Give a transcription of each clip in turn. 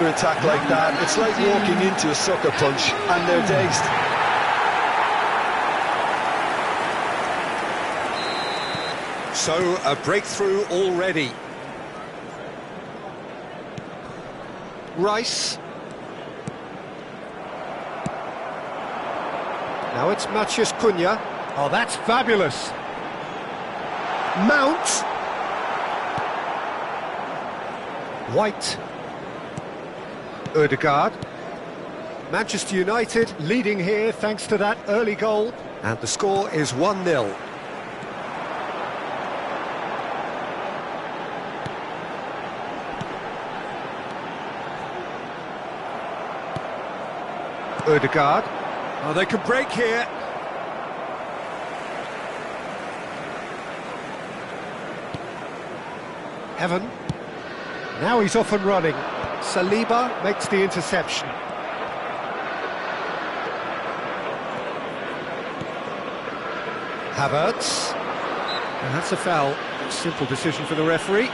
Attack like that, it's like walking into a sucker punch and they're dazed. So a breakthrough already. Rice. Now it's Matheus Cunha. Oh, that's fabulous. Mount. White. Ødegaard. Manchester United leading here thanks to that early goal. And the score is 1-0. Ødegaard. Oh, they can break here. Evan. Now he's off and running. Saliba makes the interception. Havertz. And that's a foul. Simple decision for the referee.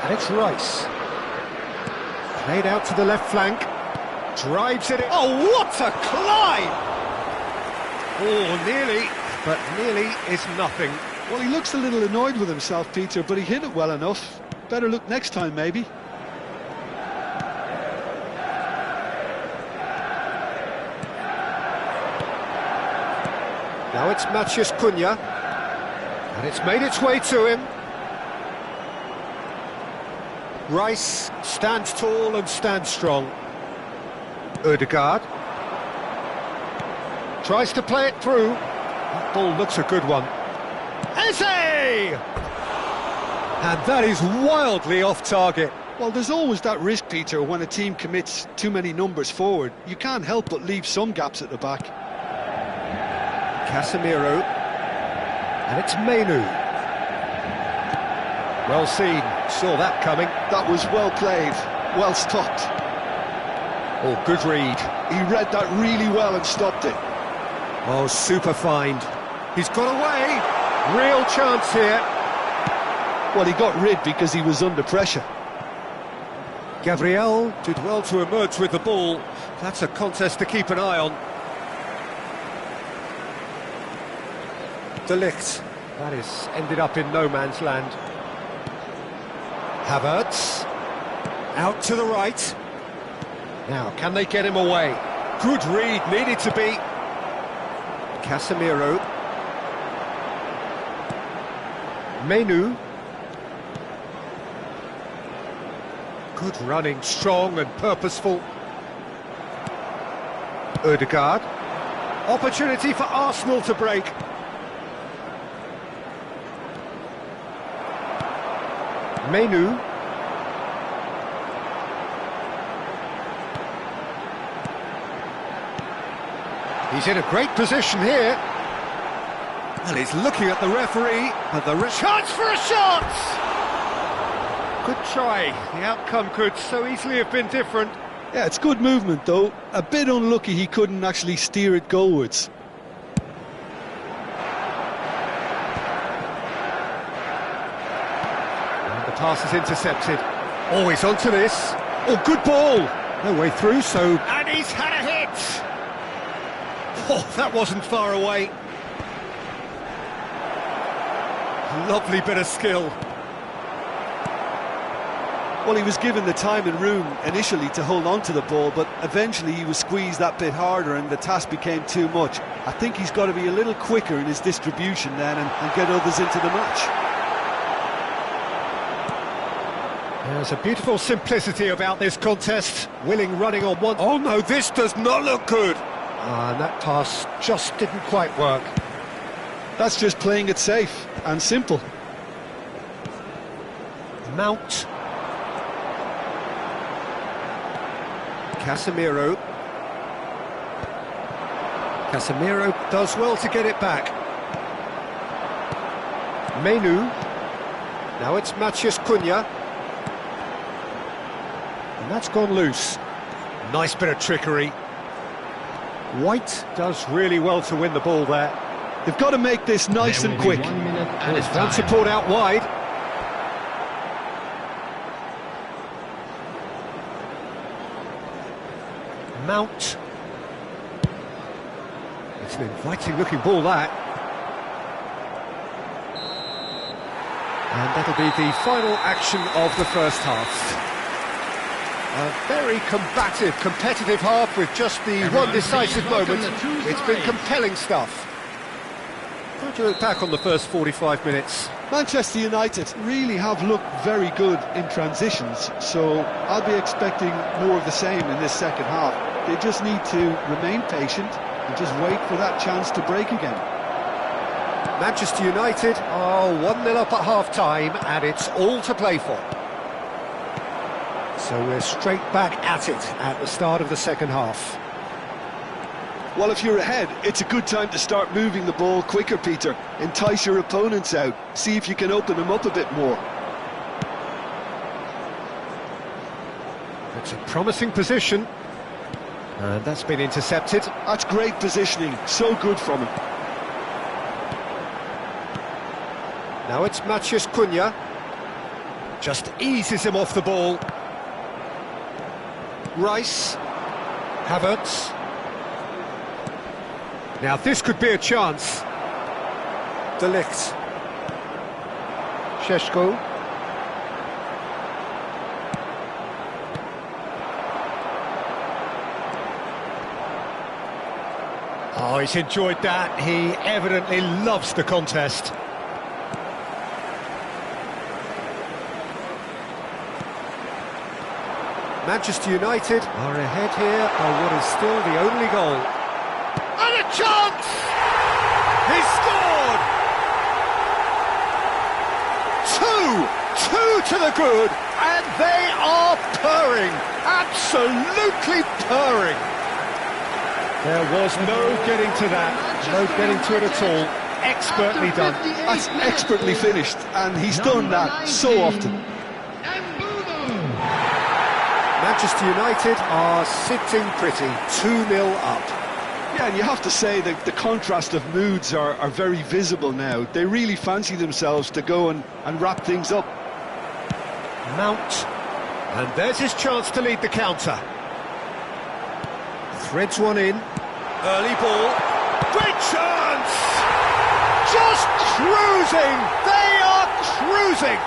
And it's Rice. Played out to the left flank. Drives it in. Oh, what a climb! Oh, nearly, but nearly is nothing. Well, he looks a little annoyed with himself, Peter, but he hit it well enough. Better look next time, maybe. Now it's Matheus Cunha. And it's made its way to him. Rice stands tall and stands strong. Ødegaard. Tries to play it through. That ball looks a good one. Eze! And that is wildly off target. Well, there's always that risk, Peter, when a team commits too many numbers forward. You can't help but leave some gaps at the back. Casemiro. And it's Menu. Well seen. Saw that coming. That was well played. Well stopped. Oh, good read. He read that really well and stopped it. Oh, super find. He's got away. Real chance here. Well, he got rid because he was under pressure. Gabriel did well to emerge with the ball. That's a contest to keep an eye on. De Ligt. That is ended up in no man's land. Havertz. Out to the right. Now, can they get him away? Good read, needed to be. Casemiro. Menu. Good running, strong and purposeful. Ødegaard. Opportunity for Arsenal to break. Menu. He's in a great position here. And he's looking at the referee, and the chance for a shot! Good try. The outcome could so easily have been different. Yeah, it's good movement, though. A bit unlucky he couldn't actually steer it goalwards. And the pass is intercepted. Oh, he's onto this. Oh, good ball. No way through, so... And he's had a hit! Oh, that wasn't far away. Lovely bit of skill. Well, he was given the time and room initially to hold on to the ball, but eventually he was squeezed that bit harder and the task became too much. I think he's got to be a little quicker in his distribution then and get others into the match. There's a beautiful simplicity about this contest. Willing running on one... Oh no, this does not look good! And that pass just didn't quite work. That's just playing it safe and simple. Mount. Casemiro. Casemiro does well to get it back. Menu. Now it's Matheus Cunha. And that's gone loose. Nice bit of trickery. White does really well to win the ball there. They've got to make this nice and quick. And it's found support out wide. Mount. It's an inviting looking ball, that. And that'll be the final action of the first half. A very combative, competitive half with just the one decisive moment. It's been compelling stuff. How do you look back on the first 45 minutes? Manchester United really have looked very good in transitions, so I'll be expecting more of the same in this second half. They just need to remain patient and just wait for that chance to break again. Manchester United are 1-0 up at half-time, and it's all to play for. So we're straight back at it at the start of the second half. Well, if you're ahead, it's a good time to start moving the ball quicker, Peter. Entice your opponents out. See if you can open them up a bit more. It's a promising position. And that's been intercepted. That's great positioning. So good from him. Now it's Matheus Cunha. Just eases him off the ball. Rice. Havertz. Now this could be a chance. De Ligt. Šeško. Oh, he's enjoyed that. He evidently loves the contest. Manchester United are ahead here by what is still the only goal. And a chance! He scored! Two to the good, and they are purring, absolutely purring. There was no getting to that, no getting to it at all. Expertly done. That's expertly finished, and he's done that so often. Manchester United are sitting pretty, 2-0 up. Yeah, and you have to say that the contrast of moods are very visible now. They really fancy themselves to go and wrap things up. Mount, and there's his chance to lead the counter. Threads one in, early ball, great chance! Just cruising, they are cruising!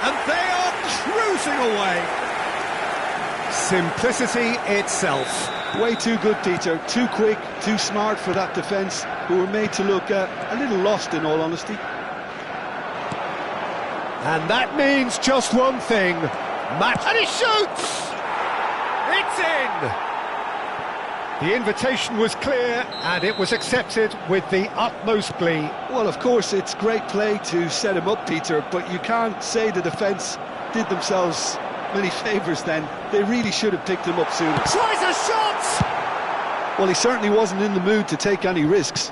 And they are cruising away. Simplicity itself. Way too good, Peter. Too quick, too smart for that defence, who were made to look a little lost, in all honesty. And that means just one thing. And he shoots! It's in! The invitation was clear, and it was accepted with the utmost glee. Well, of course, it's great play to set him up, Peter, but you can't say the defence did themselves many favours then. They really should have picked him up sooner. Tries a shot! Well, he certainly wasn't in the mood to take any risks.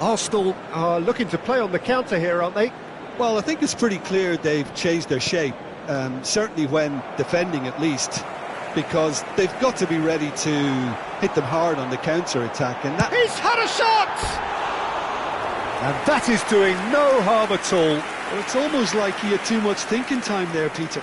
Arsenal are looking to play on the counter here, aren't they? Well, I think it's pretty clear they've changed their shape, certainly when defending at least, because they've got to be ready to hit them hard on the counter-attack, and that... He's had a shot! And that is doing no harm at all. Well, it's almost like he had too much thinking time there, Peter.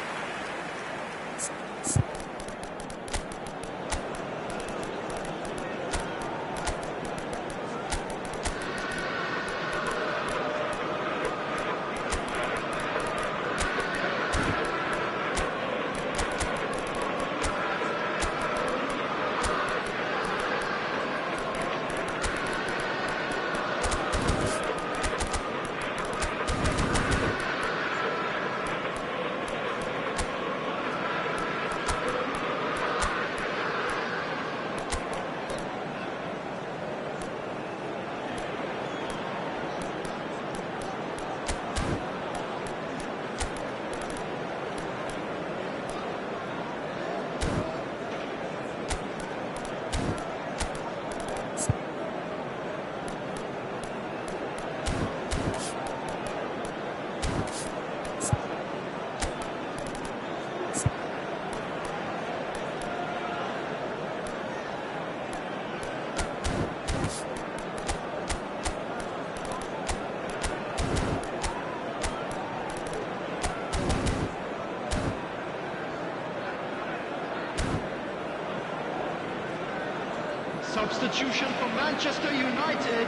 Substitution for Manchester United.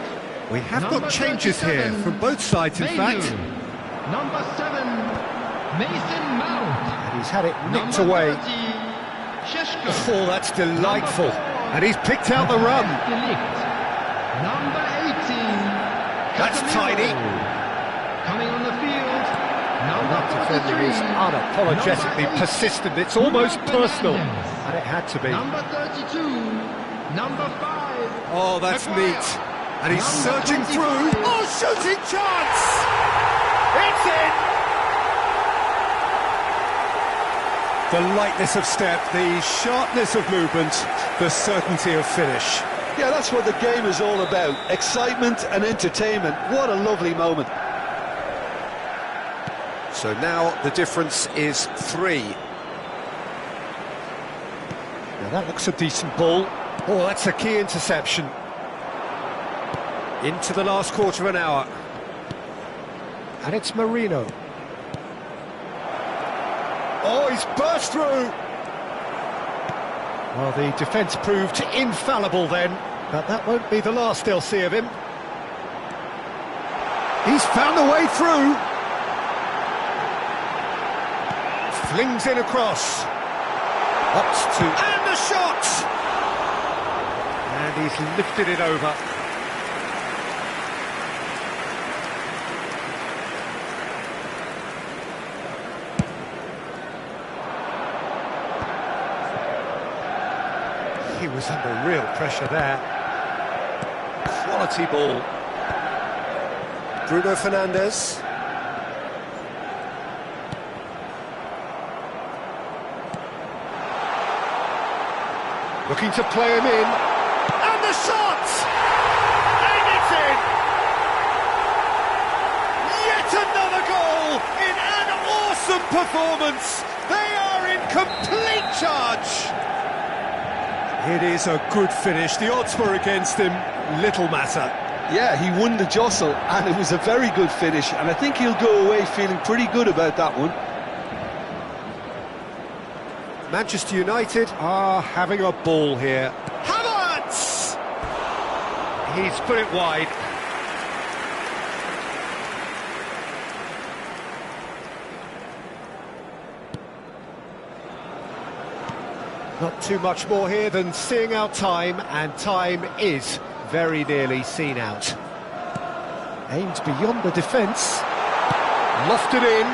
We have got changes here from both sides, in fact. Number 7, Mason Mount. And he's had it nicked away. 30, Šeško. Oh, that's delightful. And he's picked out the run. Number 18, That's Casemiro. tidy. Coming on the field, number That defending 43, is unapologetically number 8, persistent. It's almost Bruno personal. Fernandes. And it had to be. Number 32, number 5. Oh, that's Maguire. neat. And he's Number surging 25. through. Oh, shooting chance! It's in! The lightness of step, the sharpness of movement, the certainty of finish. Yeah, that's what the game is all about. Excitement and entertainment. What a lovely moment. So now the difference is 3. Now that looks a decent ball. Oh, that's a key interception. Into the last quarter of an hour. And it's Marino. Oh, he's burst through! Well, the defence proved infallible then, but that won't be the last they'll see of him. He's found a way through! Flings in across. Opts to... And the shot! And he's lifted it over. He was under real pressure there. Quality ball. Bruno Fernandes. Looking to play him in. And the shot! And it's in! Yet another goal in an awesome performance! They are in complete charge! It is a good finish. The odds were against him. Little matter. Yeah, he won the jostle, and it was a very good finish, and I think he'll go away feeling pretty good about that one. Manchester United are having a ball here. Havertz! He's put it wide. Not too much more here than seeing out time, and time is very nearly seen out. Aimed beyond the defence. Lofted in.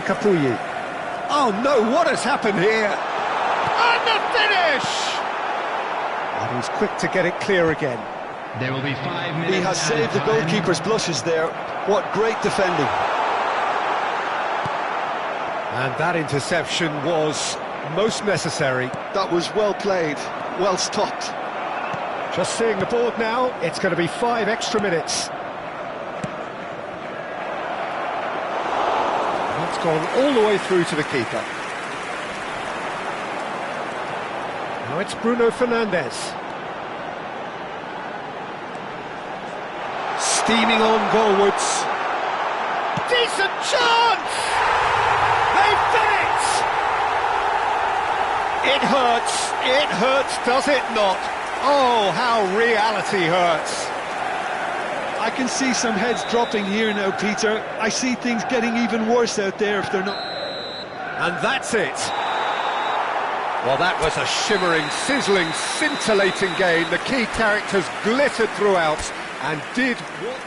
Ukapuyi. Oh no, what has happened here? And the finish! And he's quick to get it clear again. There will be 5 minutes. He has saved the goalkeeper's blushes there. What great defending. And that interception was most necessary. That was well played, well stopped. Just seeing the board now, it's going to be 5 extra minutes. That's gone all the way through to the keeper. Now it's Bruno Fernandes. Steaming on goalwards. Decent chance! They've done it! It hurts, does it not? Oh, how reality hurts. I can see some heads dropping here now, Peter. I see things getting even worse out there if they're not... And that's it. Well, that was a shimmering, sizzling, scintillating game. The key characters glittered throughout and did what...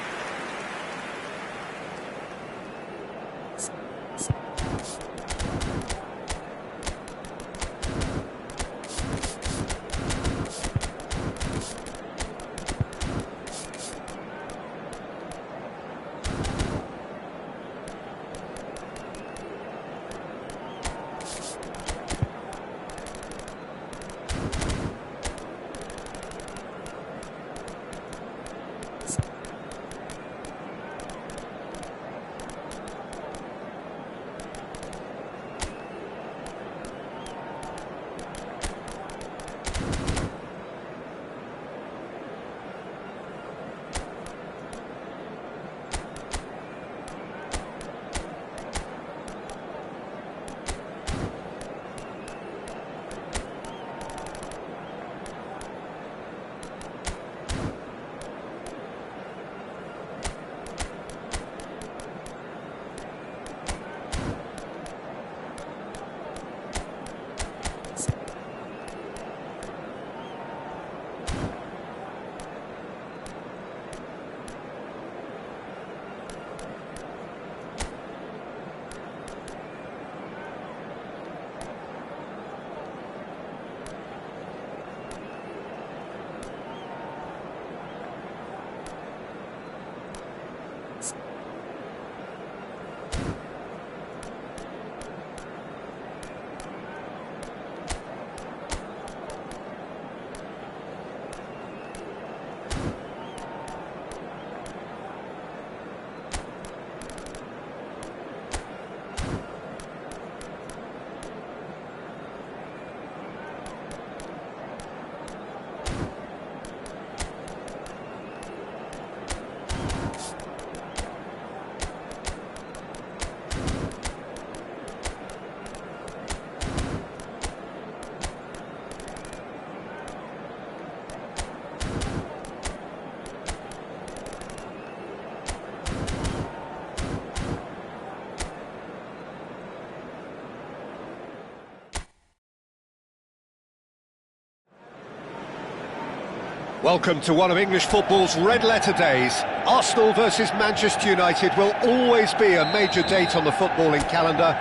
Welcome to one of English football's red-letter days. Arsenal versus Manchester United will always be a major date on the footballing calendar.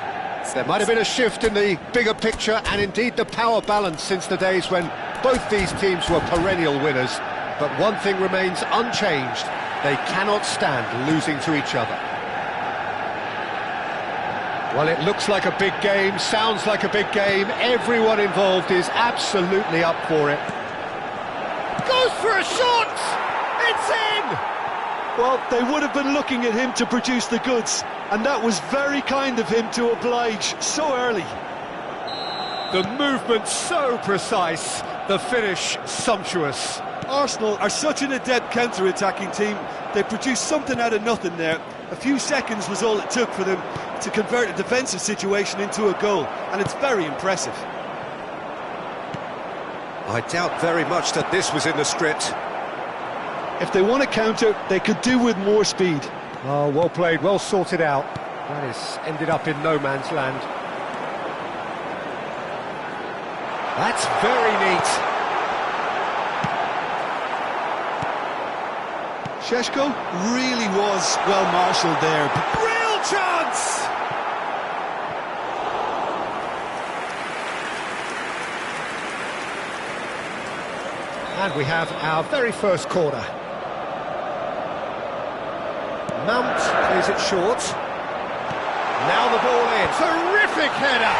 There might have been a shift in the bigger picture and indeed the power balance since the days when both these teams were perennial winners. But one thing remains unchanged: they cannot stand losing to each other. Well, it looks like a big game, sounds like a big game. Everyone involved is absolutely up for it. Goes for a shot! It's in! Well, they would have been looking at him to produce the goods, and that was very kind of him to oblige so early. The movement so precise, the finish sumptuous. Arsenal are such an adept counter-attacking team. They produced something out of nothing there. A few seconds was all it took for them to convert a defensive situation into a goal, and it's very impressive. I doubt very much that this was in the script. If they want to counter, they could do with more speed. Oh, well played, well sorted out. That has ended up in no man's land. That's very neat. Šeško really was well marshalled there. Real chance! And we have our very first corner. Mount plays it short. Now the ball in. Terrific header!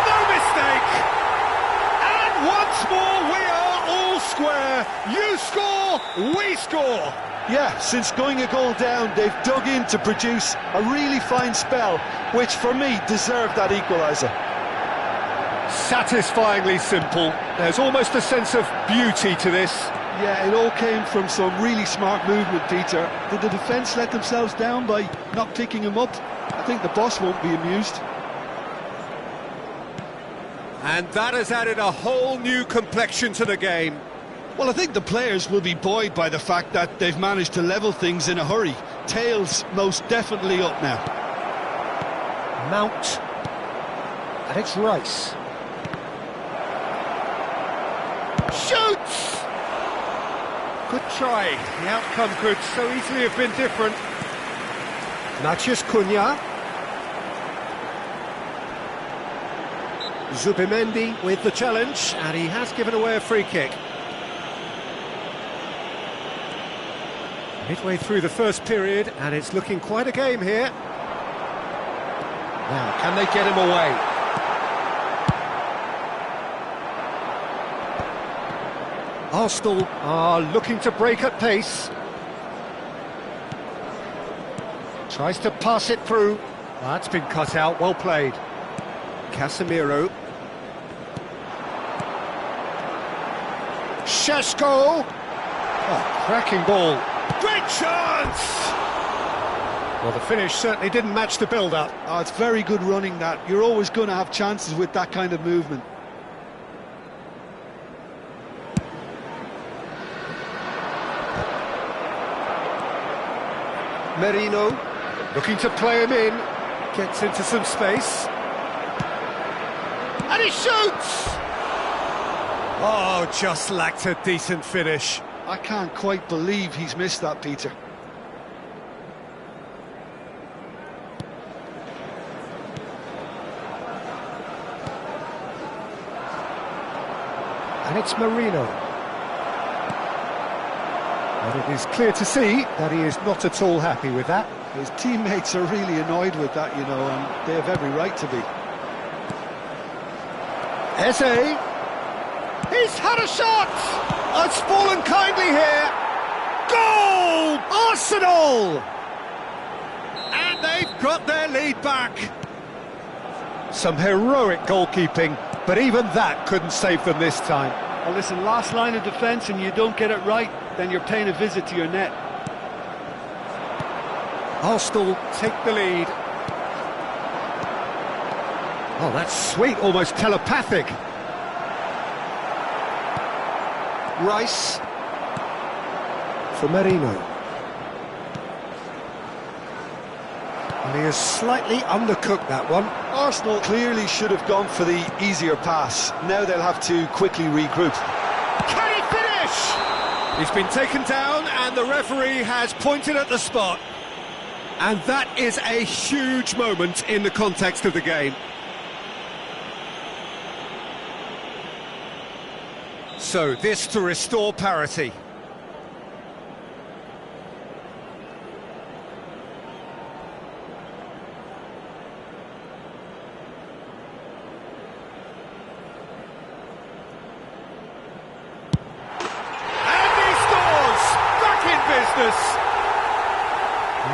No mistake! And once more we are all square. You score, we score. Yeah, since going a goal down, they've dug in to produce a really fine spell, which for me deserved that equaliser. Satisfyingly simple. There's almost a sense of beauty to this. Yeah, it all came from some really smart movement, Peter. Did the defence let themselves down by not picking him up? I think the boss won't be amused. And that has added a whole new complexion to the game. Well, I think the players will be buoyed by the fact that they've managed to level things in a hurry. Tails most definitely up now. Mount. And it's Rice. Shoots! Good try. The outcome could so easily have been different. Matheus Cunha. Zubimendi with the challenge, and he has given away a free kick. Midway through the first period, and it's looking quite a game here. Now, can they get him away? Arsenal are looking to break at pace. Tries to pass it through. That's been cut out, well played. Casemiro. Šeško. Oh, cracking ball. Great chance! Well, the finish certainly didn't match the build-up. Oh, it's very good running, that. You're always going to have chances with that kind of movement. Merino, looking to play him in, gets into some space, and he shoots! Oh, just lacked a decent finish. I can't quite believe he's missed that, Peter. And it's Merino. And it is clear to see that he is not at all happy with that. His teammates are really annoyed with that, you know, and they have every right to be. Eze. He's had a shot! It's fallen kindly here. Goal! Arsenal! And they've got their lead back. Some heroic goalkeeping, but even that couldn't save them this time. Well, listen, last line of defence and you don't get it right, then you're paying a visit to your net. Arsenal take the lead. Oh, that's sweet, almost telepathic. Rice for Merino. And he has slightly undercooked that one. Arsenal clearly should have gone for the easier pass. Now they'll have to quickly regroup. Can he finish? He's been taken down and the referee has pointed at the spot. And that is a huge moment in the context of the game. So this to restore parity.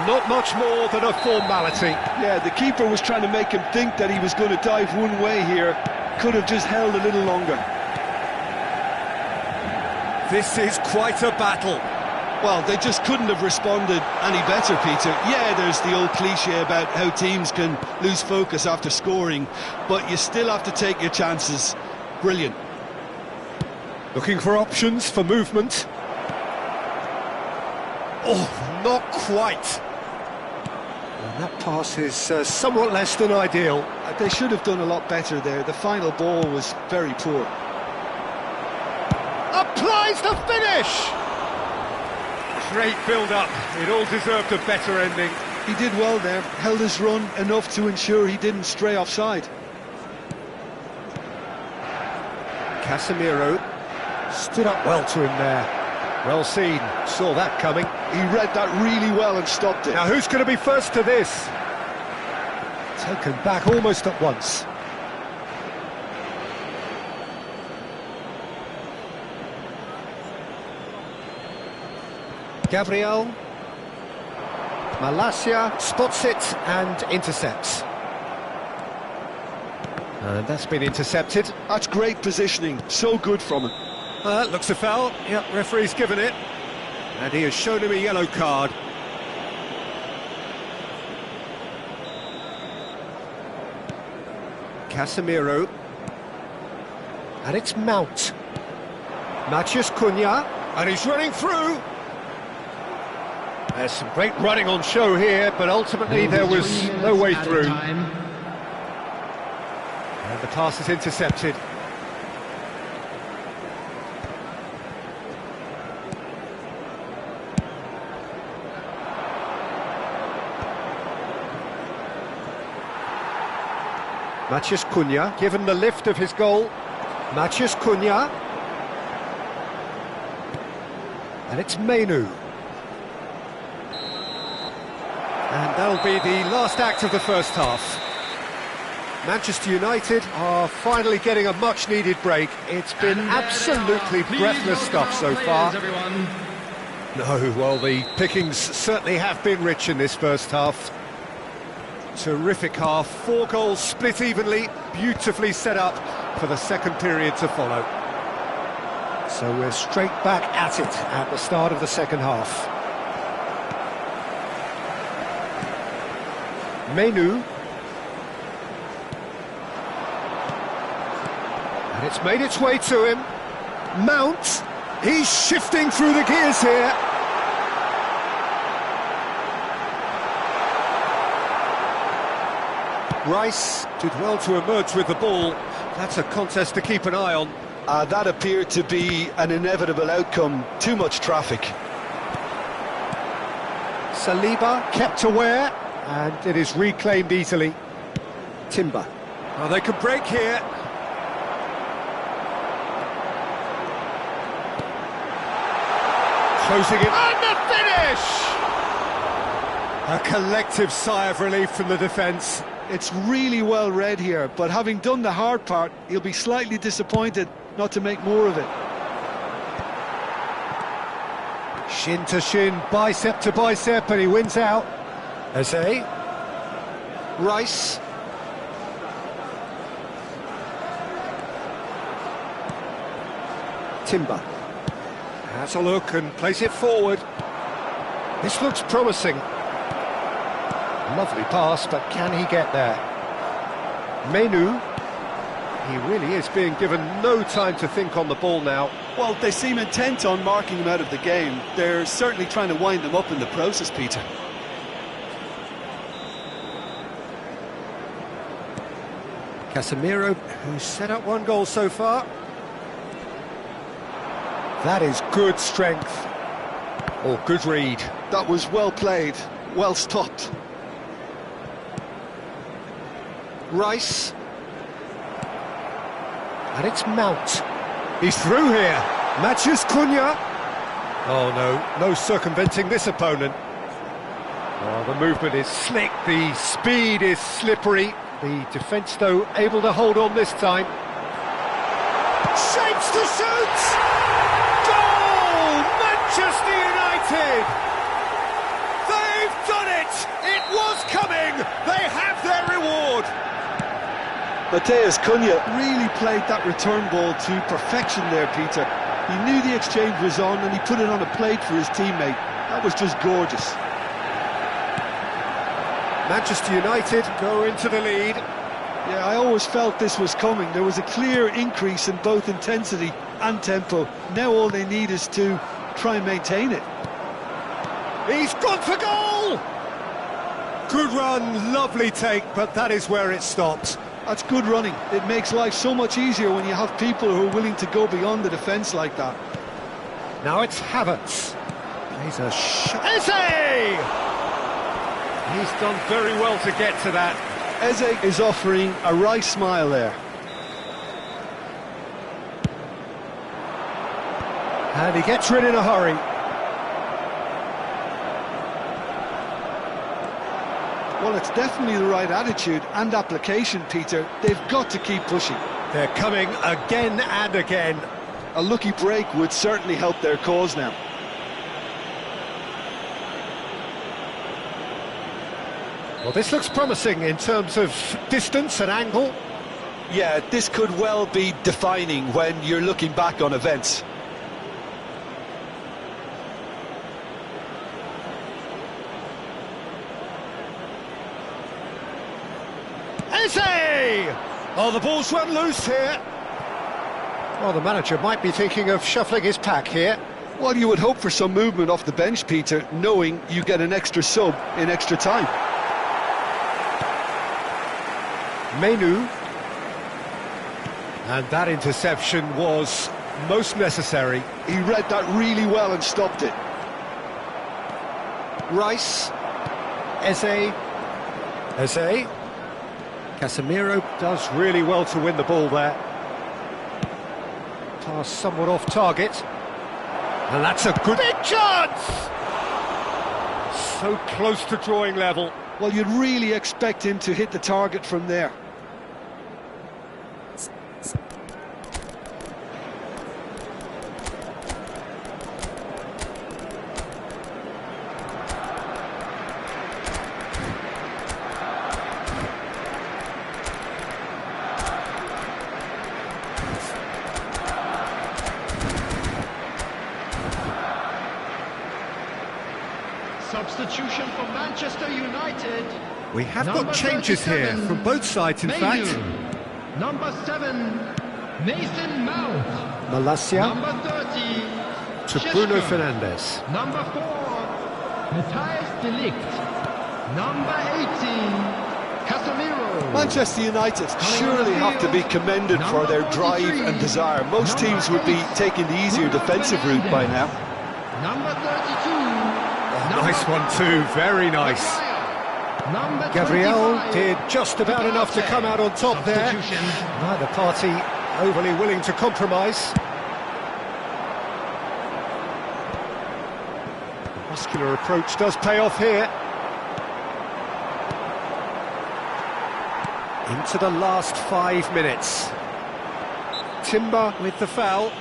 Not much more than a formality. Yeah, the keeper was trying to make him think that he was going to dive one way here. Could have just held a little longer. This is quite a battle. Well, they just couldn't have responded any better, Peter. Yeah, there's the old cliche about how teams can lose focus after scoring, but you still have to take your chances. Brilliant. Looking for options for movement. Oh, not quite. And that pass is somewhat less than ideal. They should have done a lot better there. The final ball was very poor. Applies the finish! Great build-up. It all deserved a better ending. He did well there, held his run enough to ensure he didn't stray offside. Casemiro stood up well to him there. Well seen, saw that coming. He read that really well and stopped it. Now who's going to be first to this? Taken back almost at once. Gabriel. Malacia spots it and intercepts. And that's been intercepted. That's great positioning, so good from him. Looks a foul. Yep, referee's given it. And he has shown him a yellow card. Casemiro. And it's Mount. Matheus Cunha. And he's running through. There's some great running on show here, but ultimately there was no way through. And the pass is intercepted. Matheus Cunha, given the lift of his goal. Matheus Cunha. And it's Menu. And that'll be the last act of the first half. Manchester United are finally getting a much-needed break. It's been absolutely breathless stuff so far. No, well, the pickings certainly have been rich in this first half. Terrific half, 4 goals split evenly, beautifully set up for the second period to follow. So we're straight back at it at the start of the second half. Menu. And it's made its way to him. Mount. He's shifting through the gears here. Rice did well to emerge with the ball. That's a contest to keep an eye on. That appeared to be an inevitable outcome. Too much traffic. Saliba kept aware, and it is reclaimed easily. Timber. Oh, they could break here. Closing it. And the finish! A collective sigh of relief from the defence. It's really well read here, but having done the hard part, he'll be slightly disappointed not to make more of it. Shin to shin, bicep to bicep, and he wins out. Eze. Rice. Timber. Has a look and plays it forward. This looks promising. Lovely pass, but can he get there? Menu. He really is being given no time to think on the ball now. Well, they seem intent on marking him out of the game. They're certainly trying to wind him up in the process, Peter. Casemiro, who's set up 1 goal so far. That is good strength. Oh, good read. That was well played, well stopped. Rice. And it's Mount. He's through here. Matches Cunha. Oh no, no circumventing this opponent. Oh, the movement is slick, the speed is slippery. The defence, though, able to hold on this time. Shapes to shoot! Goal! Manchester United! They've done it! It was coming! They have their reward! Matheus Cunha really played that return ball to perfection there, Peter. He knew the exchange was on and he put it on a plate for his teammate. That was just gorgeous. Manchester United go into the lead. Yeah, I always felt this was coming. There was a clear increase in both intensity and tempo. Now all they need is to try and maintain it. He's gone for goal! Good run, lovely take, but that is where it stops. That's good running. It makes life so much easier when you have people who are willing to go beyond the defence like that. Now it's Havertz. He's a shot. Eze! He's done very well to get to that. Eze is offering a right smile there. And he gets rid in a hurry. Well, it's definitely the right attitude and application, Peter. They've got to keep pushing. They're coming again and again. A lucky break would certainly help their cause now. Well, this looks promising in terms of distance and angle. Yeah, this could well be defining when you're looking back on events. Eze! Oh, the ball's run loose here. Well, the manager might be thinking of shuffling his pack here. Well, you would hope for some movement off the bench, Peter, knowing you get an extra sub in extra time. Menu. And that interception was most necessary. He read that really well and stopped it. Rice. Eze. Eze. Casemiro does really well to win the ball there. Pass somewhat off target. And that's a good big chance! So close to drawing level. Well, you'd really expect him to hit the target from there. Substitution for Manchester United. We have Number got changes here 37, from both sides, in Menu. fact. Number 7, Mason Mount. Malacia Number 30, to Šeško. Bruno Fernandes. Number 4, Matthias de Ligt. Number 18, Casemiro. Manchester United surely have to be commended for their drive and desire. Most teams would be taking the easier defensive route by now. Number 32. Nice one too, very nice. Number Gabriel 25, did just about enough to come out on top there. Substitution. Neither party overly willing to compromise. The muscular approach does pay off here. Into the last 5 minutes. Timber with the foul.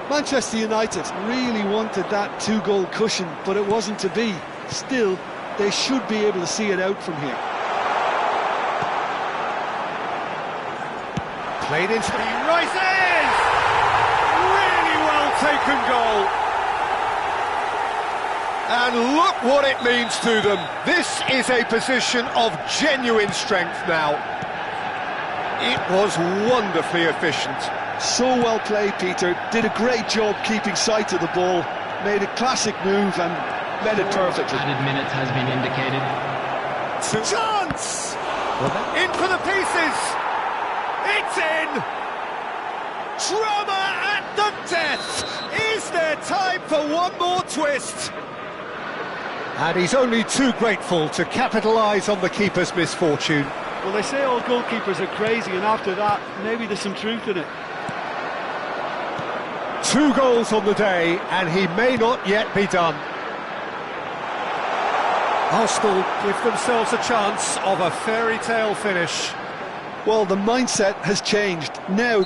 Manchester United really wanted that two-goal cushion, but it wasn't to be. Still, they should be able to see it out from here. Played into the rises! Really well taken goal. And look what it means to them. This is a position of genuine strength now. It was wonderfully efficient. So well played, Peter. Did a great job keeping sight of the ball. Made a classic move and Read it perfectly. Added minutes has been indicated. Chance! In for the pieces! It's in! Drama at the death! Is there time for one more twist? And he's only too grateful to capitalise on the keeper's misfortune. Well, they say all goalkeepers are crazy, and after that, maybe there's some truth in it. 2 goals on the day, and he may not yet be done. Arsenal give themselves a chance of a fairy tale finish. Well, the mindset has changed. Now...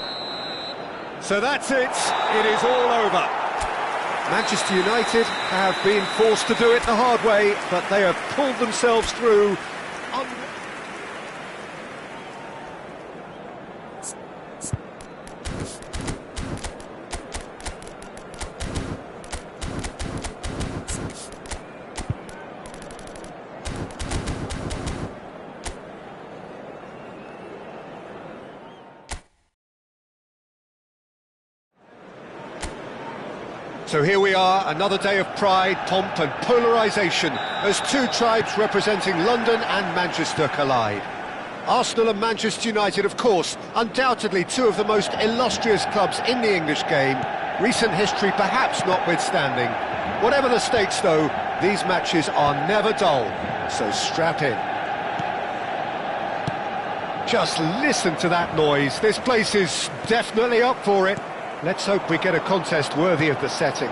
So that's it. It is all over. Manchester United have been forced to do it the hard way, but they have pulled themselves through. So here we are, another day of pride, pomp and polarisation as 2 tribes representing London and Manchester collide. Arsenal and Manchester United, of course, undoubtedly 2 of the most illustrious clubs in the English game, recent history perhaps notwithstanding. Whatever the stakes though, these matches are never dull, so strap in. Just listen to that noise, this place is definitely up for it. Let's hope we get a contest worthy of the setting.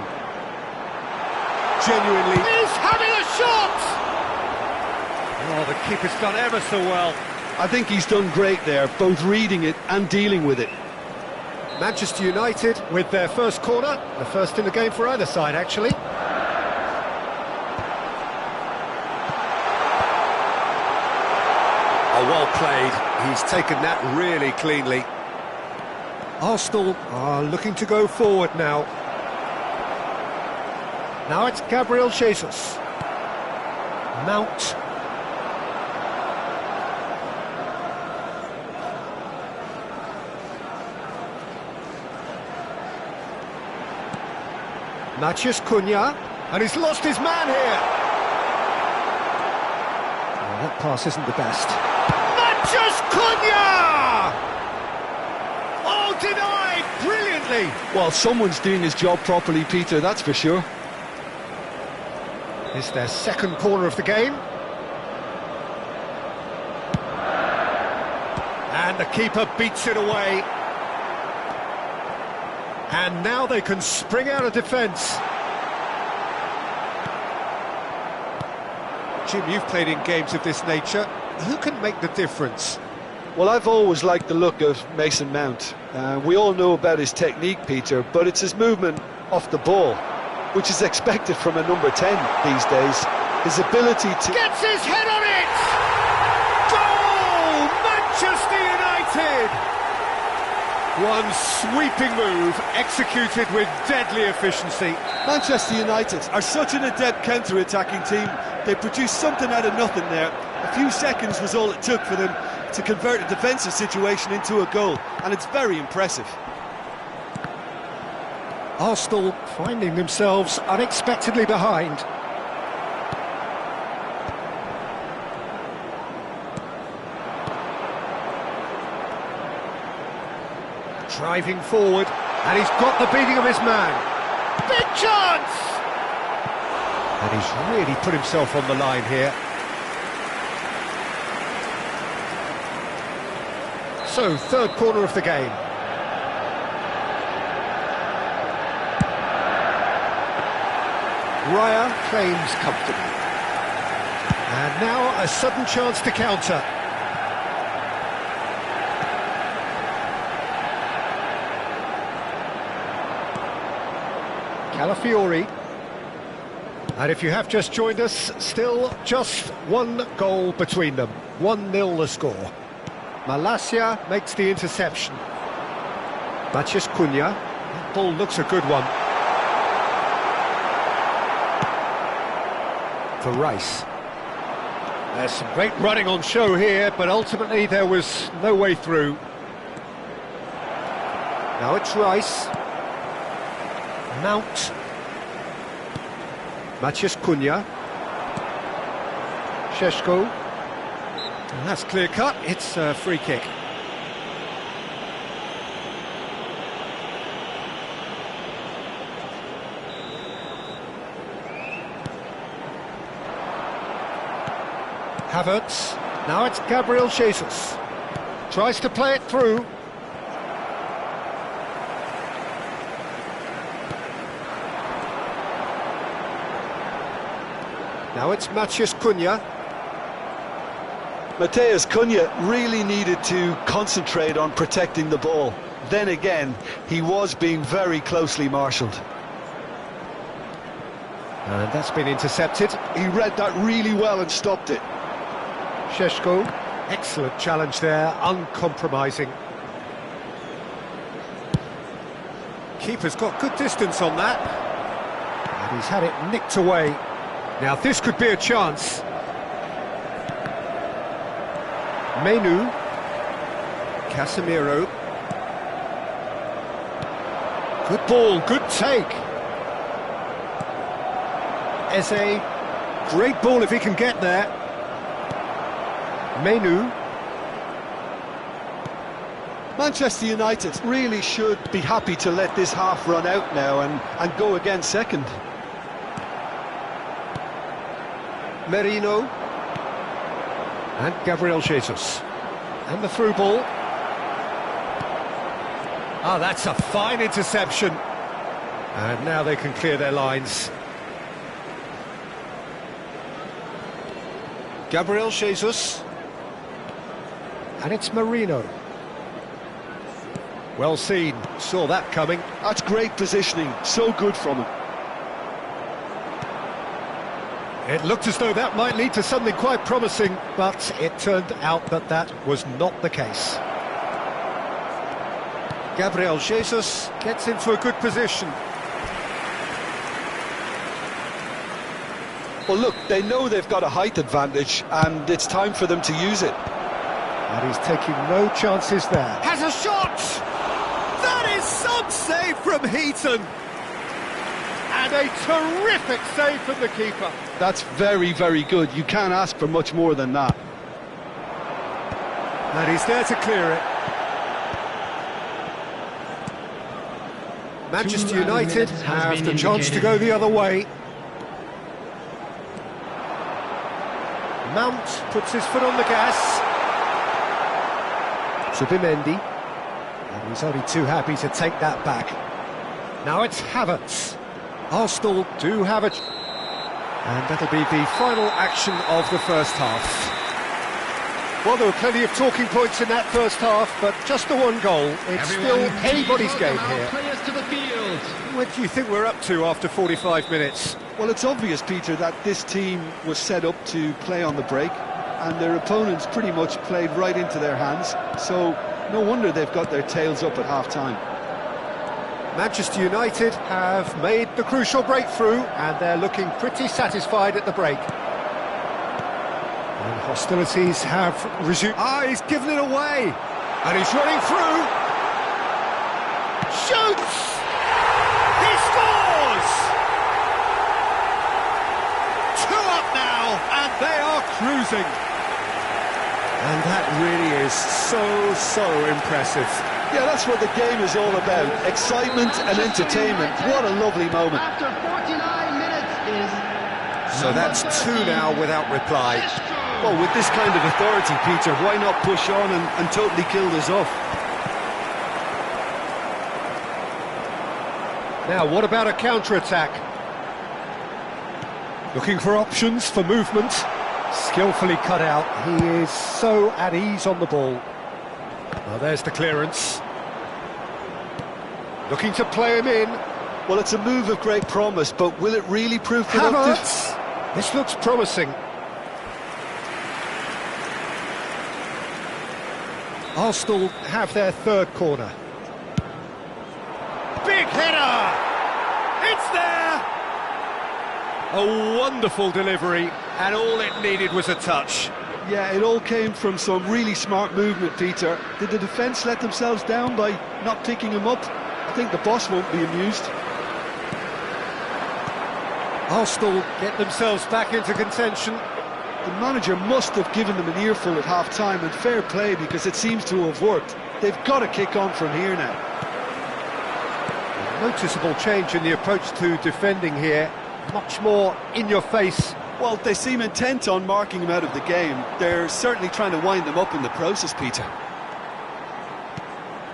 Genuinely... He's having a shot! Oh, the keeper's done ever so well. I think he's done great there, both reading it and dealing with it. Manchester United with their first corner, the first in the game for either side, actually. Oh, well played. He's taken that really cleanly. Arsenal are looking to go forward now. Now it's Gabriel Jesus. Mount. Matheus Cunha, and he's lost his man here. Oh, that pass isn't the best. Matheus Cunha! Oh, denied brilliantly. Well, someone's doing his job properly, Peter, that's for sure. It's their second corner of the game. And the keeper beats it away. And now they can spring out of defence. Jim, you've played in games of this nature. Who can make the difference? Well, I've always liked the look of Mason Mount. We all know about his technique, Peter, but it's his movement off the ball, which is expected from a number 10 these days. His ability to... Gets his head on it! Goal! Manchester United! One sweeping move, executed with deadly efficiency. Manchester United are such an adept counter-attacking team. They produced something out of nothing there. A few seconds was all it took for them to convert a defensive situation into a goal, and it's very impressive. Arsenal finding themselves unexpectedly behind. Driving forward, and he's got the beating of his man. Big chance! And he's really put himself on the line here. So, third corner of the game. Raya claims comfortably. And now a sudden chance to counter. Calafiori. And if you have just joined us, still just 1 goal between them. 1-0 the score. Malacia makes the interception. Matheus Cunha. That ball looks a good one. For Rice. There's some great running on show here, but ultimately there was no way through. Now it's Rice. Mount. Maciej Cunha. Šeško. And that's clear cut, it's a free kick. Havertz. Now it's Gabriel Jesus. Tries to play it through. Now it's Maciej Cunha. Matheus Cunha really needed to concentrate on protecting the ball. Then again, he was being very closely marshalled. And that's been intercepted. He read that really well and stopped it. Šeško. Excellent challenge there, uncompromising. Keeper's got good distance on that. And he's had it nicked away. Now this could be a chance. Menu. Casemiro. Good ball, good take. Eze. Great ball if he can get there. Menu. Manchester United really should be happy to let this half run out now and go again second. Merino. And Gabriel Jesus. And the through ball. Ah, that's a fine interception. And now they can clear their lines. Gabriel Jesus. And it's Merino. Well seen, saw that coming. That's great positioning, so good from him. It looked as though that might lead to something quite promising, but it turned out that that was not the case. Gabriel Jesus gets into a good position. Well, look, they know they've got a height advantage, and it's time for them to use it. And he's taking no chances there. Has a shot! That is some save from Heaton! And a terrific save from the keeper. That's very, very good. You can't ask for much more than that. And he's there to clear it. Manchester United have the chance to go the other way. Mount puts his foot on the gas. Zubimendi. And he's only too happy to take that back. Now it's Havertz. Arsenal do have it. And that'll be the final action of the first half. Well, there were plenty of talking points in that first half, but just the one goal. It's still anybody's game here. What do you think we're up to after 45 minutes? Well, it's obvious, Peter, that this team was set up to play on the break, and their opponents pretty much played right into their hands, so no wonder they've got their tails up at half-time. Manchester United have made the crucial breakthrough, and they're looking pretty satisfied at the break. And hostilities have resumed. Ah, he's given it away! And he's running through! Shoots! He scores! 2 up now, and they are cruising. And that really is so impressive. Yeah, that's what the game is all about. Excitement and entertainment. What a lovely moment. After 49 minutes is... So that's 2 now without reply. Well, with this kind of authority, Peter, why not push on and totally kill this off? Now, what about a counter-attack? Looking for options for movement. Skillfully cut out. He is so at ease on the ball. Well, there's the clearance. Looking to play him in. Well, it's a move of great promise, but will it really prove productive? Havertz! This looks promising. Arsenal have their third corner. Big header! It's there! A wonderful delivery, and all it needed was a touch. Yeah, it all came from some really smart movement, Peter. Did the defence let themselves down by not picking him up? I think the boss won't be amused. Arsenal get themselves back into contention. The manager must have given them an earful at half-time, and fair play, because it seems to have worked. They've got to kick on from here now. Noticeable change in the approach to defending here. Much more in your face. Well, they seem intent on marking him out of the game. They're certainly trying to wind them up in the process, Peter.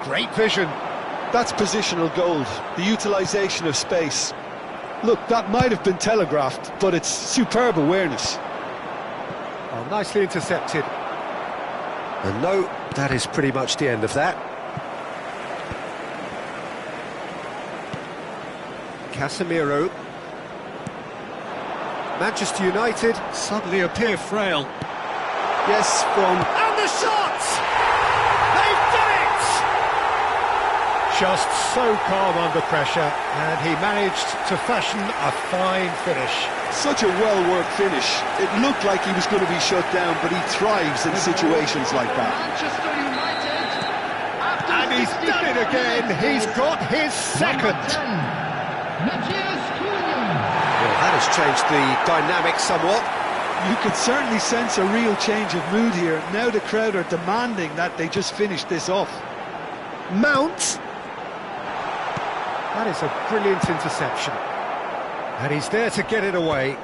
Great vision. That's positional gold, the utilisation of space. Look, that might have been telegraphed, but it's superb awareness. Oh, nicely intercepted. And no, that is pretty much the end of that. Casemiro. Manchester United suddenly appear frail. Yes, from... And the shot! They've done it! Just so calm under pressure, and he managed to fashion a fine finish. Such a well-worked finish. It looked like he was going to be shut down, but he thrives in situations like that. Manchester United. And he's done it again. He's got his second. Well, that has changed the dynamic somewhat. You could certainly sense a real change of mood here. Now the crowd are demanding that they just finish this off. Mount. That is a brilliant interception. And he's there to get it away.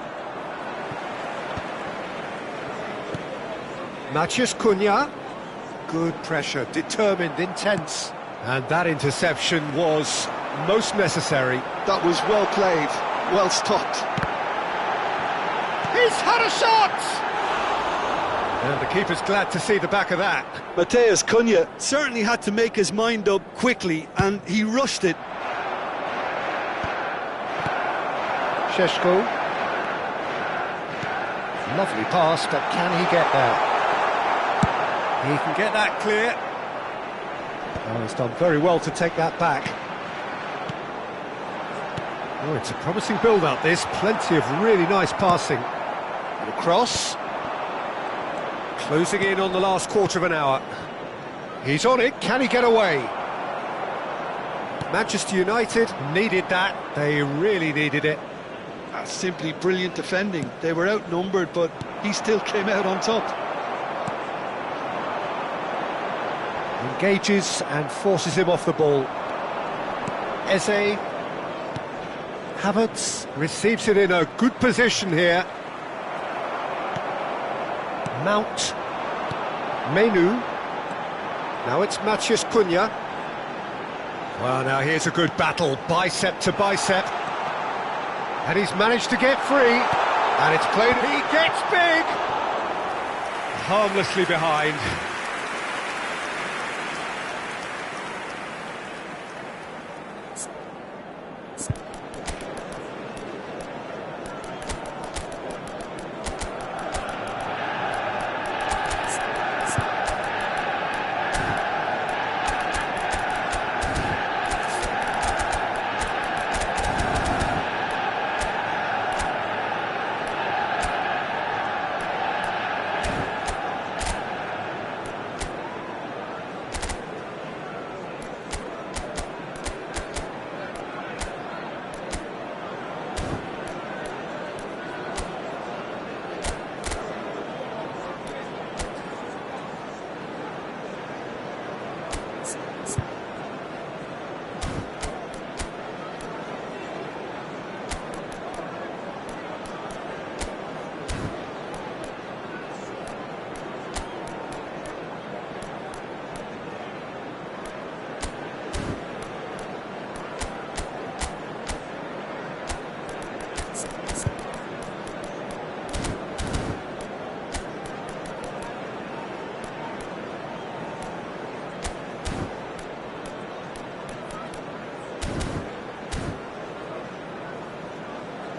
Matheus Cunha. Good pressure, determined, intense. And that interception was most necessary. That was well played, well stopped. He's had a shot! And the keeper's glad to see the back of that. Matheus Cunha certainly had to make his mind up quickly, and he rushed it. Šeško. Lovely pass, but can he get there? He can get that clear. Oh, he's done very well to take that back. Oh, it's a promising build-up, this. Plenty of really nice passing. And a cross. Closing in on the last quarter of an hour. He's on it, can he get away? Manchester United needed that, they really needed it. That's simply brilliant defending. They were outnumbered, but he still came out on top. Engages and forces him off the ball. Eze. Havertz receives it in a good position here. Mount. Menu. Now it's Matheus Cunha. Well, now here's a good battle, bicep to bicep. And he's managed to get free. And it's played, he gets big! Harmlessly behind.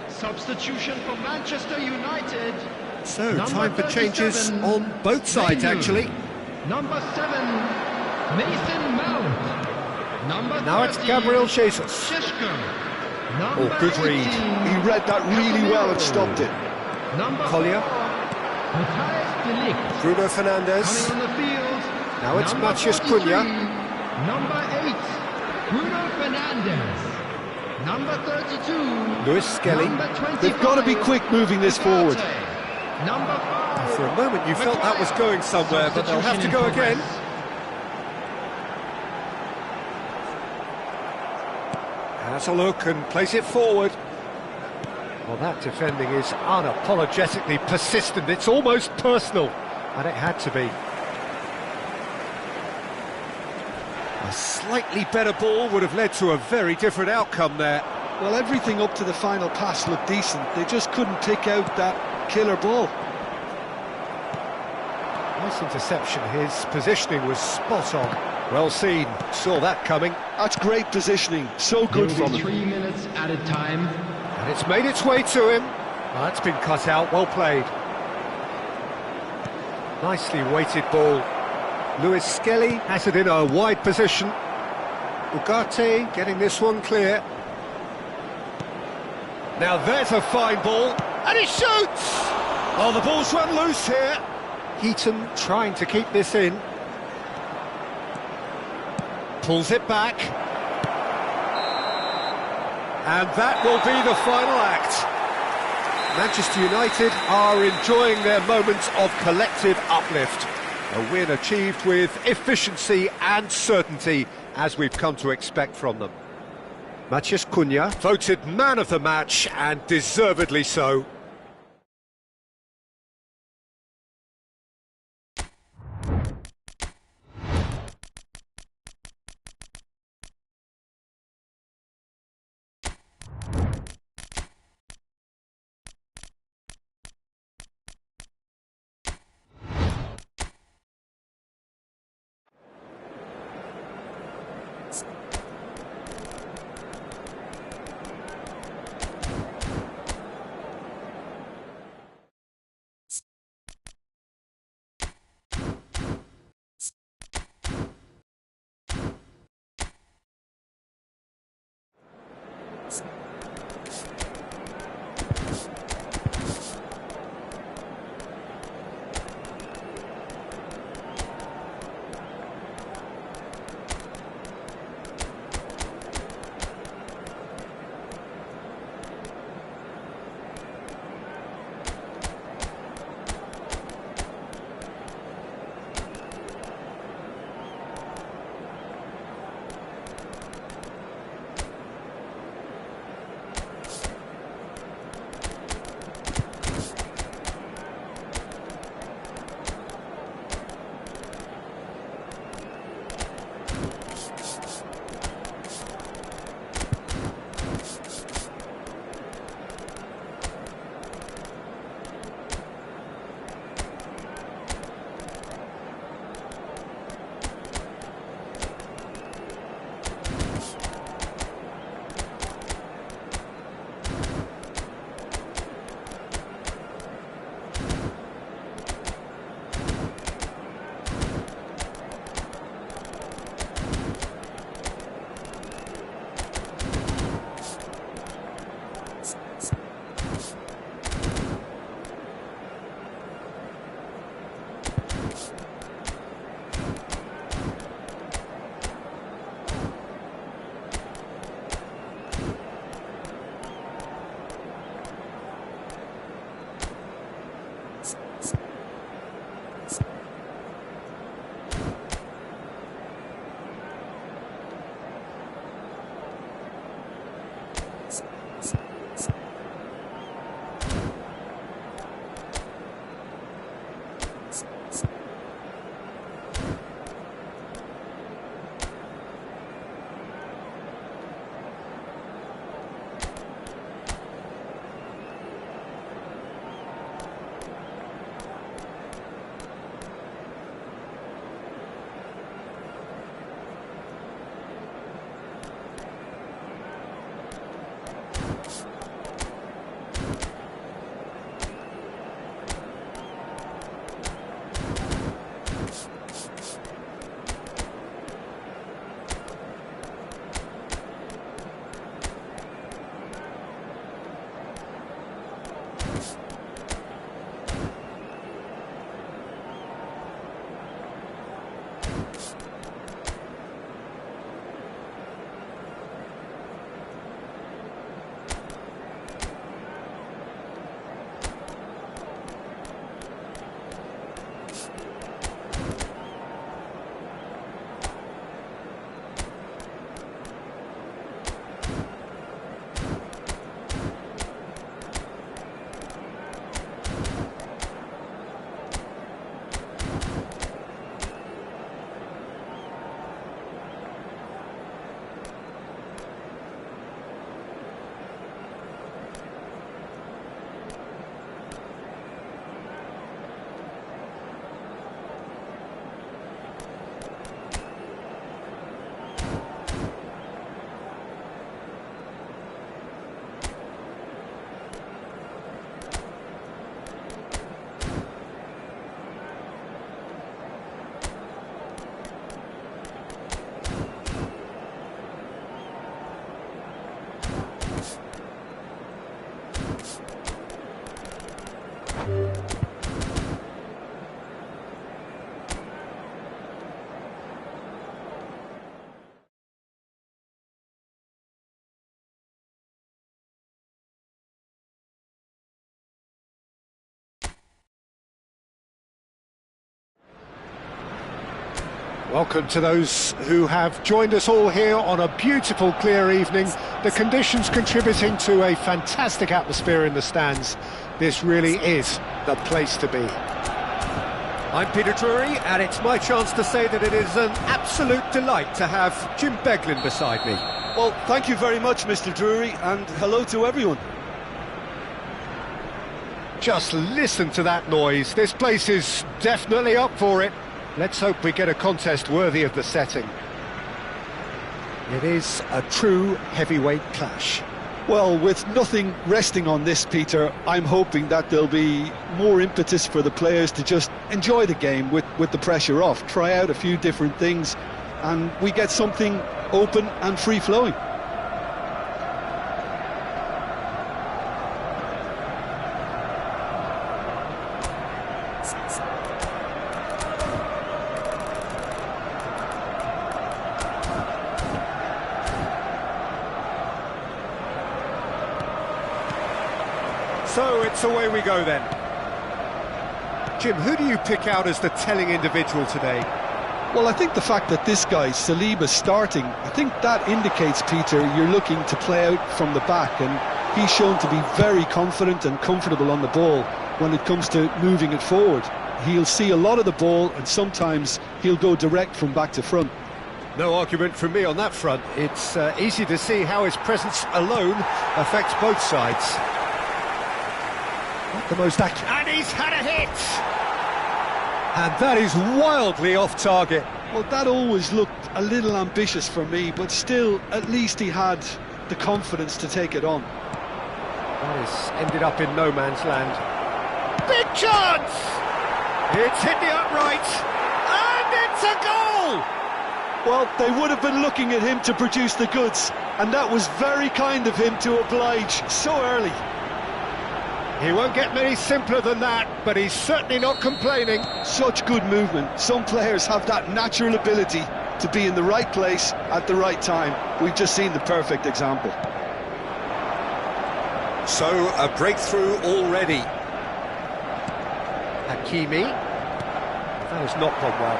Substitution for Manchester United. So, Number time for changes 37, on both sides, Menu. actually. Number 7, Mason Mount. Number Now it's 30, Gabriel Jesus. Šeško. Oh, good read. 18, He read that really well and stopped it. Number Collier. 4, Matthijs de Ligt. Bruno Fernandes. Coming on the field. Now it's Number Matheus 43, Cunha. Number 8, Bruno Fernandes. Number 32. Lewis Skelly. Number 25. They've got to be quick moving this forward. Number 5. For a moment you felt that was going somewhere, but they'll have to go again. Has a look and plays it forward. Well, that defending is unapologetically persistent. It's almost personal, and it had to be. A slightly better ball would have led to a very different outcome there. Well, everything up to the final pass looked decent. They just couldn't pick out that killer ball. Nice interception. His positioning was spot on. Well seen. Saw that coming. That's great positioning. So good There from will be him. 3 minutes added time. And it's made its way to him. Oh, that's been cut out. Well played. Nicely weighted ball. Lewis Skelly has it in a wide position. Ugarte getting this one clear. Now there's a fine ball, and he shoots! Oh, the ball's run loose here. Heaton trying to keep this in. Pulls it back. And that will be the final act. Manchester United are enjoying their moments of collective uplift. A win achieved with efficiency and certainty, as we've come to expect from them. Matheus Cunha voted man of the match, and deservedly so. Welcome to those who have joined us all here on a beautiful, clear evening. The conditions contributing to a fantastic atmosphere in the stands. This really is the place to be. I'm Peter Drury, and it's my chance to say that it is an absolute delight to have Jim Beglin beside me. Well, thank you very much, Mr. Drury, and hello to everyone. Just listen to that noise. This place is definitely up for it. Let's hope we get a contest worthy of the setting. It is a true heavyweight clash. Well, with nothing resting on this, Peter, I'm hoping that there'll be more impetus for the players to just enjoy the game with the pressure off, try out a few different things, and we get something open and free-flowing. So it's away we go then. Jim, who do you pick out as the telling individual today? Well, I think the fact that this guy, Saliba's starting, I think that indicates, Peter, you're looking to play out from the back, and he's shown to be very confident and comfortable on the ball when it comes to moving it forward. He'll see a lot of the ball, and sometimes he'll go direct from back to front. No argument from me on that front. It's easy to see how his presence alone affects both sides. Not the most accurate. And he's had a hit! And that is wildly off target. Well, that always looked a little ambitious for me, but still, at least he had the confidence to take it on. That has ended up in no man's land. Big chance! It's hit the upright, and it's a goal! Well, they would have been looking at him to produce the goods, and that was very kind of him to oblige so early. He won't get many simpler than that, but he's certainly not complaining. Such good movement. Some players have that natural ability to be in the right place at the right time. We've just seen the perfect example. So, a breakthrough already. Hakimi. That has not gone well.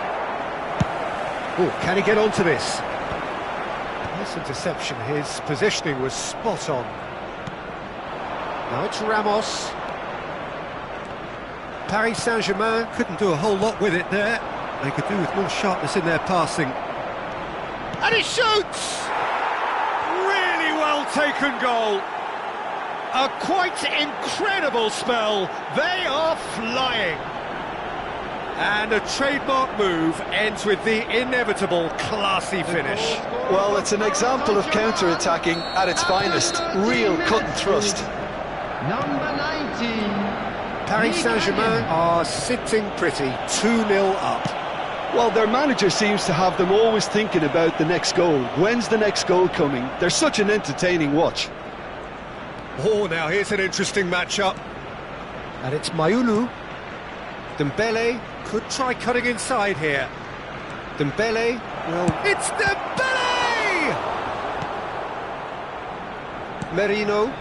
Oh, can he get onto this? This interception, his positioning was spot on. Now it's Ramos. Paris Saint-Germain couldn't do a whole lot with it there. They could do with more sharpness in their passing. And he shoots! Really well taken goal. A quite incredible spell. They are flying. And a trademark move ends with the inevitable classy finish. Well, it's an example of counter-attacking at its finest. Real cut and thrust. Number 19. Paris Saint-Germain are sitting pretty, 2-0 up. Well, their manager seems to have them always thinking about the next goal. When's the next goal coming? They're such an entertaining watch. Oh, now here's an interesting matchup. And it's Mayulu. Dembele could try cutting inside here. Dembele, well... It's Dembele! Merino.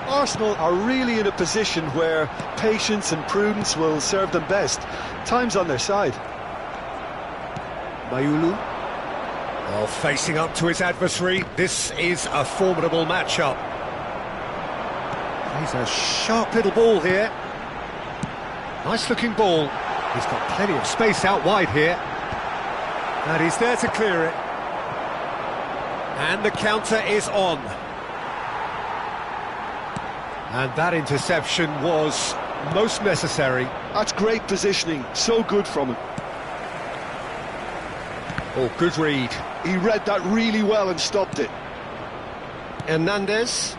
Arsenal are really in a position where patience and prudence will serve them best. Time's on their side. Mayulu. Well, facing up to his adversary, this is a formidable matchup. Plays a sharp little ball here. Nice looking ball. He's got plenty of space out wide here. And he's there to clear it. And the counter is on. And that interception was most necessary. That's great positioning, so good from him. Oh, good read. He read that really well and stopped it. Hernandez.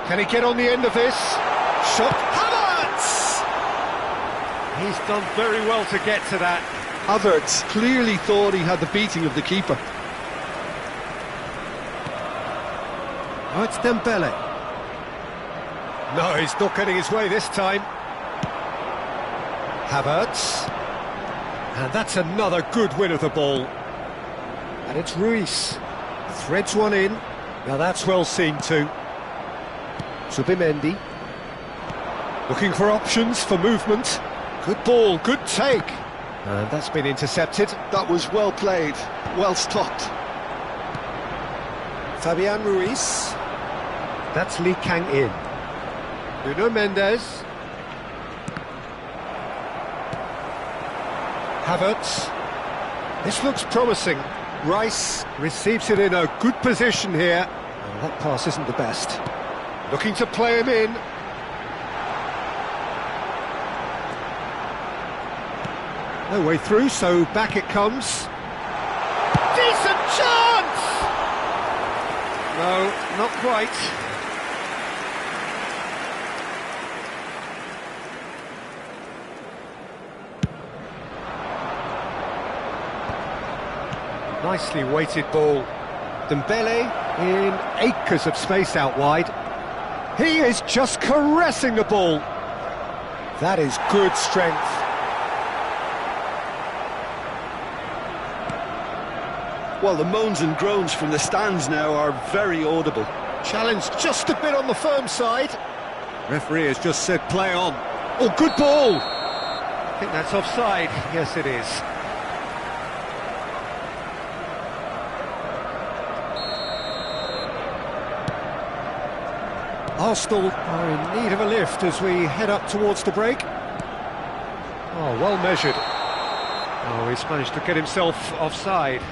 Can he get on the end of this? Shot. Havertz! He's done very well to get to that. Havertz clearly thought he had the beating of the keeper. Oh, it's Dembele. No, he's not getting his way this time. Havertz. And that's another good win of the ball. And it's Ruiz. Threads one in. Now that's well seen too. Zubimendi. Looking for options for movement. Good ball, good take. And that's been intercepted. That was well played, well stopped. Fabian Ruiz. That's Lee Kang in. Nuno Mendes. Havertz. This looks promising. Rice receives it in a good position here. Well, that pass isn't the best. Looking to play him in. No way through, so back it comes. Decent chance! No, not quite. Nicely weighted ball. Dembele in acres of space out wide. He is just caressing the ball. That is good strength. Well, the moans and groans from the stands now are very audible. Challenge just a bit on the firm side. Referee has just said play on. Oh, good ball! I think that's offside. Yes, it is. Arsenal are in need of a lift as we head up towards the break. Oh, well measured. Oh, he's managed to get himself offside.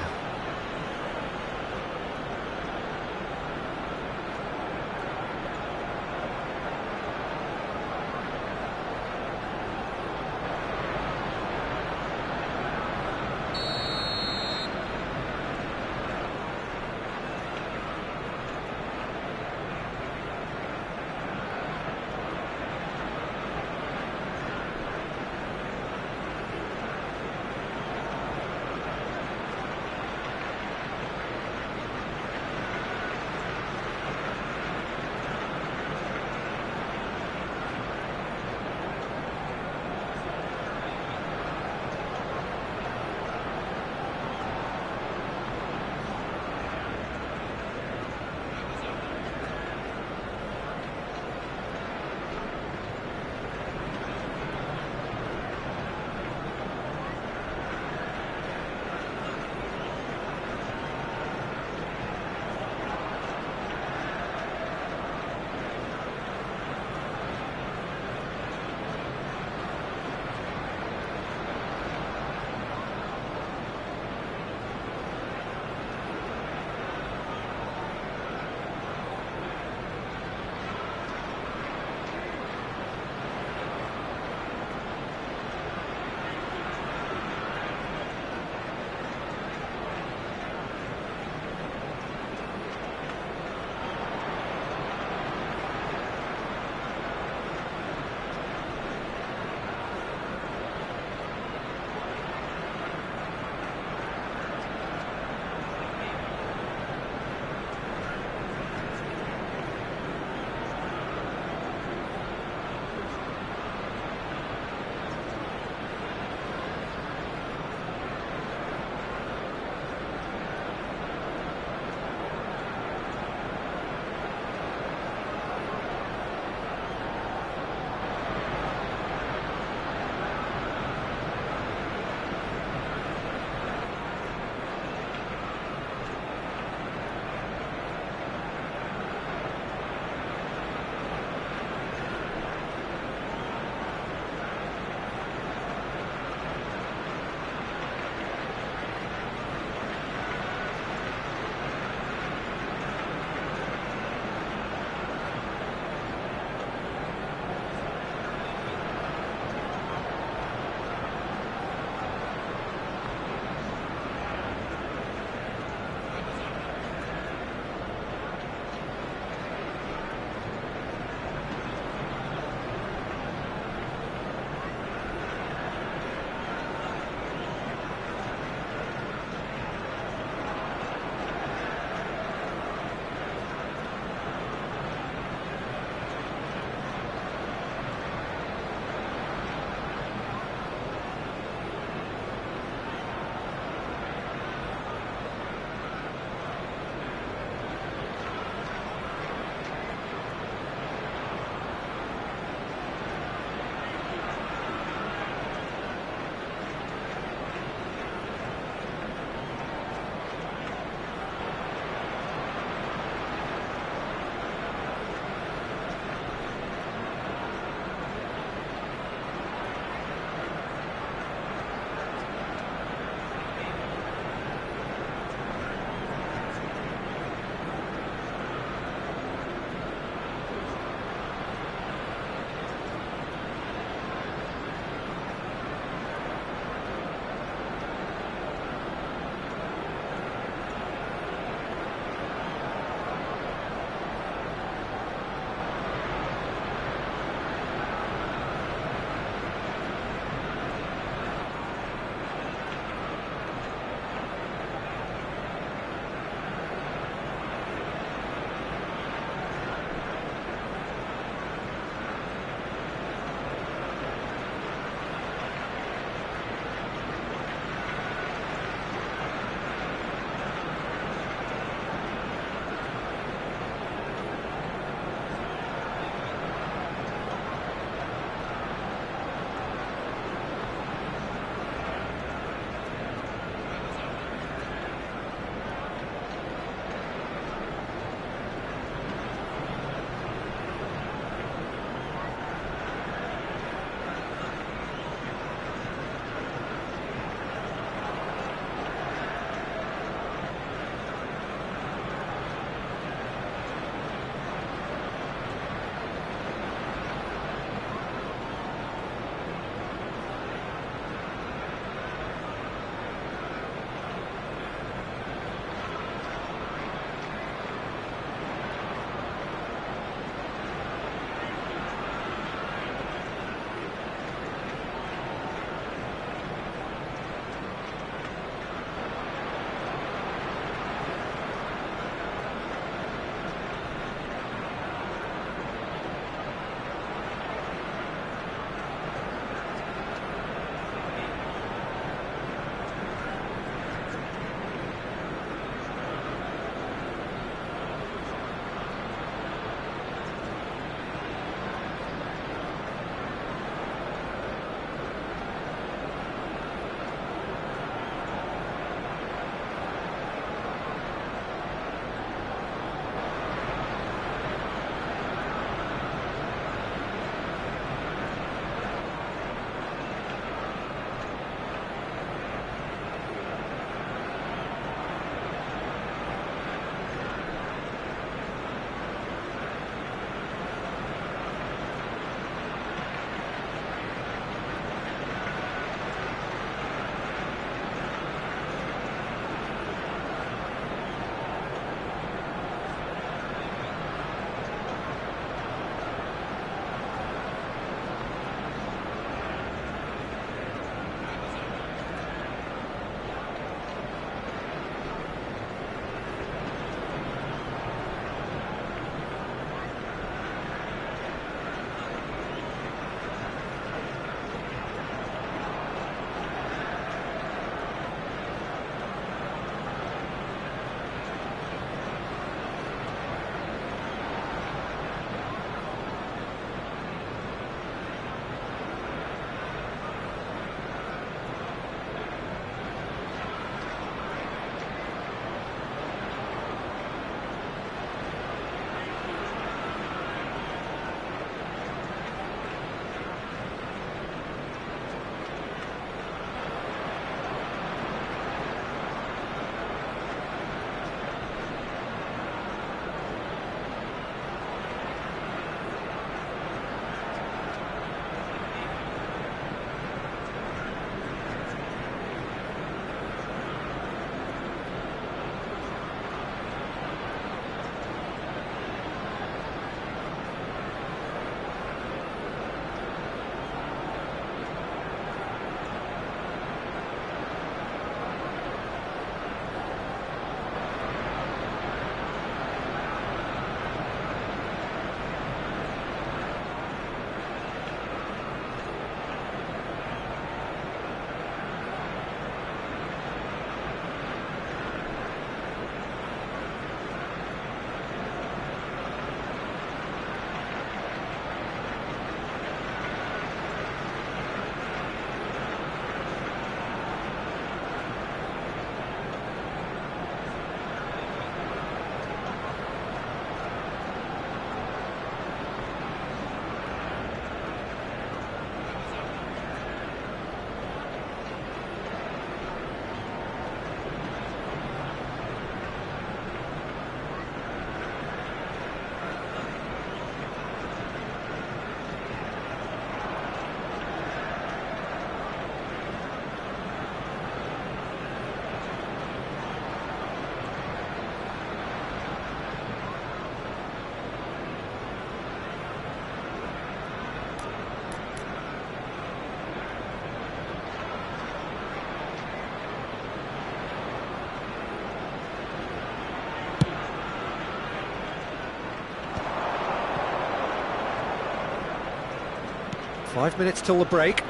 5 minutes till the break.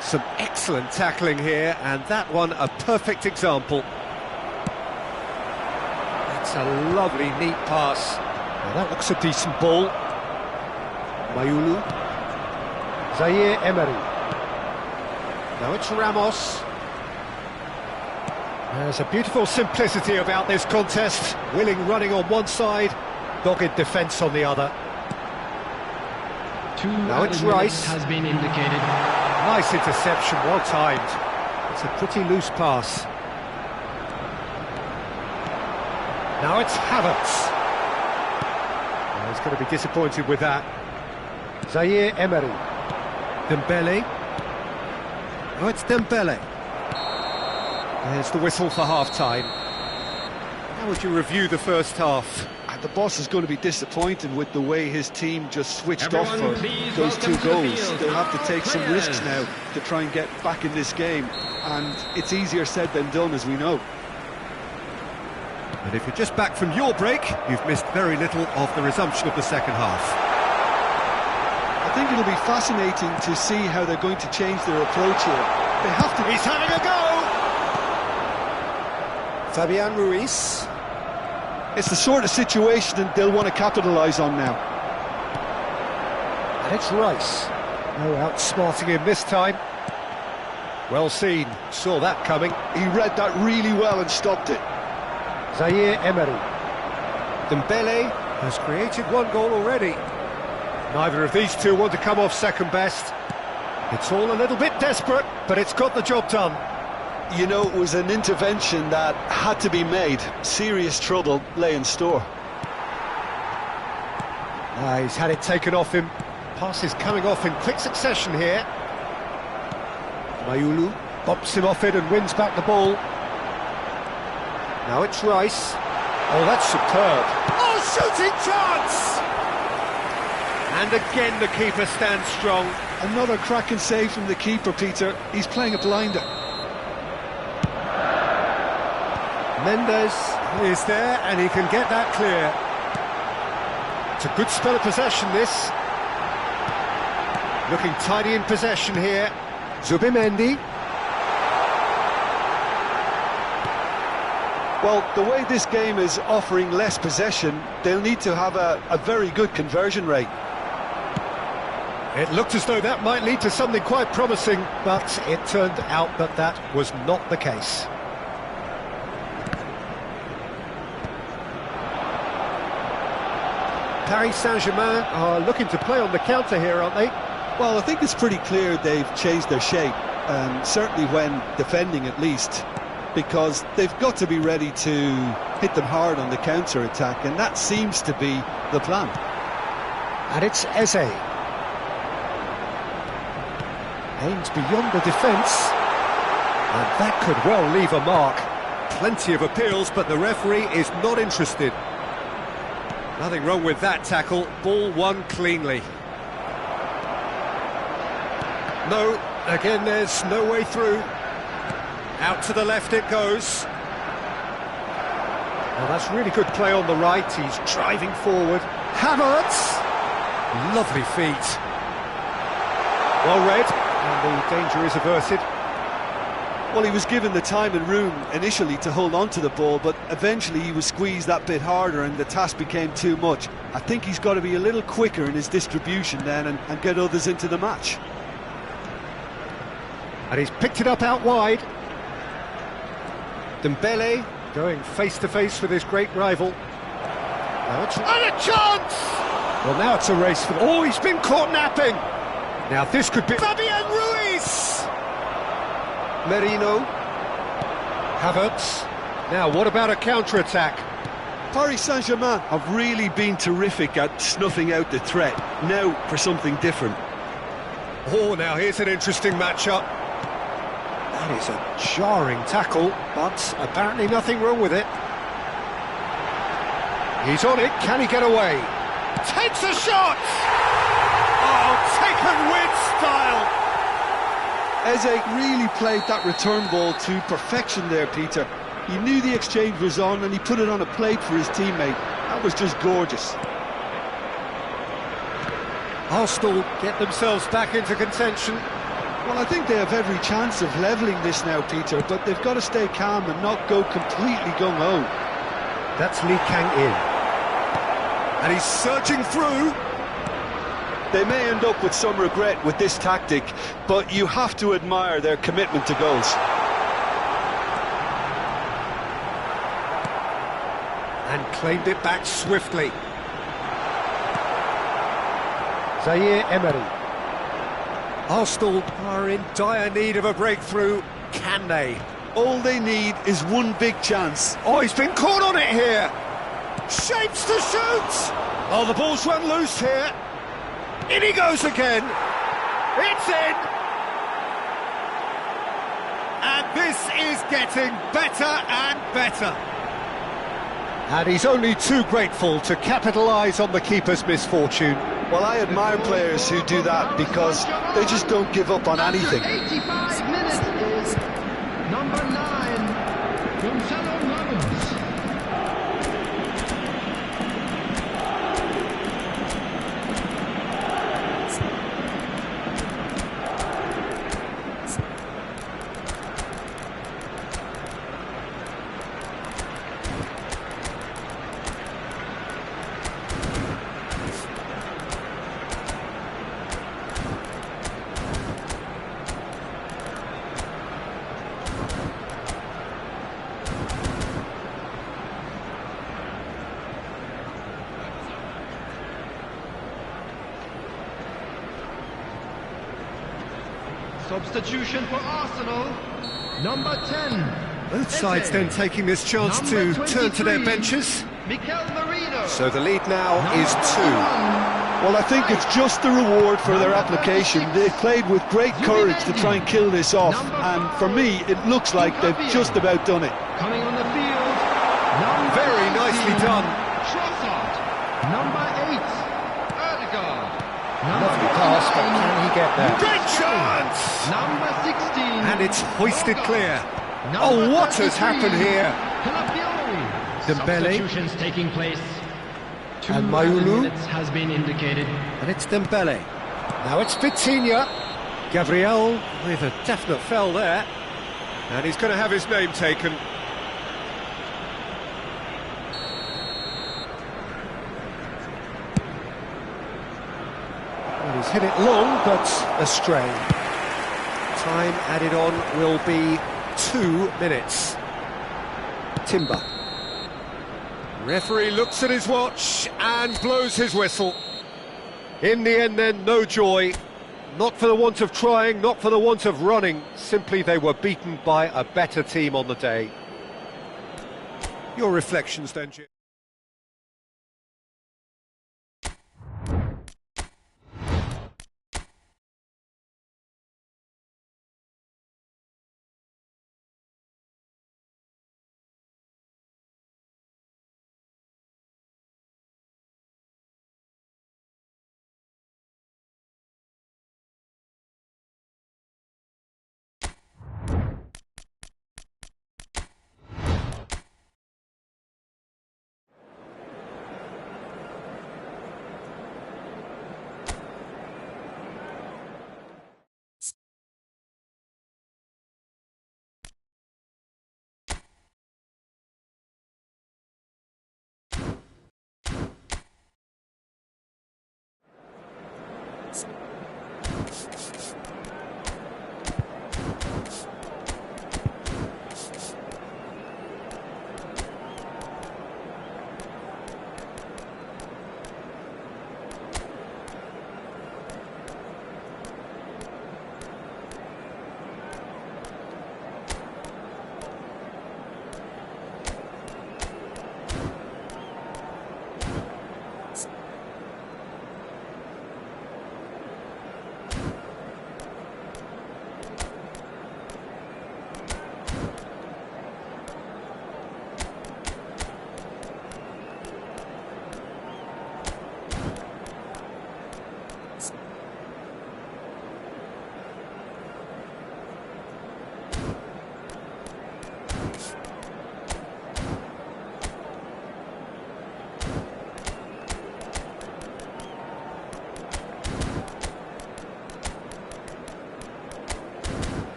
Some excellent tackling here, and that one a perfect example. That's a lovely, neat pass. Now that looks a decent ball. Mayulu. Zaire Emery. Now it's Ramos. There's a beautiful simplicity about this contest. Willing running on one side, dogged defence on the other. Now it's Rice. Has been indicated. Nice interception, well timed. It's a pretty loose pass. Now it's Havertz. Well, he's going to be disappointed with that. Zaire Emery. Dembele. Now it's Dembele. There's the whistle for half-time. How would you review the first half? The boss is going to be disappointed with the way his team just switched off Everyone, for please those two welcome to the goals. field They'll have to our take some players. risks now to try and get back in this game, and it's easier said than done, as we know. And if you're just back from your break, you've missed very little of the resumption of the second half. I think it'll be fascinating to see how they're going to change their approach here. They have to... He's having a go! Fabian Ruiz. It's the sort of situation that they'll want to capitalise on now. And it's Rice. No outsmarting him this time. Well seen, saw that coming. He read that really well and stopped it. Zaire Emery. Dembele has created one goal already. Neither of these two want to come off second best. It's all a little bit desperate, but it's got the job done. You know, it was an intervention that had to be made. Serious trouble lay in store. He's had it taken off him. Passes coming off in quick succession here. Mayulu bops him off it and wins back the ball. Now it's Rice. Oh, that's superb. Oh, shooting chance! And again the keeper stands strong. Another cracking save from the keeper, Peter. He's playing a blinder. Mendes is there, and he can get that clear. It's a good spell of possession, this. Looking tidy in possession here. Zubimendi. Well, the way this game is offering less possession, they'll need to have a very good conversion rate. It looked as though that might lead to something quite promising, but it turned out that that was not the case. Paris Saint-Germain are looking to play on the counter here, aren't they? Well, I think it's pretty clear they've changed their shape, certainly when defending at least, because they've got to be ready to hit them hard on the counter-attack, and that seems to be the plan. And it's Eze. Aims beyond the defence, and that could well leave a mark. Plenty of appeals, but the referee is not interested. Nothing wrong with that tackle, ball won cleanly. No, again there's no way through. Out to the left it goes. Well, that's really good play on the right, he's driving forward. Havertz! Lovely feet. Well read, and the danger is averted. Well, he was given the time and room initially to hold on to the ball, but eventually he was squeezed that bit harder and the task became too much. I think he's got to be a little quicker in his distribution then and get others into the match. And he's picked it up out wide. Dembele going face-to-face with his great rival. Now it's... And a chance! Well, now it's a race for... Oh, he's been caught napping! Now this could be... Fabian Ruiz! Merino. Havertz. Now, what about a counter-attack? Paris Saint-Germain have really been terrific at snuffing out the threat. Now for something different. Oh, now here's an interesting matchup. That is a jarring tackle, but apparently nothing wrong with it. He's on it, can he get away? Takes a shot! Oh, taken with style! Eze really played that return ball to perfection there, Peter. He knew the exchange was on and he put it on a plate for his teammate. That was just gorgeous. Arsenal get themselves back into contention. Well, I think they have every chance of levelling this now, Peter, but they've got to stay calm and not go completely gung-ho. That's Lee Kang-in. And he's surging through. They may end up with some regret with this tactic, but you have to admire their commitment to goals. And claimed it back swiftly. Zaire Emery. Arsenal are in dire need of a breakthrough. Can they? All they need is one big chance. Oh, he's been caught on it here. Shapes to shoot. Oh, the ball's run loose here. In he goes again. It's in. And this is getting better and better. And he's only too grateful to capitalise on the keeper's misfortune. Well, I admire players who do that because they just don't give up on anything. 85 minutes is number 9, Gonzalo Ramos. Substitution for Arsenal, number 10. Both sides then taking this chance to turn to their benches. Mikel Merino. So the lead now is 2. Well, I think it's just the reward for their application. They've played with great courage to try and kill this off, and for me, it looks like they've just about done it. Coming on the field, number Very 19, nicely done. Trossard, number 8, Ødegaard. Lovely pass, but can he get there? Great chance! Number 16. And it's hoisted clear. Number Oh, what has 33, happened here? Calafiori. Dembele. Substitutions taking place. And 2 Mayulu. minutes has been indicated. And it's Dembele. Now it's Vitinha. Gabriel with a definite foul there. And he's going to have his name taken. Well, he's hit it long, but astray. Time added on will be 2 minutes. Timber. Referee looks at his watch and blows his whistle. In the end then, no joy. Not for the want of trying, not for the want of running. Simply they were beaten by a better team on the day. Your reflections then, Jim?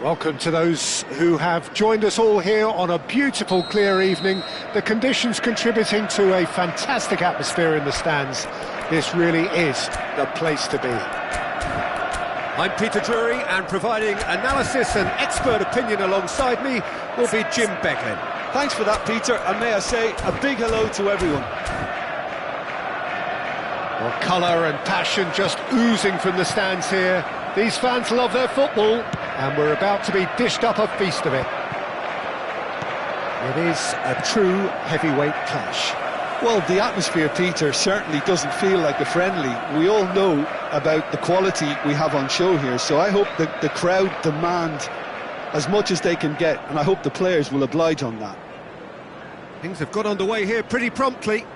Welcome to those who have joined us all here on a beautiful, clear evening. The conditions contributing to a fantastic atmosphere in the stands. This really is the place to be. I'm Peter Drury, and providing analysis and expert opinion alongside me will be Jim Becklin. Thanks for that, Peter, and may I say a big hello to everyone. Well, colour and passion just oozing from the stands here. These fans love their football, and we're about to be dished up a feast of it. It is a true heavyweight clash. Well, the atmosphere, Peter, certainly doesn't feel like a friendly. We all know about the quality we have on show here, so I hope that the crowd demand as much as they can get, and I hope the players will oblige on that. Things have got underway here pretty promptly.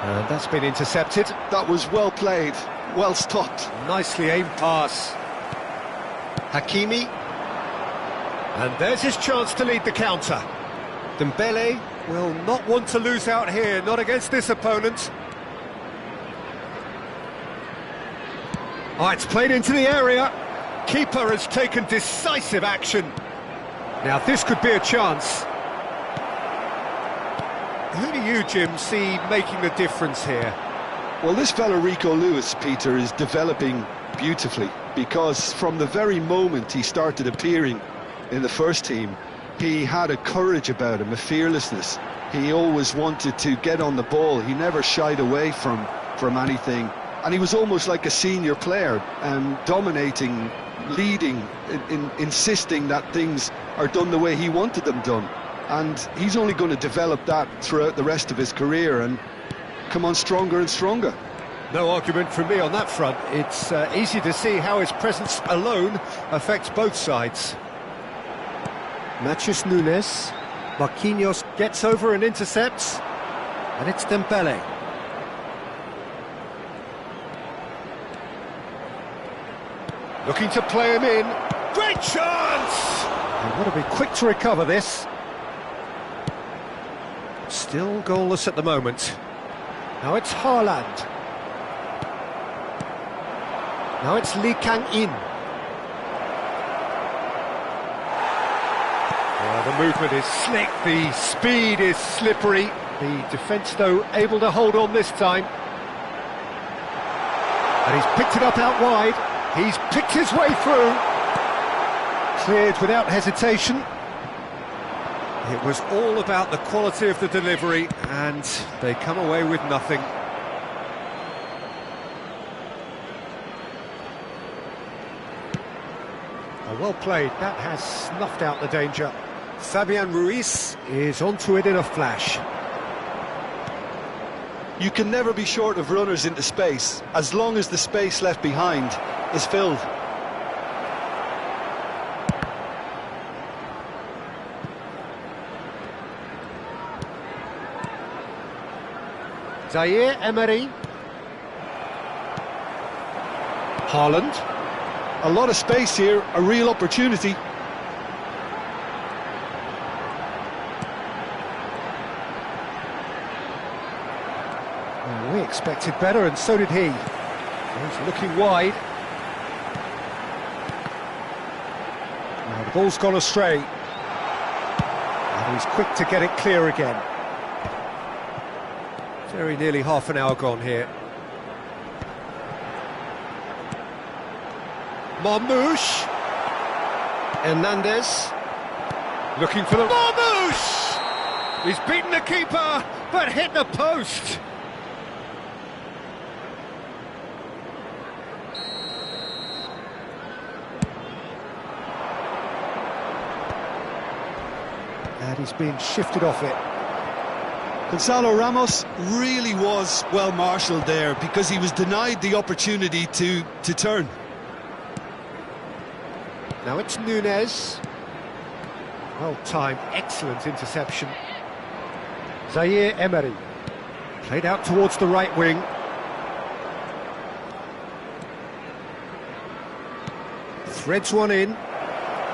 And that's been intercepted. That was well played, well stopped. Nicely aimed pass. Hakimi. And there's his chance to lead the counter. Dembele will not want to lose out here, not against this opponent. Oh, it's played into the area. Keeper has taken decisive action. Now this could be a chance. Who do you, Jim, see making the difference here? Well, this fella Rico Lewis, Peter, is developing beautifully, because from the very moment he started appearing in the first team, he had a courage about him, a fearlessness. He always wanted to get on the ball. He never shied away from anything. And he was almost like a senior player, dominating, leading, insisting that things are done the way he wanted them done. And he's only going to develop that throughout the rest of his career and come on stronger and stronger. No argument from me on that front. It's easy to see how his presence alone affects both sides. Matheus Nunes. Marquinhos gets over and intercepts. And it's Dembele. Looking to play him in. Great chance! And got to be quick to recover this. Still goalless at the moment. Now it's Haaland. Now it's Lee Kang-in. Well, the movement is slick, the speed is slippery. The defence, though, able to hold on this time. And he's picked it up out wide. He's picked his way through. Cleared without hesitation. It was all about the quality of the delivery, and they come away with nothing. Well played, that has snuffed out the danger. Fabian Ruiz is onto it in a flash. You can never be short of runners into space, as long as the space left behind is filled. Zaire Emery. Haaland. A lot of space here, a real opportunity. expected better, and so did he. He's looking wide. Now the ball's gone astray. And he's quick to get it clear again. Very nearly half an hour gone here. Marmouche. Hernandez. Looking for the... Marmouche! He's beaten the keeper, but hit the post. And he's been shifted off it. Gonzalo Ramos really was well marshalled there because he was denied the opportunity to turn. Now it's Nunez. Well timed, excellent interception. Zaire Emery. Played out towards the right wing. Threads one in.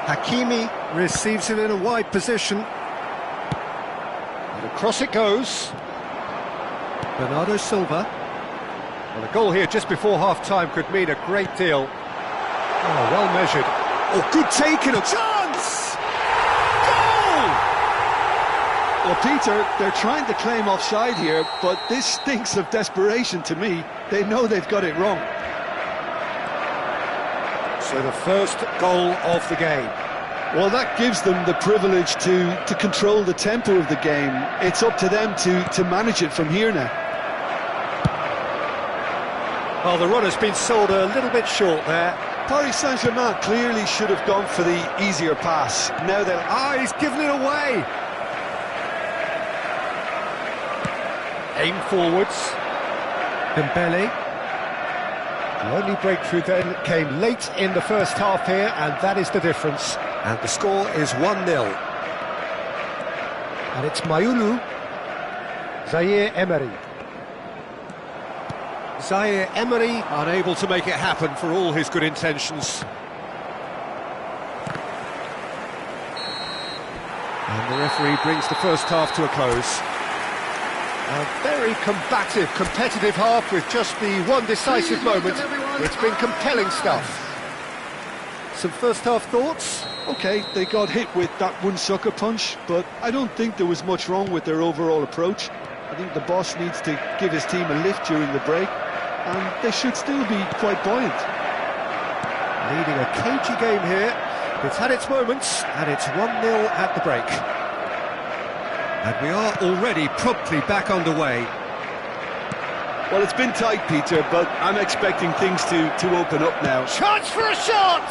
Hakimi receives it in a wide position. And across it goes. Bernardo Silva. Well, a goal here just before half-time could mean a great deal. Oh, well measured. Oh, good taking, a chance! Goal! Well, Peter, they're trying to claim offside here, but this stinks of desperation to me. They know they've got it wrong. So the first goal of the game. Well, that gives them the privilege to control the tempo of the game. It's up to them to manage it from here now. Well, the run has been sold a little bit short there. Paris Saint-Germain clearly should have gone for the easier pass. Now they'll... Ah, he's given it away! Aim forwards. Dembele. The only breakthrough then came late in the first half here, and that is the difference. And the score is 1-0. And it's Mayulu. Zaire Emery. Zaire Emery unable to make it happen for all his good intentions. And the referee brings the first half to a close. A very combative, competitive half with just the one decisive moment. It's been compelling stuff. Some first half thoughts? OK, they got hit with that one sucker punch, but I don't think there was much wrong with their overall approach. I think the boss needs to give his team a lift during the break, and they should still be quite buoyant. Leading a cagey game here. It's had its moments, and it's 1-0 at the break. And we are already promptly back underway. Well, it's been tight, Peter, but I'm expecting things to open up now. Chance for a shot!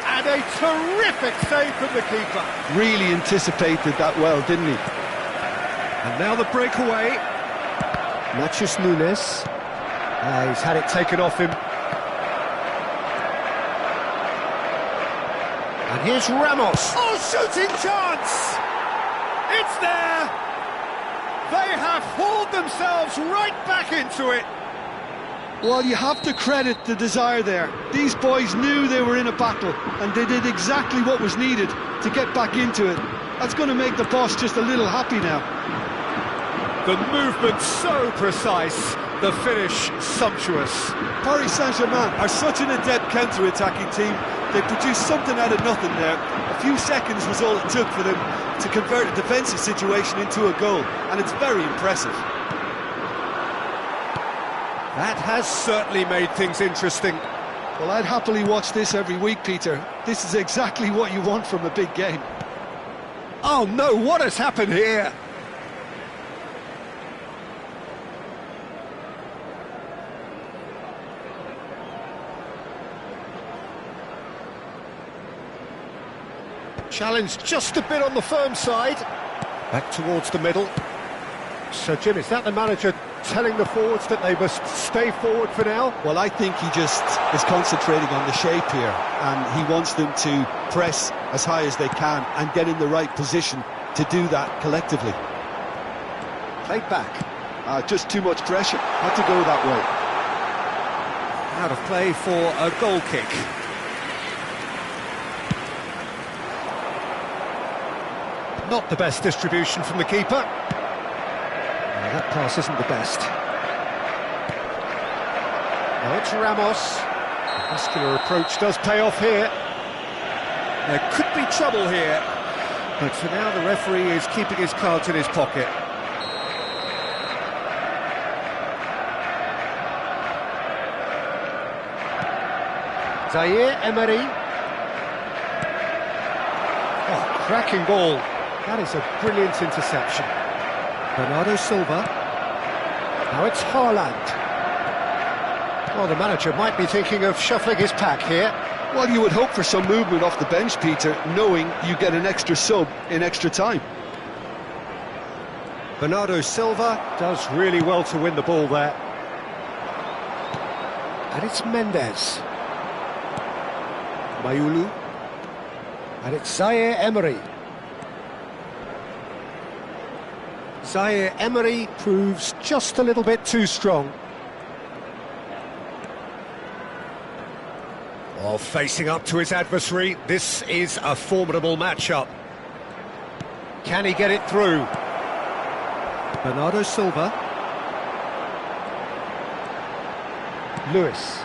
And a terrific save from the keeper. Really anticipated that well, didn't he? And now the breakaway. Matheus Nunes. He's had it taken off him. And here's Ramos. Oh, shooting chance! It's there! They have hauled themselves right back into it. Well, you have to credit the desire there. These boys knew they were in a battle, and they did exactly what was needed to get back into it. That's going to make the boss just a little happy now. The movement so precise, the finish sumptuous. Paris Saint-Germain are such an adept counter-attacking team. They produced something out of nothing there. A few seconds was all it took for them to convert a defensive situation into a goal, and it's very impressive. That has certainly made things interesting. Well, I'd happily watch this every week, Peter. This is exactly what you want from a big game. Oh no, what has happened here? Challenge just a bit on the firm side. Back towards the middle. So, Jim, is that the manager telling the forwards that they must stay forward for now? Well, I think he just is concentrating on the shape here, and he wants them to press as high as they can and get in the right position to do that collectively. Played back. Just too much pressure. Had to go that way. Out of play for a goal kick. Not the best distribution from the keeper. That pass isn't the best. Now it's Ramos. The muscular approach does pay off here. There could be trouble here, but for now the referee is keeping his cards in his pocket. Zaire Emery. Oh, cracking ball. That is a brilliant interception. Bernardo Silva. Now it's Haaland. Well, the manager might be thinking of shuffling his pack here. Well, you would hope for some movement off the bench, Peter, knowing you get an extra sub in extra time. Bernardo Silva does really well to win the ball there. And it's Mendes. Mayulu. And it's Zaire Emery. Zaire Emery proves just a little bit too strong. Oh, facing up to his adversary, this is a formidable matchup. Can he get it through? Bernardo Silva. Lewis.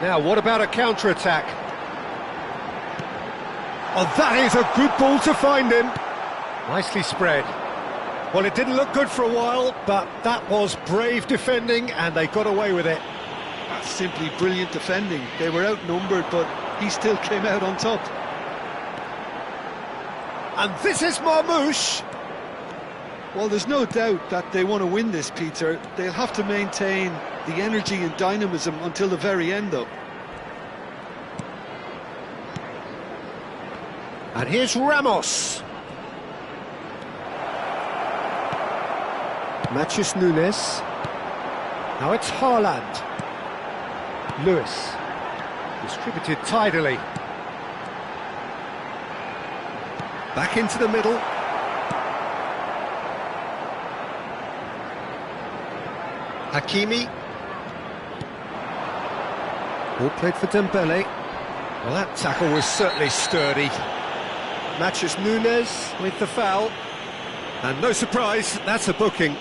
Now, what about a counter-attack? Oh, that is a good ball to find him. Nicely spread. Well, it didn't look good for a while, but that was brave defending, and they got away with it. That's simply brilliant defending. They were outnumbered, but he still came out on top. And this is Marmoush. Well, there's no doubt that they want to win this, Peter. They'll have to maintain the energy and dynamism until the very end, though. And here's Ramos. Matheus Nunes. Now it's Haaland. Lewis. Distributed tidily. Back into the middle. Hakimi. Ball played for Dembele. Well, that tackle was certainly sturdy. Matheus Nunes with the foul. And no surprise, that's a booking.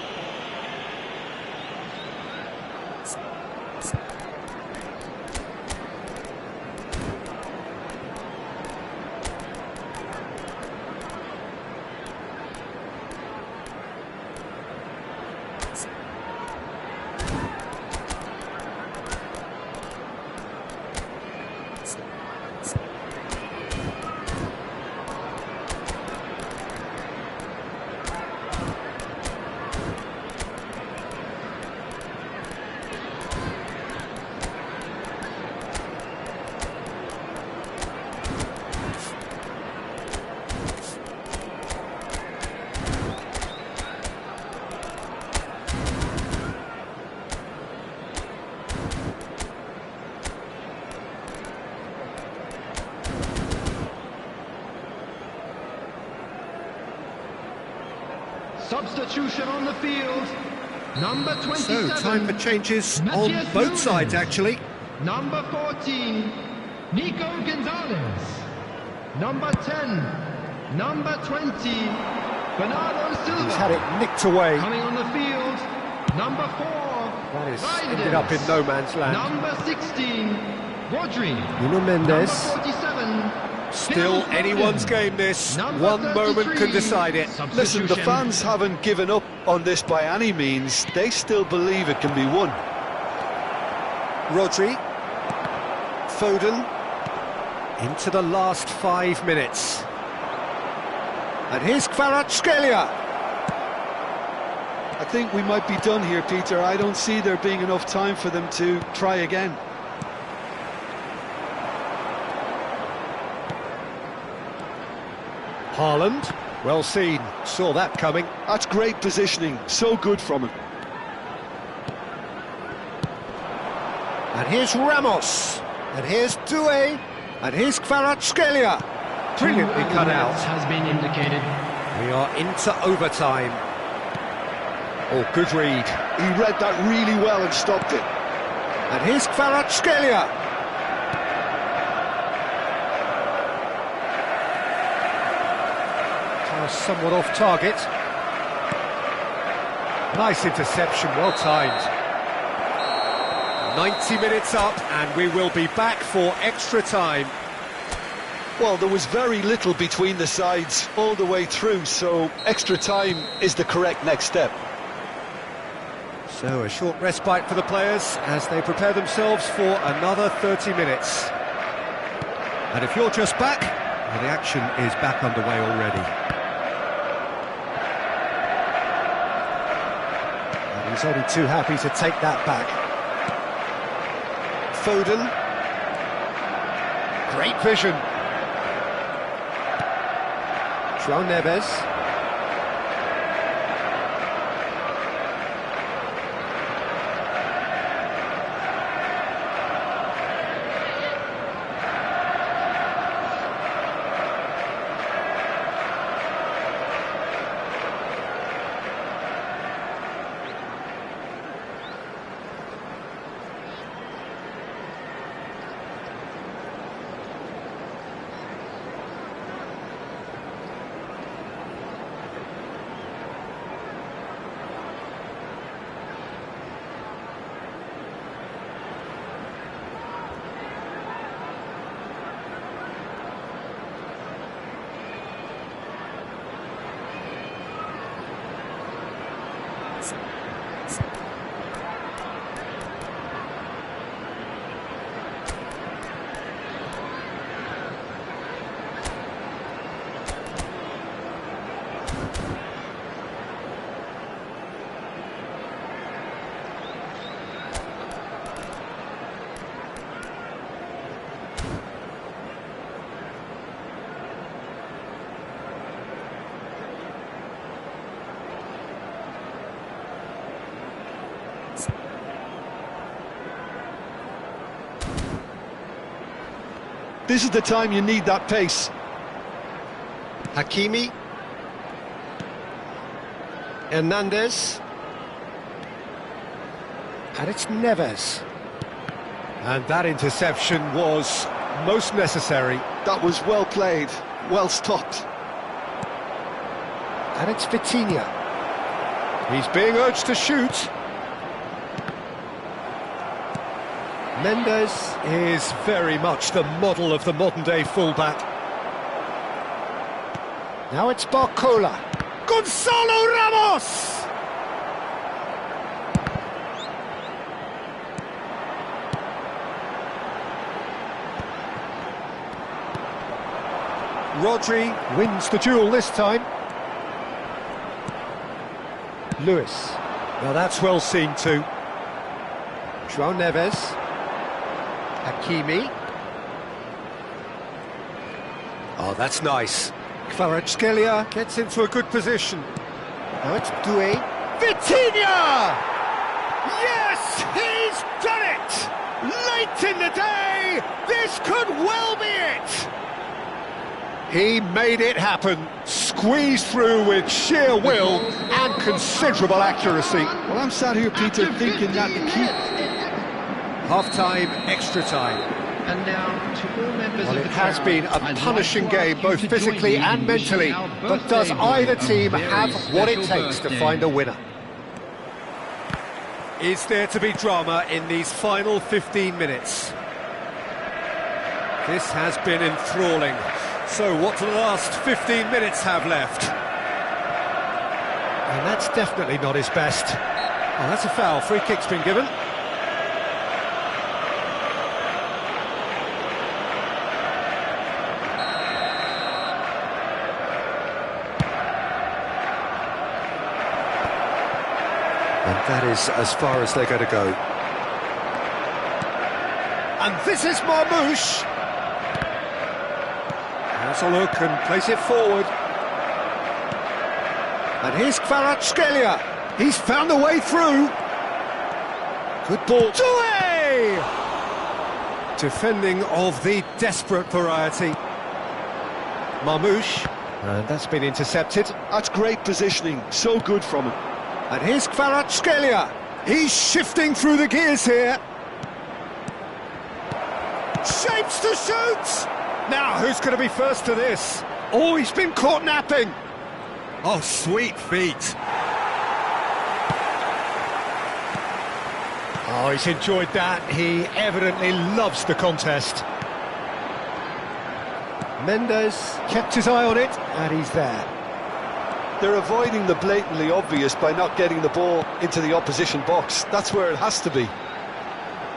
Substitution on the field. Number 27. So, time for changes on both sides, actually. Number 14, Nico Gonzalez. Number 10, number 20, Bernardo Silva. He's had it nicked away. Coming on the field, number 4, That is Reinders. ended up in no man's land. Number 16, Rodri. Nuno Mendes. Number 47, Still Phil anyone's Foden. game this. Number One moment 33, can decide it. Listen, the substitution. fans haven't given up on this by any means. They still believe it can be won. Rodri. Foden. Into the last 5 minutes. And here's Koarrchan. I think we might be done here, Peter. I don't see there being enough time for them to try again. Haaland. Well seen. Saw that coming. That's great positioning. So good from him. And here's Ramos. And here's Doué. And here's Koarrchan. Brilliantly cut out. Has been indicated. We are into overtime. Oh, good read. He read that really well and stopped it. And here's Koarrchan. Somewhat off target. Nice interception, well timed. 90 minutes up, and we will be back for extra time. Well, there was very little between the sides all the way through, so extra time is the correct next step. So a short respite for the players as they prepare themselves for another 30 minutes. And if you're just back, well, the action is back underway already. And he's only too happy to take that back. Foden. Great vision. João Neves. This is the time you need that pace. Hakimi. Hernandez. And it's Neves. And that interception was most necessary. That was well played, well stopped. And it's Vitinha. He's being urged to shoot. Mendes is very much the model of the modern-day fullback. Now it's Barcola. Gonzalo Ramos! Rodri wins the duel this time. Lewis. Well, that's well seen too. João Neves. Hakimi. Oh, that's nice. Koarrchan gets into a good position. Now it's Doué. Vitinha! Yes, he's done it! Late in the day, this could well be it! He made it happen, squeezed through with sheer will and considerable accuracy. Well, I'm sat here, Peter, thinking that the key... Half-time, extra time. And now to all members Well, of it the has crowd, been I'd punishing like to game, ask you both to physically join me and in wishing mentally. our But does birthday either boy team a very have what it special takes to birthday. find a winner? Is there to be drama in these final 15 minutes? This has been enthralling. So what do the last 15 minutes have left? And that's definitely not his best. Oh, that's a foul. Free kick's been given. And that is as far as they're going to go. And this is Marmoush. Has a look and plays it forward. And here's Koarrchan. He's found a way through. Good ball. Doué! Defending of the desperate variety. Marmoush. And that's been intercepted. That's great positioning, so good from him. And here's Koarrchan. He's shifting through the gears here. Shapes to shoot! Now, who's going to be first to this? Oh, he's been caught napping. Oh, sweet feet. Oh, he's enjoyed that. He evidently loves the contest. Mendes kept his eye on it, and he's there. They're avoiding the blatantly obvious by not getting the ball into the opposition box. That's where it has to be.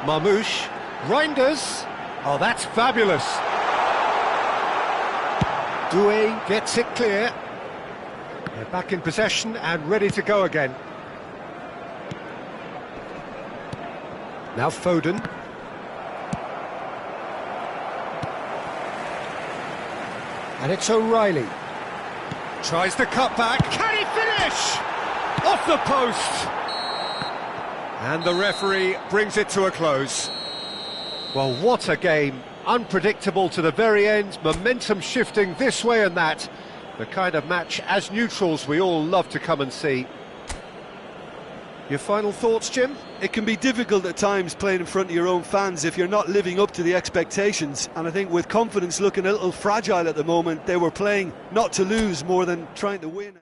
Marmouche, Reinders. Oh, that's fabulous. Doué gets it clear. They're back in possession and ready to go again. Now Foden. And it's O'Reilly. Tries the cut back. Can he finish? Off the post. And the referee brings it to a close. Well, what a game. Unpredictable to the very end. Momentum shifting this way and that. The kind of match, as neutrals, we all love to come and see. Your final thoughts, Jim? It can be difficult at times playing in front of your own fans if you're not living up to the expectations, and I think with confidence looking a little fragile at the moment, they were playing not to lose more than trying to win.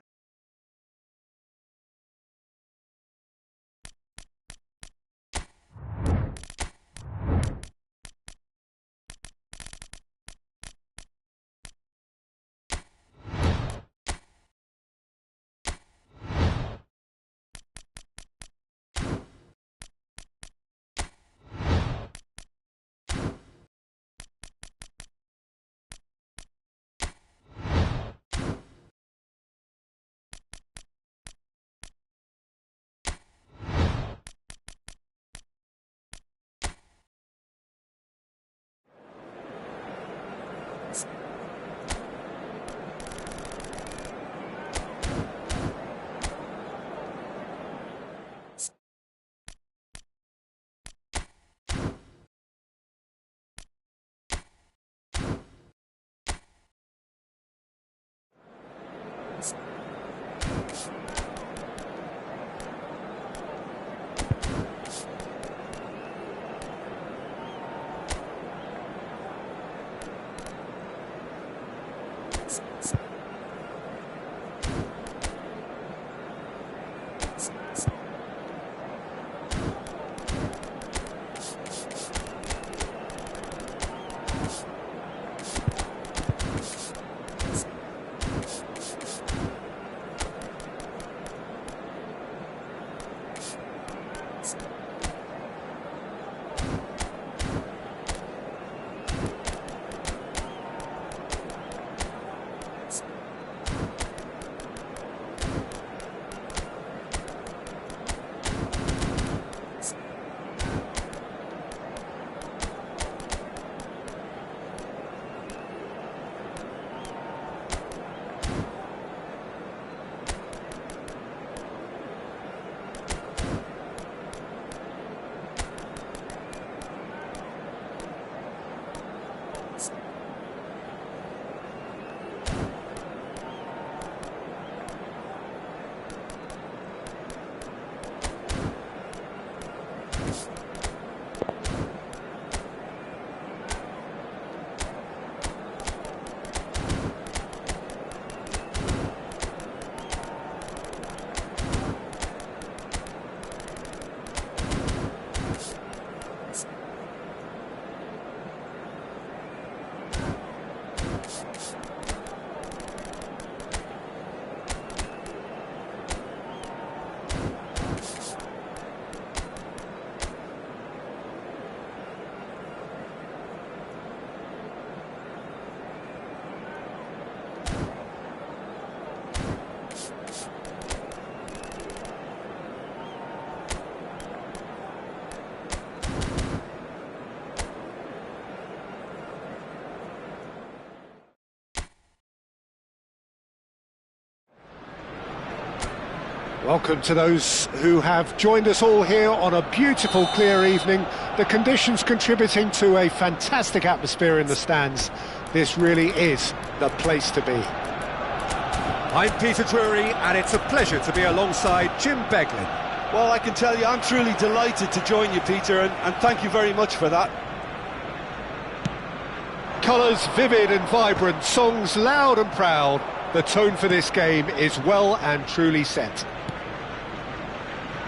Welcome to those who have joined us all here on a beautiful, clear evening. The conditions contributing to a fantastic atmosphere in the stands. This really is the place to be. I'm Peter Drury, and it's a pleasure to be alongside Jim Beglin. Well, I can tell you, I'm truly delighted to join you, Peter, and thank you very much for that. Colours vivid and vibrant, songs loud and proud. The tone for this game is well and truly set.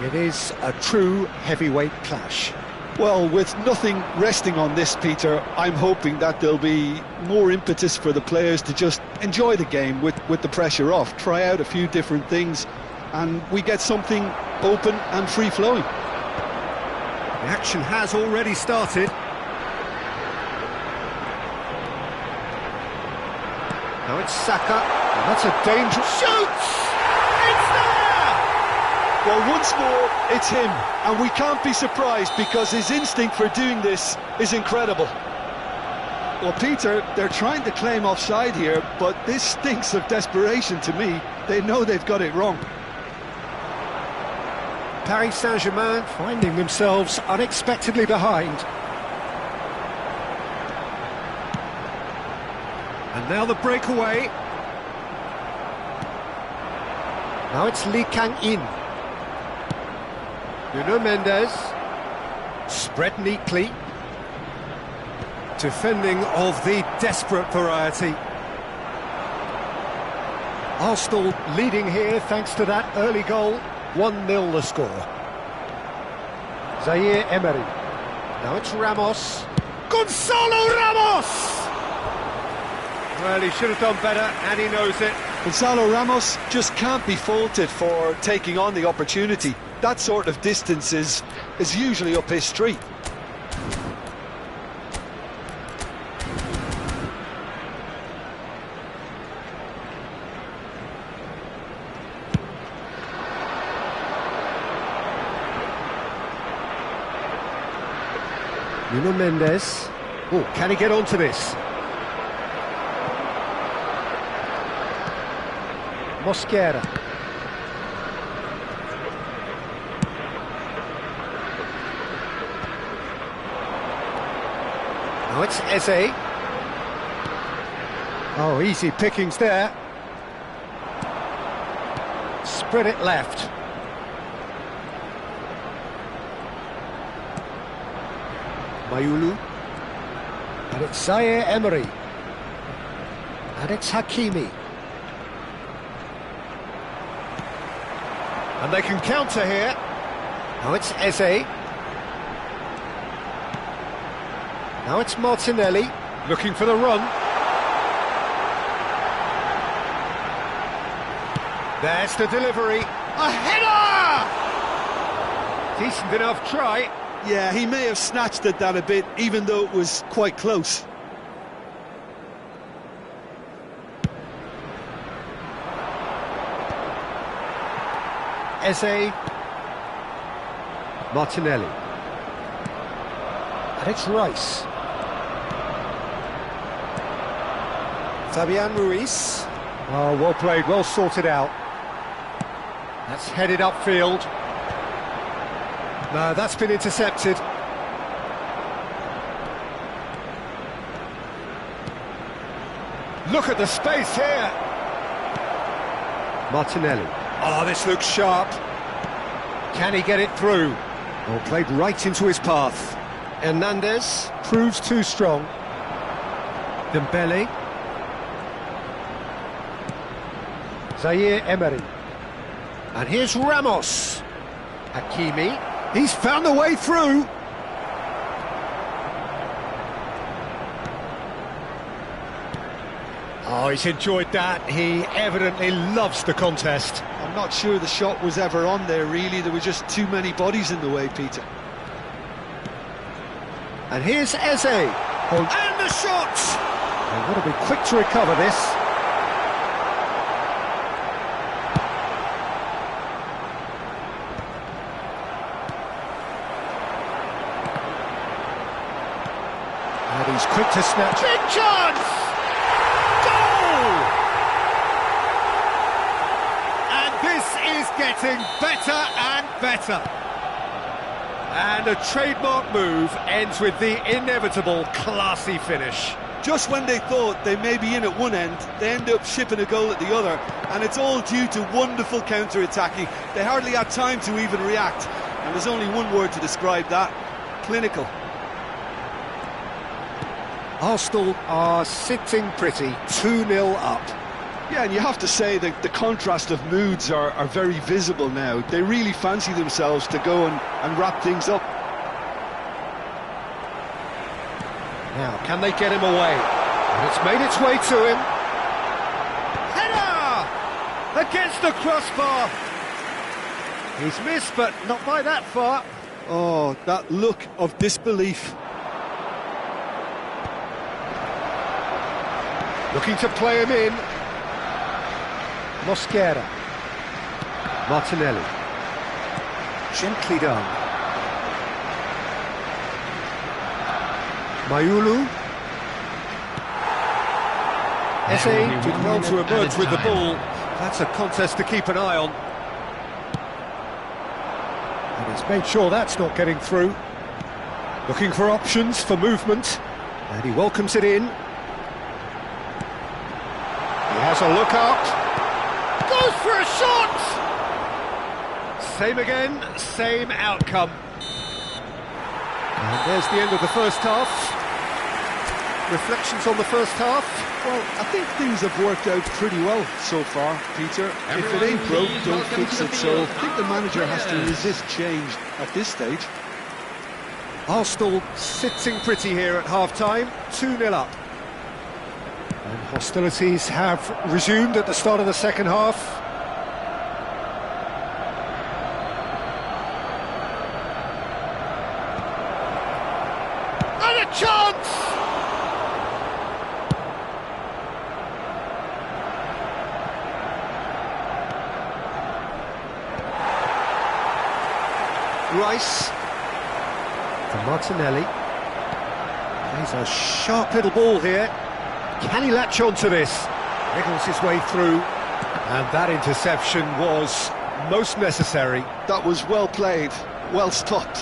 It is a true heavyweight clash. Well, with nothing resting on this, Peter, I'm hoping that there'll be more impetus for the players to just enjoy the game with the pressure off, try out a few different things, and we get something open and free-flowing. The action has already started. Now it's Saka, and that's a dangerous... Shoots! It's there! Well, once more, it's him, and we can't be surprised because his instinct for doing this is incredible. Well, Peter, they're trying to claim offside here, but this stinks of desperation to me. They know they've got it wrong. Paris Saint-Germain finding themselves unexpectedly behind. And now the breakaway. Now it's Lee Kang-in. Nuno Mendes. Spread neatly. Defending of the desperate variety. Arsenal leading here thanks to that early goal. 1-0 the score. Zaire Emery. Now it's Ramos. Gonzalo Ramos! Well, he should have done better, and he knows it. Gonzalo Ramos just can't be faulted for taking on the opportunity. That sort of distance is usually up his street. Nuno Mendes. Oh, can he get onto this? Mosquera. Now it's Eze. Oh, easy pickings there. Spread it left. Mayulu. And it's Zaire Emery. And it's Hakimi. And they can counter here. Now it's Eze. Now it's Martinelli, looking for the run. There's the delivery. A header! Decent enough try. Yeah, he may have snatched at that a bit, even though it was quite close. Eze. Martinelli. And it's Rice. Fabian Ruiz. Oh, well played, well sorted out. That's headed upfield. No, that's been intercepted. Look at the space here. Martinelli. Oh, this looks sharp. Can he get it through? Oh, played right into his path. Hernandez proves too strong. Dembele. Zaire Emery. And here's Ramos. Hakimi. He's found a way through. Oh, he's enjoyed that. He evidently loves the contest. I'm not sure the shot was ever on there, really. There were just too many bodies in the way, Peter. And here's Eze. Oh, and the shot! They've got to be quick to recover this. And he's quick to snatch. Big chance! Goal! And this is getting better and better. And a trademark move ends with the inevitable classy finish. Just when they thought they may be in at one end, they end up shipping a goal at the other, and it's all due to wonderful counter-attacking. They hardly had time to even react, and there's only one word to describe that: clinical. Arsenal are sitting pretty, 2-0 up. Yeah, and you have to say that the contrast of moods are very visible now. They really fancy themselves to go and wrap things up. Now, can they get him away? And it's made its way to him. Header! Against the crossbar! He's missed, but not by that far. Oh, that look of disbelief. Looking to play him in. Mosquera. Martinelli. Gently done. Mayulu. Eze did well to emerge with the ball. That's a contest to keep an eye on. And he's made sure that's not getting through. Looking for options for movement. And he welcomes it in. He has a look up. Goes for a shot! Same again, same outcome. And there's the end of the first half. Reflections on the first half? Well, I think things have worked out pretty well so far, Peter. If it ain't broke, don't fix it. So I think the manager has to resist change at this stage. Arsenal sitting pretty here at half-time, 2-0 up. And hostilities have resumed at the start of the second half. And a chance! Rice for Martinelli. He's a sharp little ball here. Can he latch on to this? Wriggles his way through, and that interception was most necessary. That was well played, well stopped.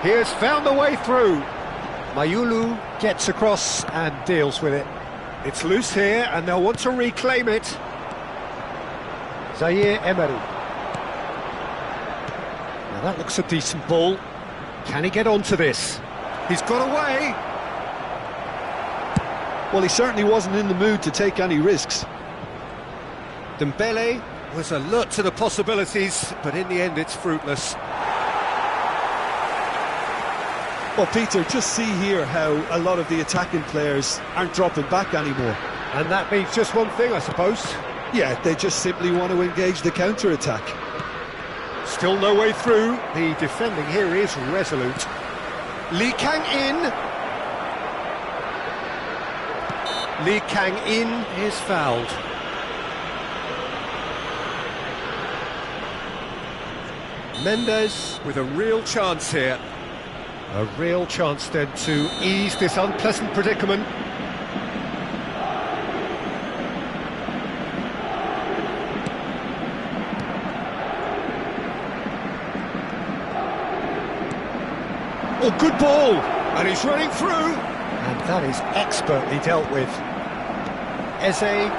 He has found a way through. Mayulu gets across and deals with it. It's loose here, and they'll want to reclaim it. Zaire Emery. Now that looks a decent ball. Can he get onto this? He's got away. Well, he certainly wasn't in the mood to take any risks. Dembele was alert to the possibilities, but in the end it's fruitless. Well, Peter, just see here how a lot of the attacking players aren't dropping back anymore. And that means just one thing, I suppose. Yeah, they just simply want to engage the counter-attack. Still no way through. The defending here is resolute. Lee Kang-in. Lee Kang-in is fouled. Mendes with a real chance here. A real chance then to ease this unpleasant predicament. Oh, good ball! And he's running through! And that is expertly dealt with. Eze.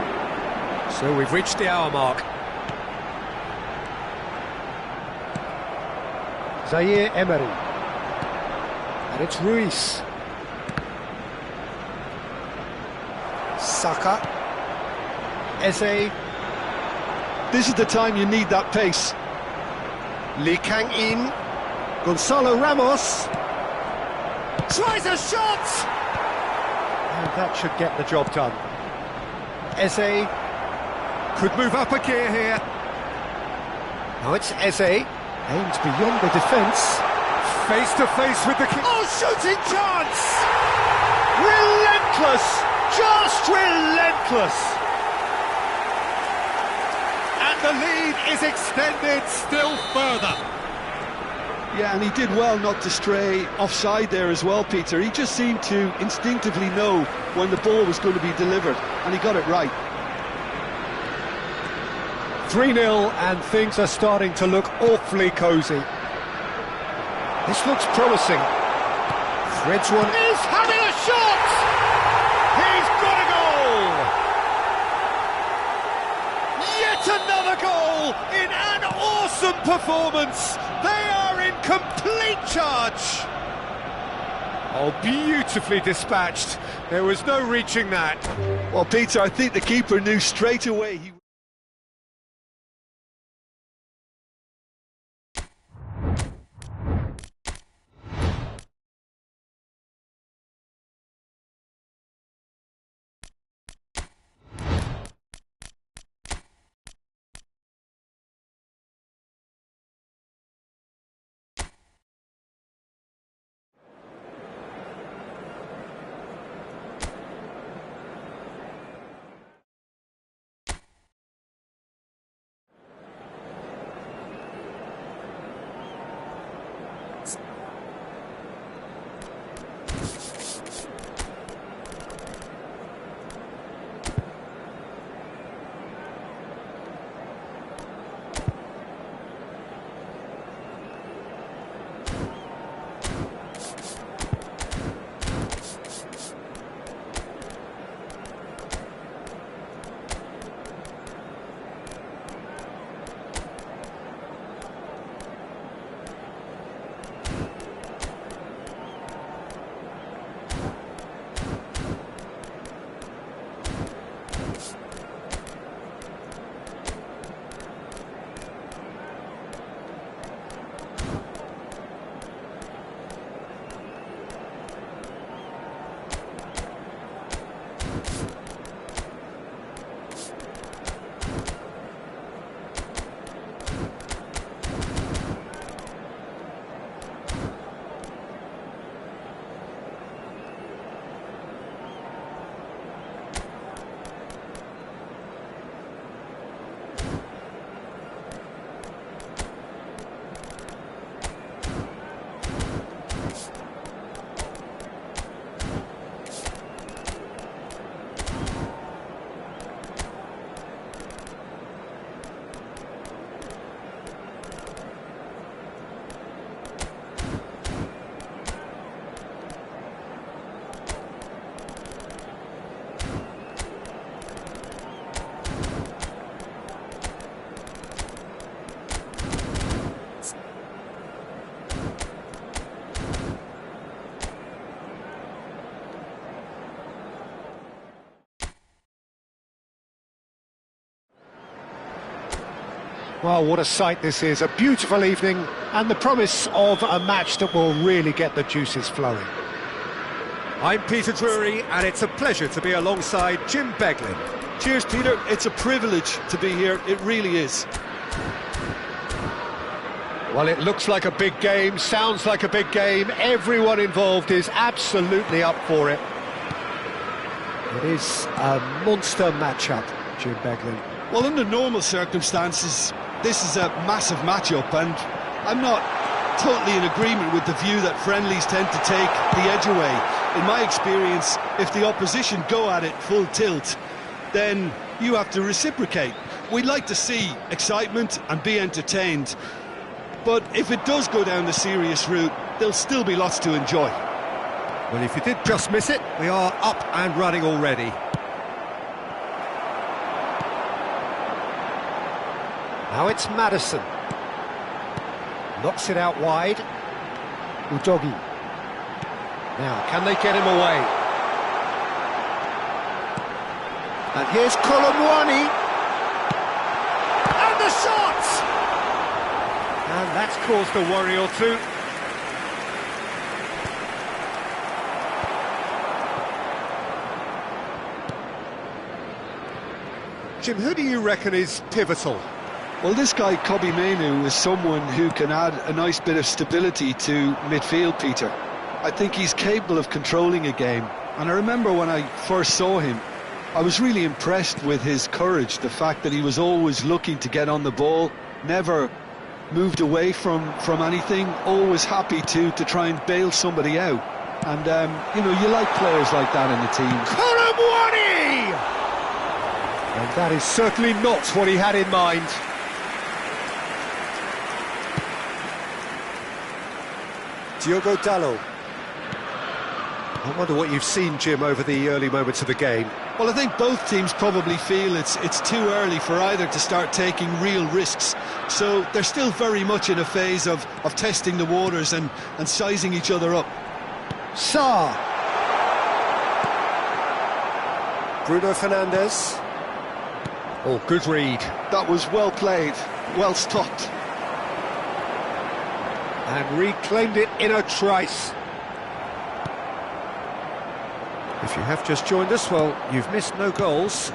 So we've reached the hour mark. Zaire Emery. And it's Ruiz. Saka. Eze. This is the time you need that pace. Lee Kang-in. Gonzalo Ramos. Tries a shot! And that should get the job done. Eze. Could move up a gear here. Now it's Eze. Aims beyond the defence. Face to face with the king. Oh, shooting chance! Relentless! Just relentless! And the lead is extended still further. Yeah, and he did well not to stray offside there as well, Peter. He just seemed to instinctively know when the ball was going to be delivered, and he got it right. 3-0, and things are starting to look awfully cosy. This looks promising. Threads one. He's having a shot! He's got a goal! Yet another goal in an awesome performance. They are in complete great charge! Oh, beautifully dispatched. There was no reaching that. Well, Peter, I think the keeper knew straight away he... Well, what a sight this is. A beautiful evening and the promise of a match that will really get the juices flowing. I'm Peter Drury, and it's a pleasure to be alongside Jim Beglin. Cheers, Peter. It's a privilege to be here. It really is. Well, it looks like a big game, sounds like a big game. Everyone involved is absolutely up for it. It is a monster matchup, Jim Beglin. Well, under normal circumstances, this is a massive matchup, and I'm not totally in agreement with the view that friendlies tend to take the edge away. In my experience, if the opposition go at it full tilt, then you have to reciprocate. We'd like to see excitement and be entertained, but if it does go down the serious route, there'll still be lots to enjoy. Well, if you did just miss it, we are up and running already. Now it's Maddison. Knocks it out wide. Udogi. Now, can they get him away? And here's Koarrchan. And the shot! And that's caused a worry or two. Jim, who do you reckon is pivotal? Well, this guy, Kobe Mainoo, is someone who can add a nice bit of stability to midfield, Peter. I think he's capable of controlling a game. And I remember when I first saw him, I was really impressed with his courage, the fact that he was always looking to get on the ball, never moved away from anything, always happy to try and bail somebody out. And, you know, you like players like that in the team. Koarrchan! And that is certainly not what he had in mind. Diogo Dalot. I wonder what you've seen, Jim, over the early moments of the game. Well, I think both teams probably feel it's too early for either to start taking real risks. So they're still very much in a phase of testing the waters and sizing each other up. Sarr. Bruno Fernandes. Oh, good read. That was well played, well stopped. And reclaimed it in a trice. If you have just joined us, well, you've missed no goals.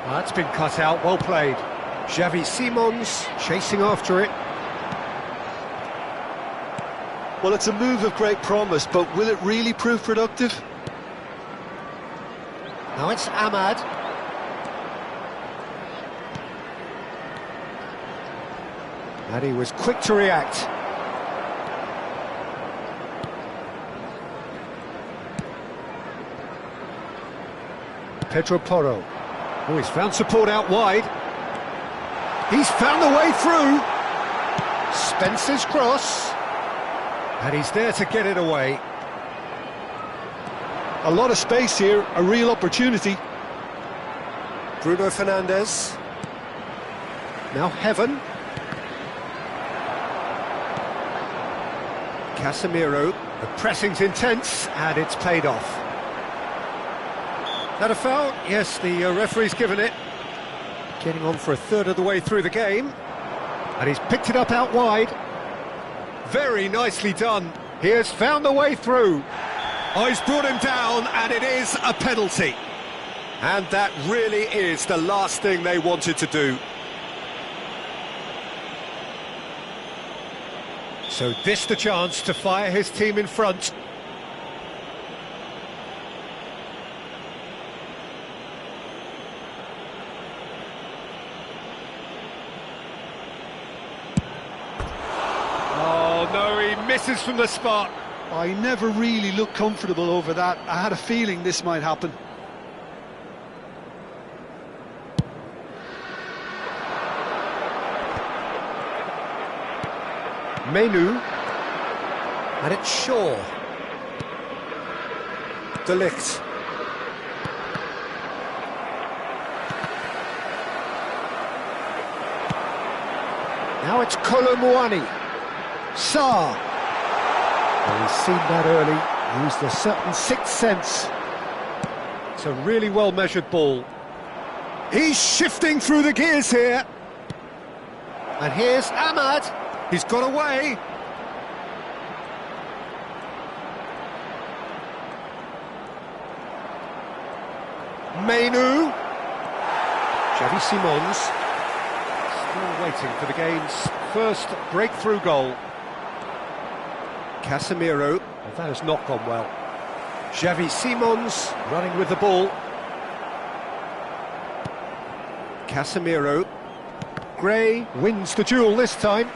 That's been cut out, well played. Xavi Simons chasing after it. Well, it's a move of great promise, but will it really prove productive? Now it's Ahmad. And he was quick to react. Pedro Porro. Oh, he's found support out wide. He's found the way through. Spencer's cross. And he's there to get it away. A lot of space here, a real opportunity. Bruno Fernandes. Now Heaven. Casemiro. The pressing's intense, and it's paid off. That a foul? Yes, the referee's given it. Getting on for a third of the way through the game. And he's picked it up out wide. Very nicely done. He has found the way through. Oh, he's brought him down, and it is a penalty. And that really is the last thing they wanted to do. So this the chance to fire his team in front. Oh no, he misses from the spot. I never really looked comfortable over that. I had a feeling this might happen. Menu. And it's Shaw. De Ligt. Now it's Colomwani. Sarr. Well, he's seen that early, used a certain sixth sense. It's a really well-measured ball. He's shifting through the gears here. And here's Ahmad. He's got away. Menu. Xavi Simons. Still waiting for the game's first breakthrough goal. Casemiro. Well, that has not gone well. Xavi Simons running with the ball. Casemiro. Gray wins the duel this time.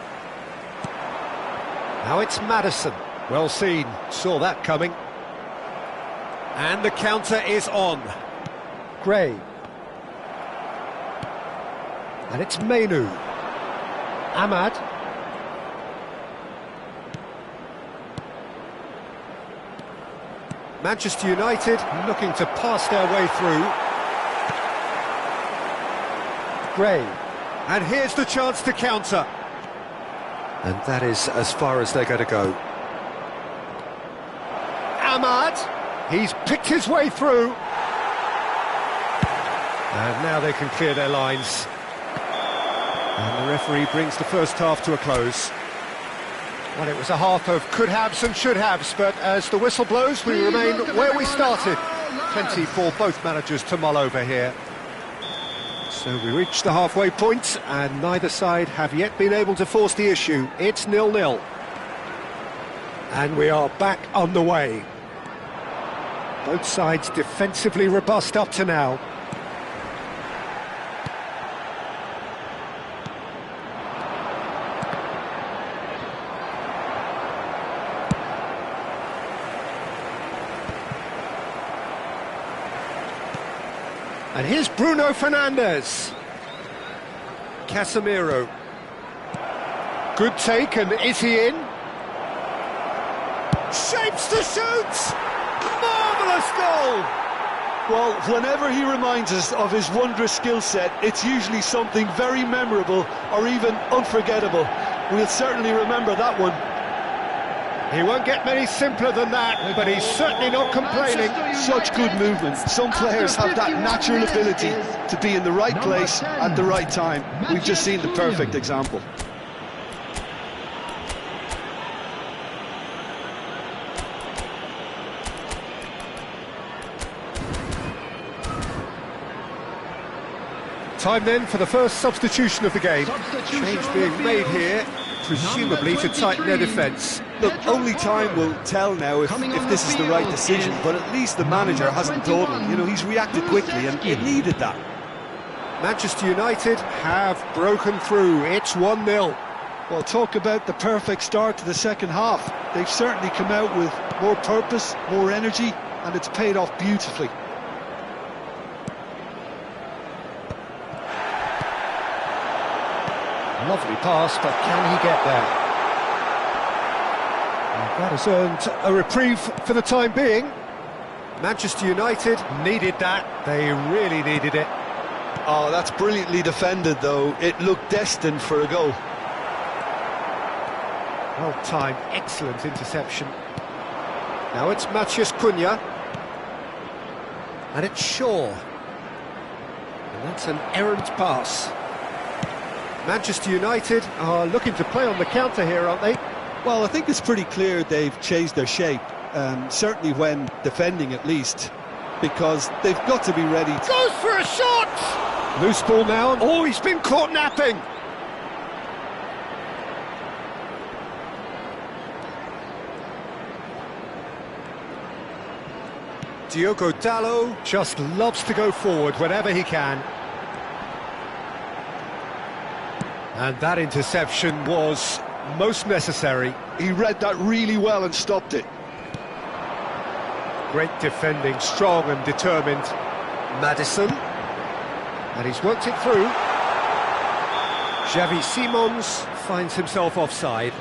Now it's Maddison. Well seen, saw that coming. And the counter is on. Gray. And it's Menu. Ahmad. Manchester United looking to pass their way through. Gray. And here's the chance to counter. And that is as far as they're going to go. Ahmad. He's picked his way through. And now they can clear their lines. And the referee brings the first half to a close. Well, it was a half of could-haves and should-haves, but as the whistle blows, we remain where we started. Plenty for both managers to mull over here. So we reach the halfway point, and neither side have yet been able to force the issue. It's 0-0. And we are back underway. Both sides defensively robust up to now. And here's Bruno Fernandes. Casemiro. Good take, and is he in? Shapes to shoot! Marvellous goal! Well, whenever he reminds us of his wondrous skill set, it's usually something very memorable or even unforgettable. We'll certainly remember that one. He won't get many simpler than that, but he's certainly not complaining. Such good movement. Some players have that natural ability to be in the right place at the right time. We've just seen the perfect example. Time then for the first substitution of the game. Change being made here, presumably to tighten their defence. Look, only time will tell now if this is the right decision, but at least the manager hasn't dawdled. You know, he's reacted quickly and it needed that. Manchester United have broken through. It's 1-0. Well, talk about the perfect start to the second half. They've certainly come out with more purpose, more energy, and it's paid off beautifully. Lovely pass, but can he get there? And that has earned a reprieve for the time being. Manchester United needed that. They really needed it. Oh, that's brilliantly defended, though. It looked destined for a goal. Well timed, excellent interception. Now it's Matheus Cunha. And it's Shaw. And that's an errant pass. Manchester United are looking to play on the counter here, aren't they? Well, I think it's pretty clear they've changed their shape, certainly when defending at least, because they've got to be ready. Goes for a shot! Loose ball now. Oh, he's been caught napping! Diogo Dalot just loves to go forward whenever he can. And that interception was most necessary. He read that really well and stopped it. Great defending, strong and determined. Maddison. And he's worked it through. Xavi Simons finds himself offside.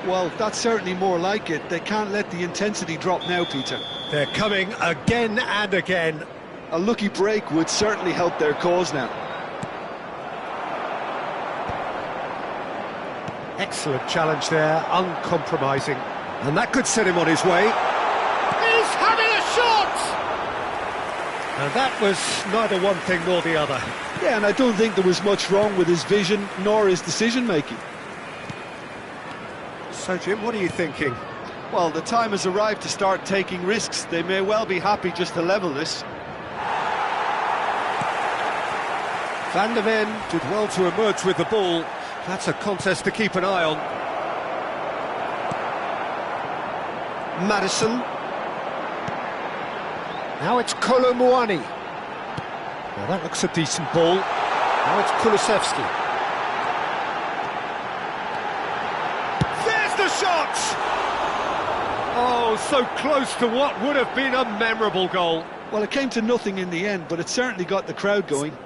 Well, that's certainly more like it. They can't let the intensity drop now, Peter. They're coming again and again. A lucky break would certainly help their cause now. Excellent challenge there, uncompromising. And that could set him on his way. He's having a shot! And that was neither one thing nor the other. Yeah, and I don't think there was much wrong with his vision nor his decision-making. So, Jim, what are you thinking? Well, the time has arrived to start taking risks. They may well be happy just to level this. Van der Ven did well to emerge with the ball. That's a contest to keep an eye on. Maddison. Now it's Kolo Muani. Now that looks a decent ball. Now it's Kulusevski. There's the shot! Oh, so close to what would have been a memorable goal. Well, it came to nothing in the end, but it certainly got the crowd going.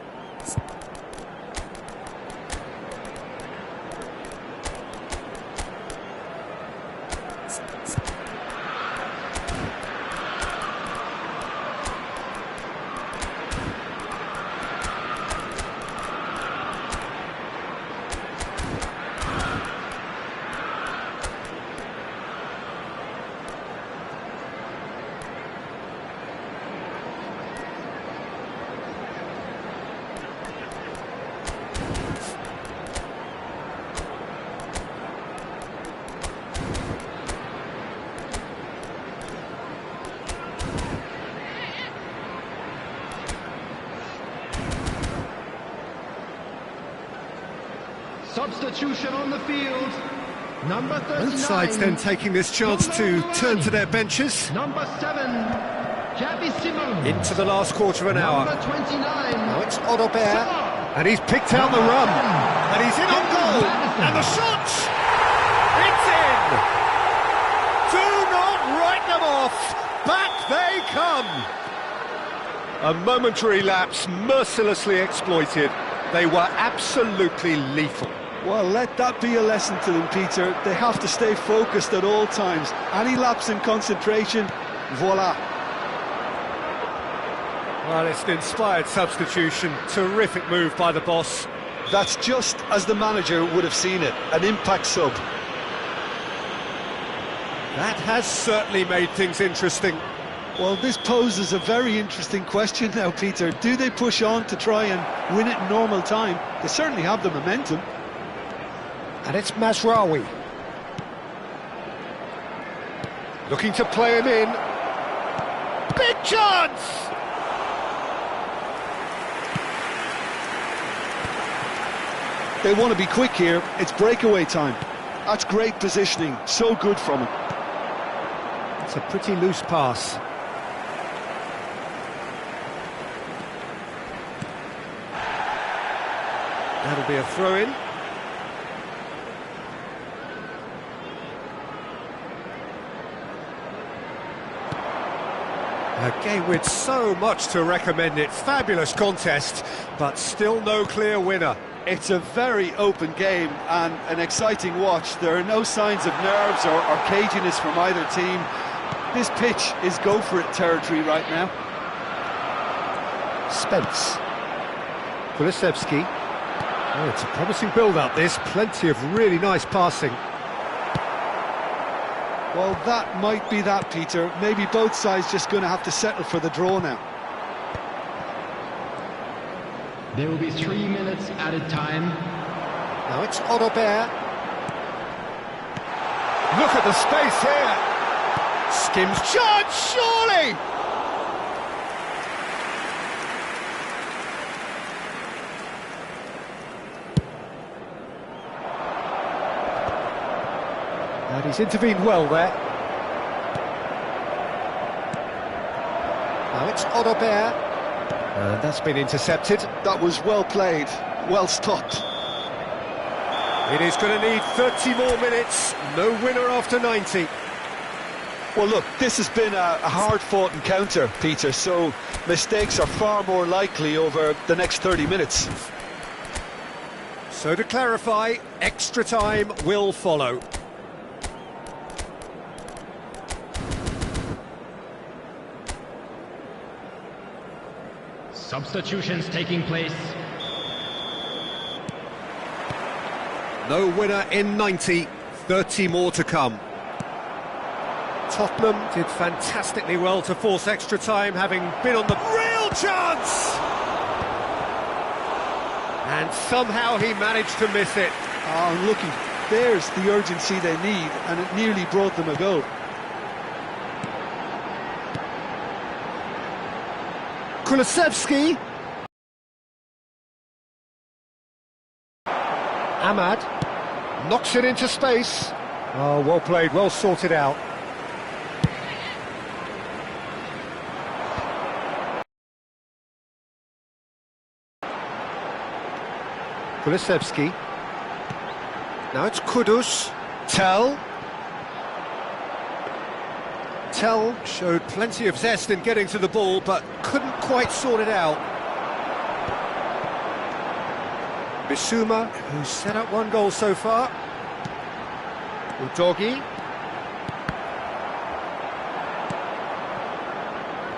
Substitution on the field. Number 39. Both sides then taking this chance to turn to their benches. Number 7, Xavi Simons. Into the last quarter of an hour. Number 29. Now it's Odobert. And he's picked out the run. And he's in on goal. And the shot! It's in! Do not write them off. Back they come. A momentary lapse mercilessly exploited. They were absolutely lethal. Well, let that be a lesson to them, Peter. They have to stay focused at all times. Any lapse in concentration, voila. Well, it's an inspired substitution. Terrific move by the boss. That's just as the manager would have seen it, an impact sub. That has certainly made things interesting. Well, this poses a very interesting question now, Peter. Do they push on to try and win it in normal time? They certainly have the momentum. And it's Mazraoui. Looking to play him in. Big chance! They want to be quick here. It's breakaway time. That's great positioning. So good from him. It's a pretty loose pass. That'll be a throw-in. A game with so much to recommend it. Fabulous contest, but still no clear winner. It's a very open game and an exciting watch. There are no signs of nerves or caginess from either team. This pitch is go-for-it territory right now. Spence. Kulusevski. Oh, it's a promising build-up, this. Plenty of really nice passing. Well, that might be that, Peter. Maybe both sides just going to have to settle for the draw now. There will be 3 minutes added time. Now it's Odobert. Look at the space here. Skims chance, surely! And he's intervened well there. Now it's Odobert. That's been intercepted. That was well played, well stopped. It is going to need 30 more minutes. No winner after 90. Well, look, this has been a hard-fought encounter, Peter, so mistakes are far more likely over the next 30 minutes. So to clarify, extra time will follow. Substitutions taking place. No winner in 90, 30 more to come. Tottenham did fantastically well to force extra time, having been on the real chance! And somehow he managed to miss it. Oh, looking, there's the urgency they need, and it nearly brought them a goal. Kulusevski. Ahmad knocks it into space. Oh, well played, well sorted out. Kulusevski. Now it's Kudus. Tell showed plenty of zest in getting to the ball, but couldn't quite sort it out. Bissouma, who's set up one goal so far. Udogi.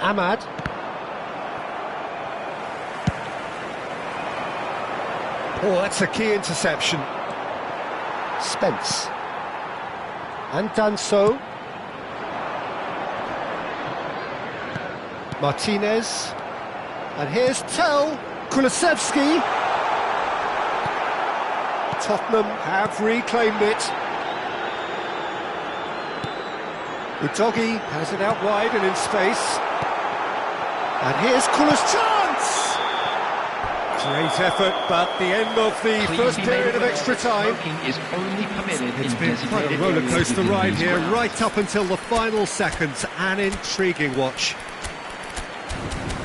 Ahmad. Oh, that's a key interception. Spence. And done so. Martinez. And here's Tell. Kulusevski. Tottenham have reclaimed it. Udogi has it out wide and in space. And here's Koarrchan. Great effort, but the end of the first period of extra time. It's been quite a rollercoaster ride here, right up until the final seconds. An intriguing watch.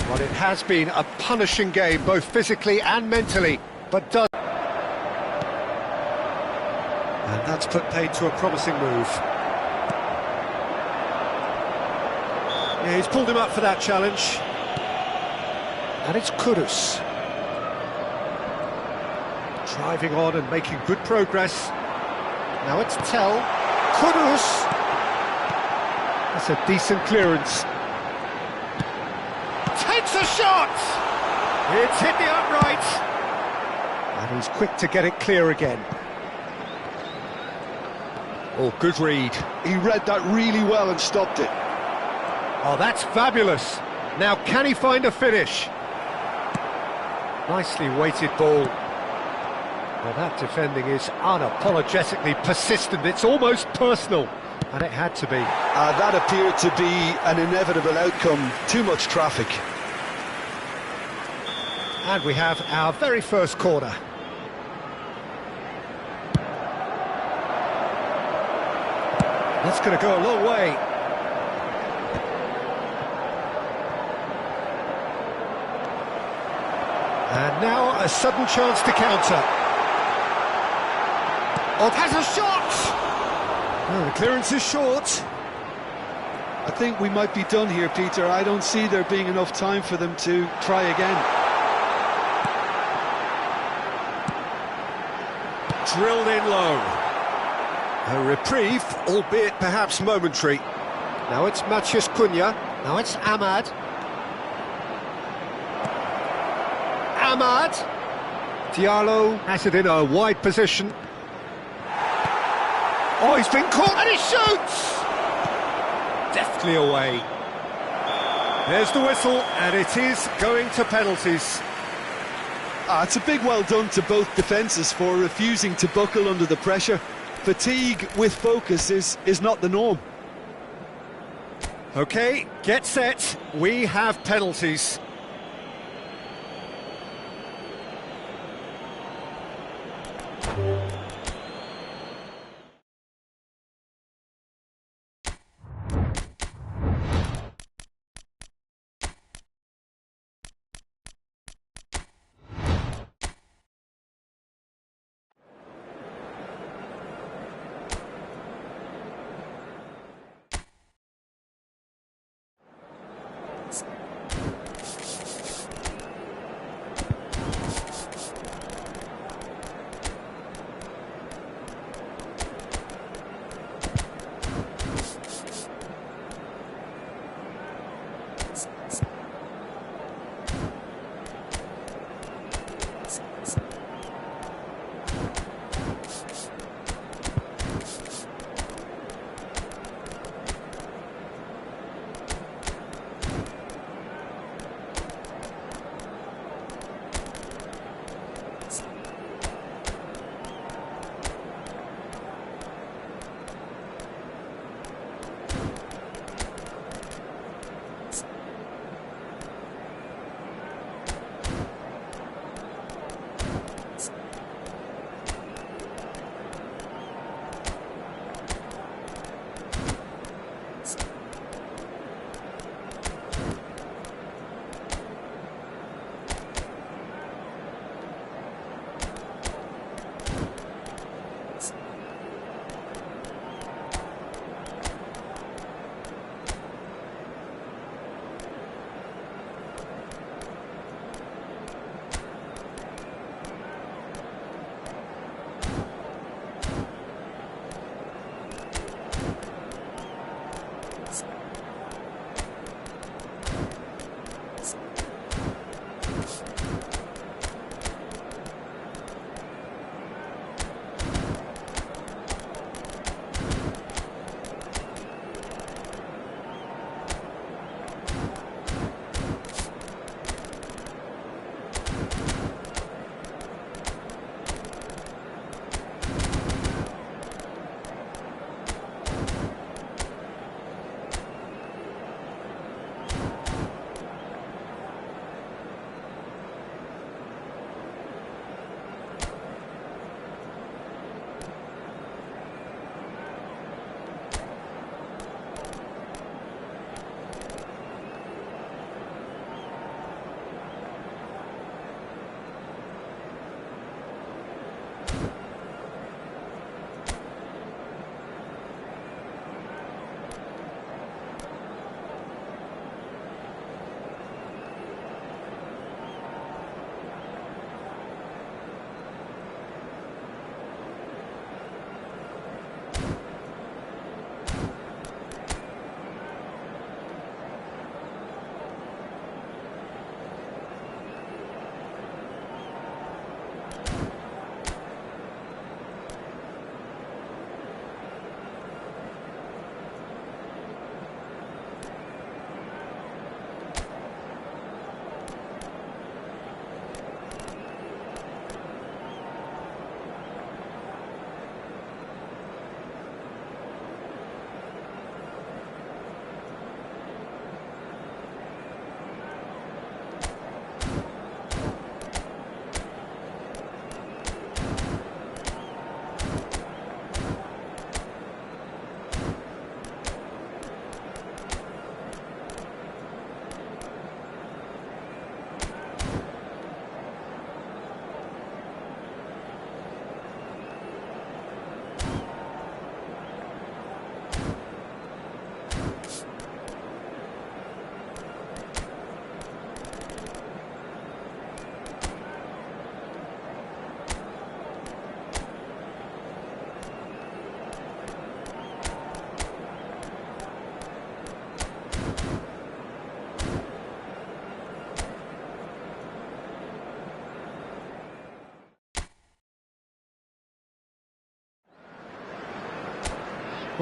Well, it has been a punishing game, both physically and mentally, but does. And that's put paid to a promising move. Yeah, he's pulled him up for that challenge. And it's Kudus. Driving on and making good progress. Now it's Tell. Kudus! That's a decent clearance. 10 It's a shot! It's hit the upright. And he's quick to get it clear again. Oh, good read. He read that really well and stopped it. Oh, that's fabulous. Now, can he find a finish? Nicely weighted ball. Well, that defending is unapologetically persistent. It's almost personal. And it had to be. That appeared to be an inevitable outcome. Too much traffic. And we have our very first corner. That's going to go a long way. And now a sudden chance to counter. Oh, it has a shot! Oh, the clearance is short. I think we might be done here, Peter. I don't see there being enough time for them to try again. Drilled in low. A reprieve, albeit perhaps momentary. Now it's Matheus Cunha. Now it's Ahmad. Ahmad. Diallo has it in a wide position. Oh, he's been caught and he shoots! Deftly away. There's the whistle, and it is going to penalties. It's a big well done to both defences for refusing to buckle under the pressure. Fatigue with focus is not the norm. OK, get set. We have penalties.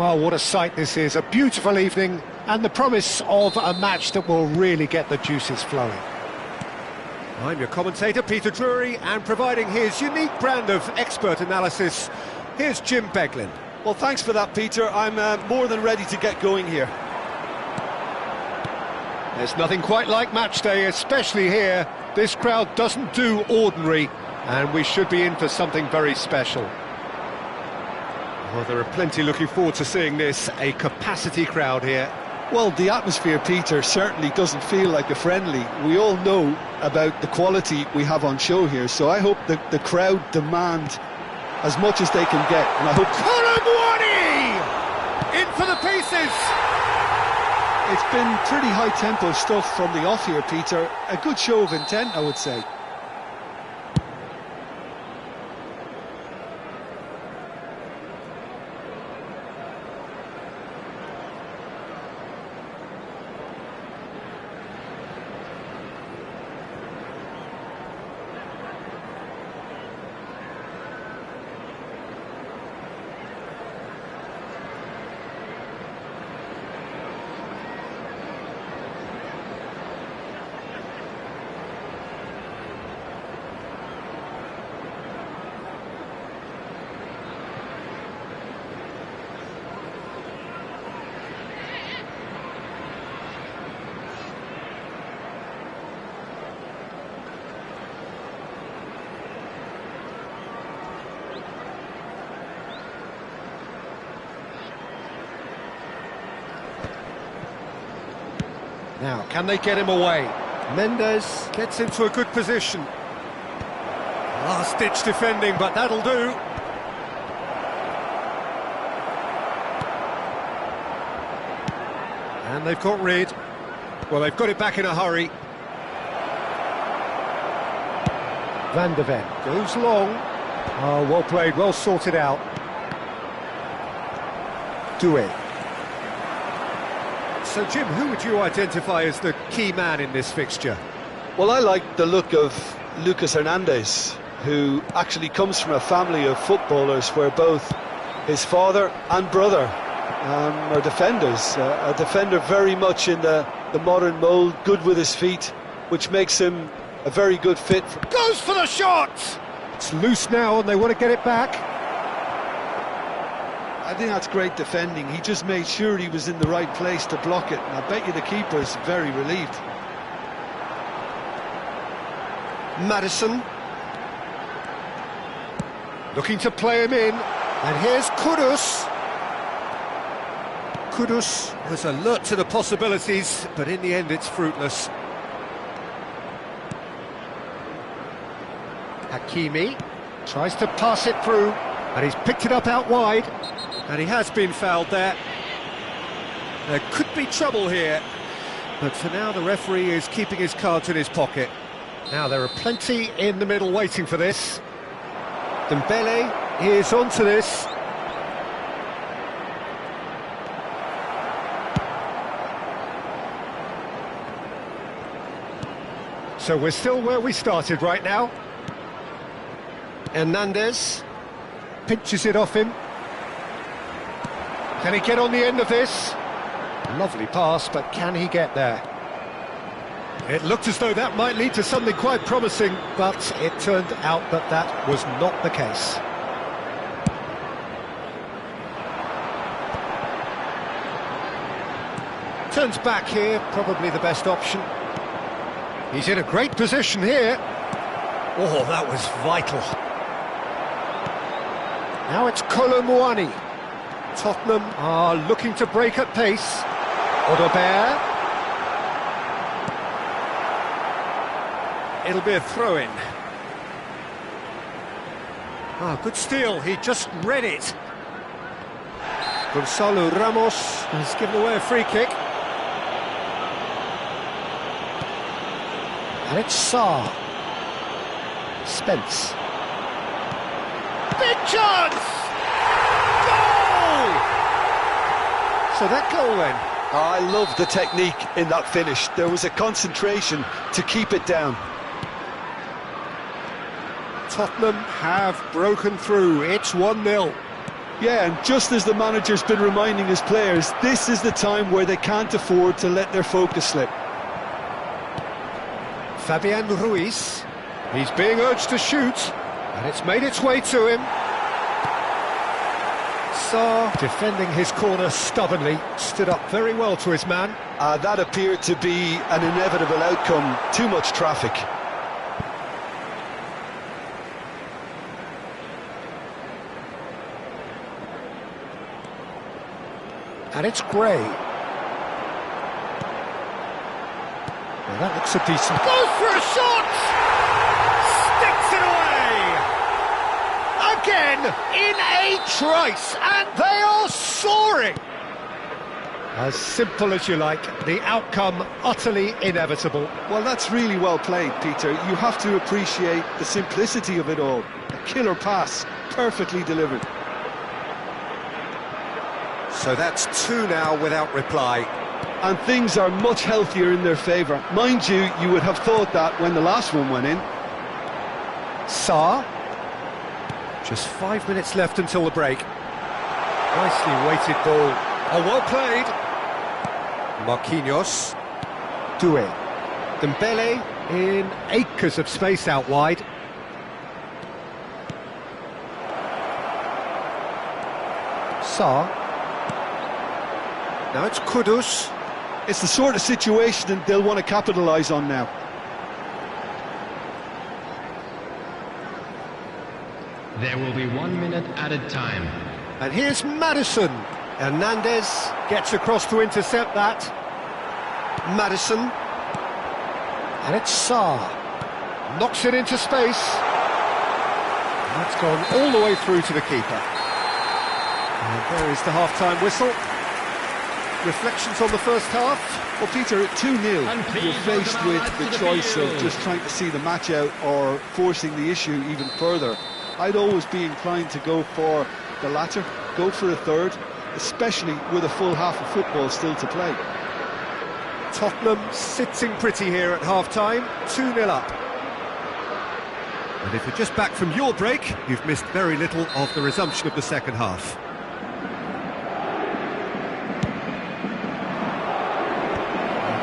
Well, what a sight this is. A beautiful evening and the promise of a match that will really get the juices flowing. I'm your commentator, Peter Drury, and providing his unique brand of expert analysis, here's Jim Beglin. Well, thanks for that, Peter. I'm more than ready to get going here. There's nothing quite like match day, especially here. This crowd doesn't do ordinary, and we should be in for something very special. Well, there are plenty looking forward to seeing this, a capacity crowd here. Well, the atmosphere, Peter, certainly doesn't feel like a friendly. We all know about the quality we have on show here, so I hope that the crowd demand as much as they can get, and I hope... Koarrchan! In for the pieces! It's been pretty high-tempo stuff from the off here, Peter. A good show of intent, I would say. Now, can they get him away? Mendes gets into a good position. Last-ditch defending, but that'll do. And they've got rid. Well, they've got it back in a hurry. Van de Ven goes long. Oh, well played, well sorted out. Doué. So, Jim, who would you identify as the key man in this fixture? Well, I like the look of Lucas Hernandez, who actually comes from a family of footballers where both his father and brother are defenders. A defender very much in the modern mould, good with his feet, which makes him a very good fit. Goes for the shot! It's loose now and they want to get it back. I think that's great defending. He just made sure he was in the right place to block it, and I bet you the keeper's very relieved. Madison looking to play him in, and here's Kudus. Kudus was alert to the possibilities, but in the end it's fruitless. Hakimi tries to pass it through, and he's picked it up out wide. And he has been fouled there. There could be trouble here, but for now the referee is keeping his cards in his pocket. Now there are plenty in the middle waiting for this. Dembele is onto this. So we're still where we started right now. Hernandez pinches it off him. Can he get on the end of this? Lovely pass, but can he get there? It looked as though that might lead to something quite promising, but it turned out that that was not the case. Turns back here, probably the best option. He's in a great position here. Oh, that was vital. Now it's Koarrchan. Tottenham are looking to break at pace. Odobert. It'll be a throw-in. Ah, good steal, he just read it. Gonzalo Ramos has given away a free kick. And it's Sarr. Spence. Big chance! Goal! So that goal then. I love the technique in that finish. There was a concentration to keep it down. Tottenham have broken through. It's 1-0. Yeah, and just as the manager's been reminding his players, this is the time where they can't afford to let their focus slip. Fabian Ruiz. He's being urged to shoot, and it's made its way to him. Sarr, defending his corner stubbornly, stood up very well to his man. That appeared to be an inevitable outcome. Too much traffic. And it's Gray. Well, that looks a decent... Goes for a shot! Sticks it away! Again, in a trice, and they are soaring! As simple as you like, the outcome utterly inevitable. Well, that's really well played, Peter. You have to appreciate the simplicity of it all. A killer pass, perfectly delivered. So that's two now without reply. And things are much healthier in their favour. Mind you, you would have thought that when the last one went in. Sarr. Just 5 minutes left until the break. Nicely weighted ball. Oh, well played. Marquinhos. Doué. Dembele in acres of space out wide. Sarr. Now it's Kudus. It's the sort of situation that they'll want to capitalise on now. There will be 1 minute added time. And here's Maddison. Hernandez gets across to intercept that. Maddison. And it's Sarr. Knocks it into space. And that's gone all the way through to the keeper. And there is the half-time whistle. Reflections on the first half? Well, Peter, at 2-0, you're faced with the choice of just trying to see the match out or forcing the issue even further. I'd always be inclined to go for the latter, go for a third, especially with a full half of football still to play. Tottenham sitting pretty here at half-time, 2-0 up. And if you're just back from your break, you've missed very little of the resumption of the second half.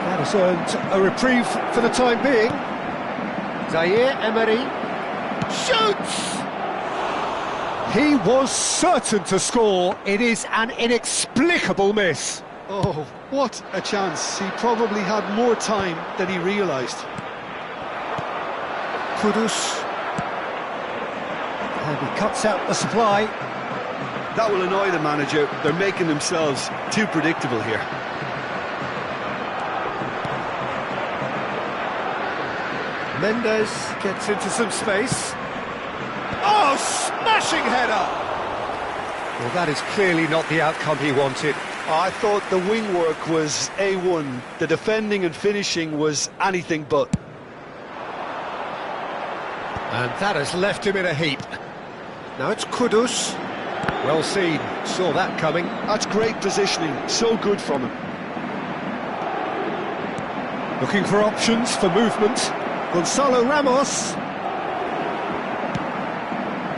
That has earned a reprieve for the time being. Zaire Emery shoots! He was certain to score. It is an inexplicable miss. Oh, what a chance. He probably had more time than he realised. Kudus. And he cuts out the supply. That will annoy the manager. They're making themselves too predictable here. Mendes gets into some space. Oh, smashing header! Well, that is clearly not the outcome he wanted. I thought the wing work was A1. The defending and finishing was anything but. And that has left him in a heap. Now it's Kudus. Well seen, saw that coming. That's great positioning, so good from him. Looking for options for movement. Gonzalo Ramos.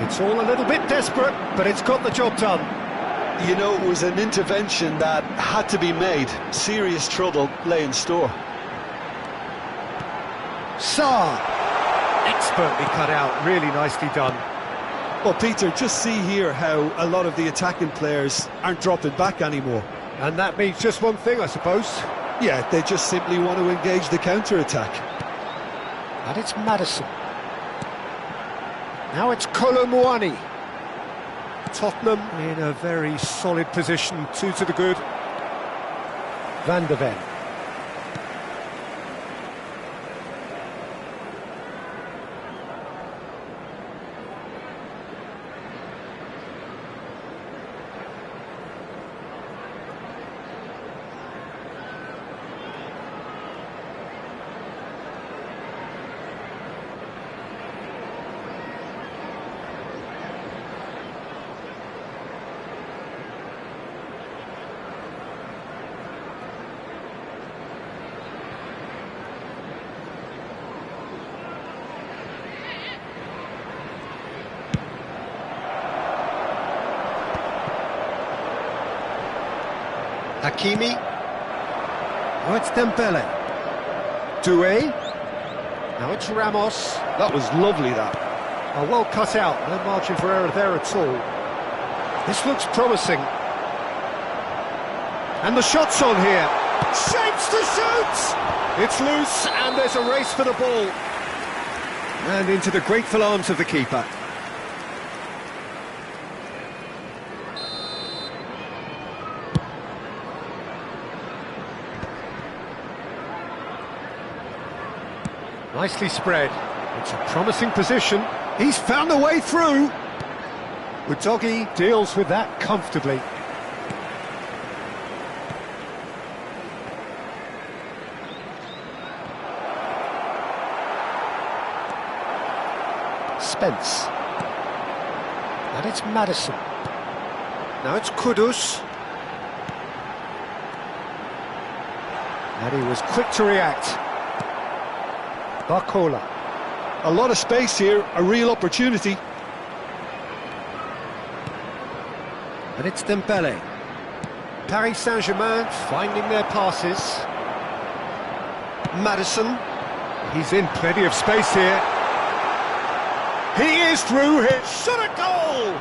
It's all a little bit desperate, but it's got the job done. You know, it was an intervention that had to be made. Serious trouble lay in store. Sarr. Expertly cut out, really nicely done. Well, Peter, just see here how a lot of the attacking players aren't dropping back anymore. And that means just one thing, I suppose. Yeah, they just simply want to engage the counter-attack. And it's Maddison. Now it's Colomouani. Tottenham in a very solid position, 2 to the good. Van de Ven. Hakimi. Now it's Dembele. Doué. Now it's Ramos. That was lovely, that. Oh, well cut out, no margin for error there at all. This looks promising. And the shot's on here. Shapes to shoot! It's loose, and there's a race for the ball. And into the grateful arms of the keeper. Nicely spread. It's a promising position. He's found a way through. Udogie deals with that comfortably. Spence. And it's Maddison. Now it's Kudus. And he was quick to react. Barcola. A lot of space here, a real opportunity. And it's Dembele. Paris Saint-Germain finding their passes. Maddison. He's in plenty of space here. He is through here. Shot a goal!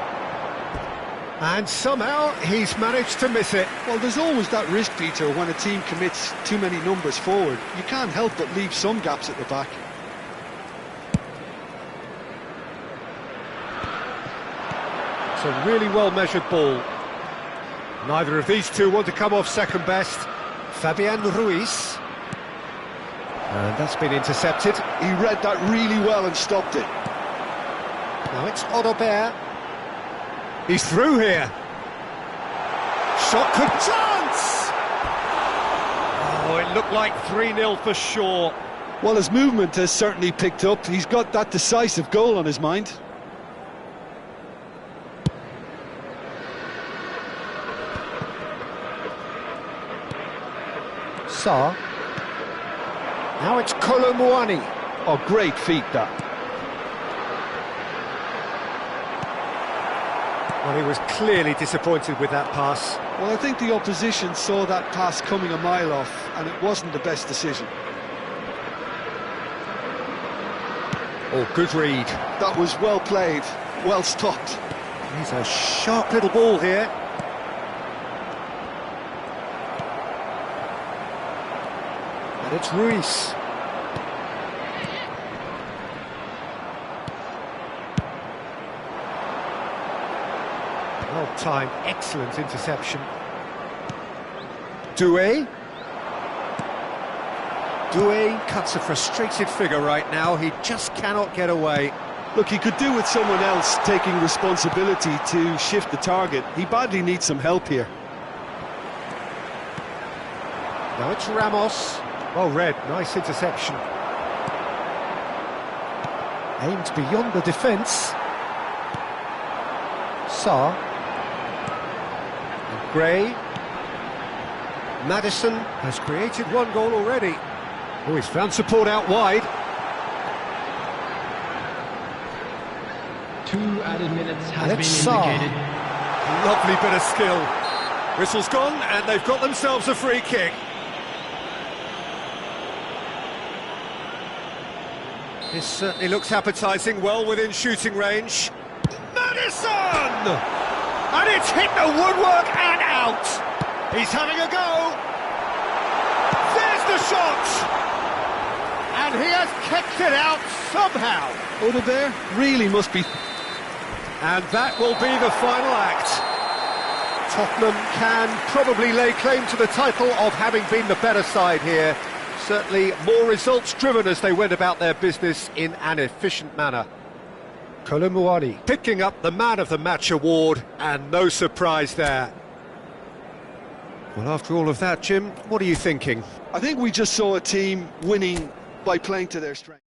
And somehow he's managed to miss it. Well, there's always that risk, Peter, when a team commits too many numbers forward. You can't help but leave some gaps at the back. It's a really well-measured ball. Neither of these two want to come off second best. Fabian Ruiz. And that's been intercepted. He read that really well and stopped it. Now it's Odobert. He's through here. Shot could chance! Oh, it looked like 3-0 for sure. Well, his movement has certainly picked up. He's got that decisive goal on his mind. Sarr. Now it's Kolomuani. Oh, great feat, that. Well, he was clearly disappointed with that pass. Well, I think the opposition saw that pass coming a mile off, and it wasn't the best decision. Oh, good read. That was well played, well stopped. He's a sharp little ball here. And it's Ruiz. Well-timed, excellent interception. Doué. Doué cuts a frustrated figure right now. He just cannot get away. Look, he could do with someone else taking responsibility to shift the target. He badly needs some help here. Now it's Ramos. Well read, nice interception. Aimed beyond the defence. Sarr. And Gray. Maddison has created one goal already. Oh, he's found support out wide. 2 added minutes has And been it's Sarr. indicated. Lovely bit of skill. Whistle's gone and they've got themselves a free kick. This certainly looks appetising, well within shooting range. Maddison! And it's hit the woodwork and out! He's having a go! There's the shot! And he has kicked it out somehow! Odobert really must be... And that will be the final act. Tottenham can probably lay claim to the title of having been the better side here. Certainly more results-driven as they went about their business in an efficient manner. Kolomuani picking up the Man of the Match award, and no surprise there. Well, after all of that, Jim, what are you thinking? I think we just saw a team winning by playing to their strength.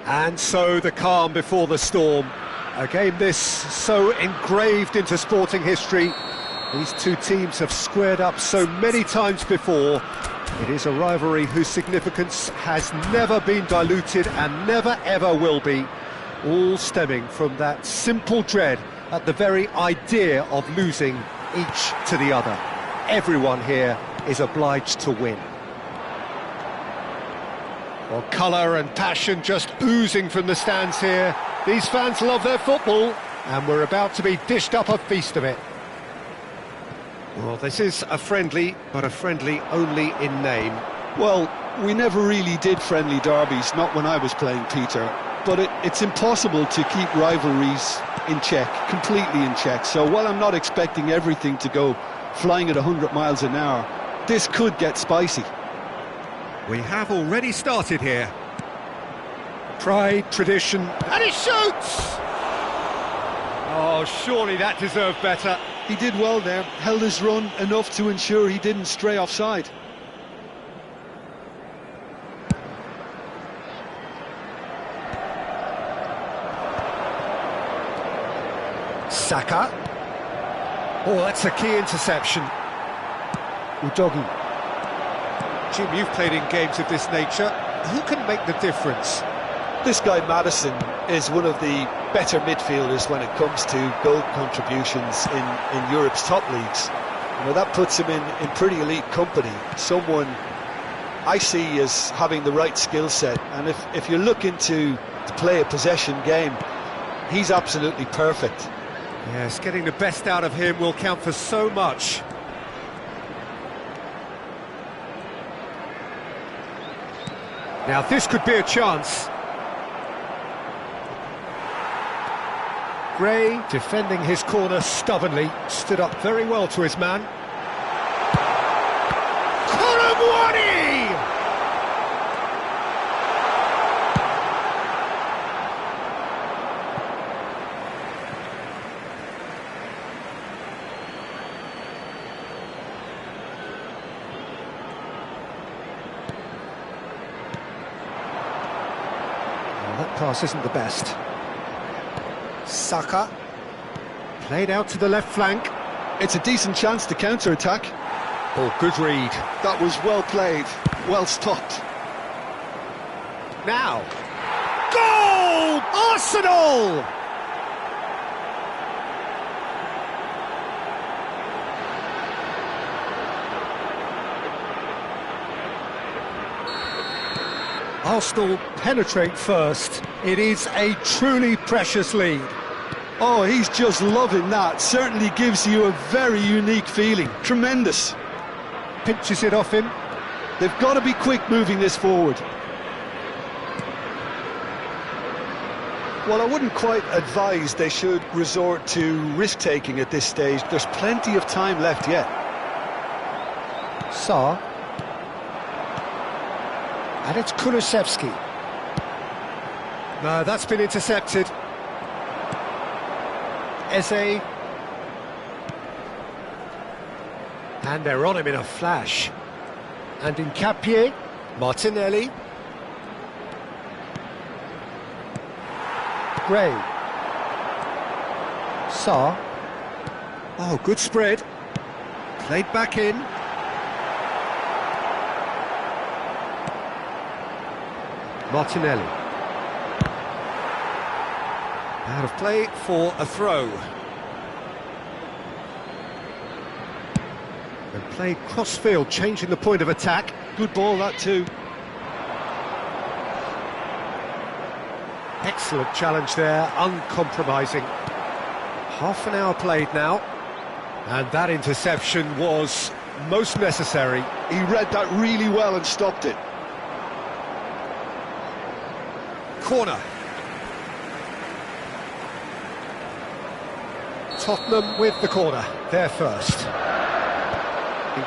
And so the calm before the storm. A game this so engraved into sporting history. These two teams have squared up so many times before. It is a rivalry whose significance has never been diluted and never ever will be. All stemming from that simple dread at the very idea of losing each to the other. Everyone here is obliged to win. Well, colour and passion just oozing from the stands here. These fans love their football, and we're about to be dished up a feast of it. Well, this is a friendly, but a friendly only in name. Well, we never really did friendly derbies, not when I was playing, Peter. But it's impossible to keep rivalries in check, completely in check. So while I'm not expecting everything to go flying at 100 miles an hour, this could get spicy. We have already started here. Pride, tradition, and he shoots! Oh, surely that deserved better. He did well there, held his run enough to ensure he didn't stray offside. Saka. Oh, that's a key interception. Udogi. Jim, you've played in games of this nature. Who can make the difference? This guy Maddison is one of the better midfielders when it comes to goal contributions in Europe's top leagues. You know, that puts him in pretty elite company. Someone I see as having the right skill set, and if you're looking to play a possession game, he's absolutely perfect. Yes, getting the best out of him will count for so much. Now this could be a chance. Gray, defending his corner stubbornly, stood up very well to his man. Koarrchan! That pass isn't the best. Saka, played out to the left flank. It's a decent chance to counter-attack. Oh, good read. That was well played, well stopped. Now, goal! Arsenal! Arsenal penetrate first. It is a truly precious lead. Oh, he's just loving that. Certainly gives you a very unique feeling. Tremendous. Pinches it off him. They've got to be quick moving this forward. Well, I wouldn't quite advise they should resort to risk-taking at this stage. There's plenty of time left yet. Sarr. And it's Kulusevski. No, that's been intercepted. Eze. And they're on him in a flash. And in Capie, Martinelli. Gray. Sarr. Oh, good spread. Played back in. Martinelli. Out of play for a throw. And played cross-field, changing the point of attack. Good ball, that too. Excellent challenge there, uncompromising. Half an hour played now. And that interception was most necessary. He read that really well and stopped it. Corner. Tottenham with the corner, there first.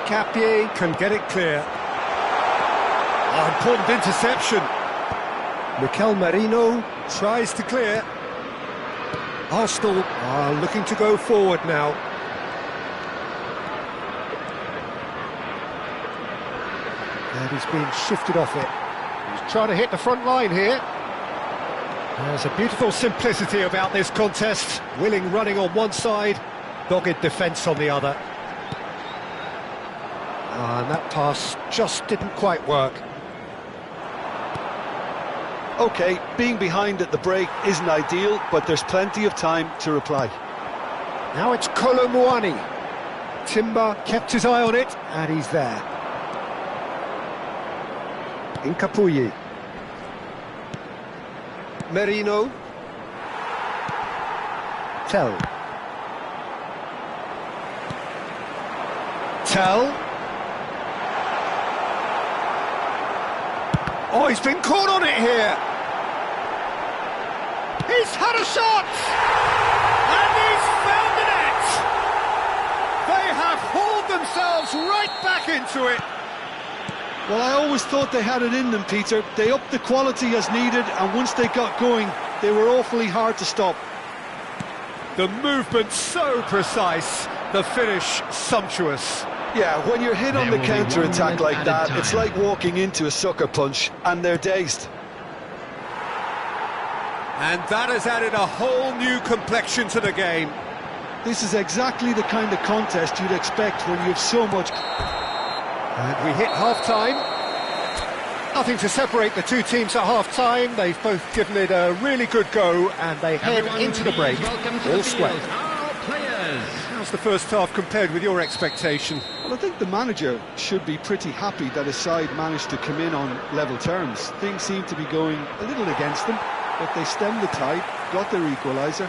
Capie can get it clear. Oh, important interception. Mikel Merino tries to clear. Arsenal are looking to go forward now. And he's being shifted off it. He's trying to hit the front line here. There's a beautiful simplicity about this contest. Willing running on one side, dogged defence on the other. And that pass just didn't quite work. OK, being behind at the break isn't ideal, but there's plenty of time to reply. Now it's Koarrchan. Timber kept his eye on it, and he's there. mkko. Merino. Tell. Oh, he's been caught on it here. He's had a shot! And he's found the net! They have hauled themselves right back into it. Well, I always thought they had it in them, Peter. They upped the quality as needed, and once they got going, they were awfully hard to stop. The movement so precise, the finish sumptuous. Yeah, when you're hit on the There will be 1 counter-attack minute like that, added it's time. like walking into a sucker punch, and they're dazed. And that has added a whole new complexion to the game. This is exactly the kind of contest you'd expect when you have so much... And we hit half-time. Nothing to separate the two teams at half-time. They've both given it a really good go, and they head Everyone into the break, please welcome to all the square. field our players. How's the first half compared with your expectation? Well, I think the manager should be pretty happy that his side managed to come in on level terms. Things seem to be going a little against them, but they stemmed the tide, got their equaliser,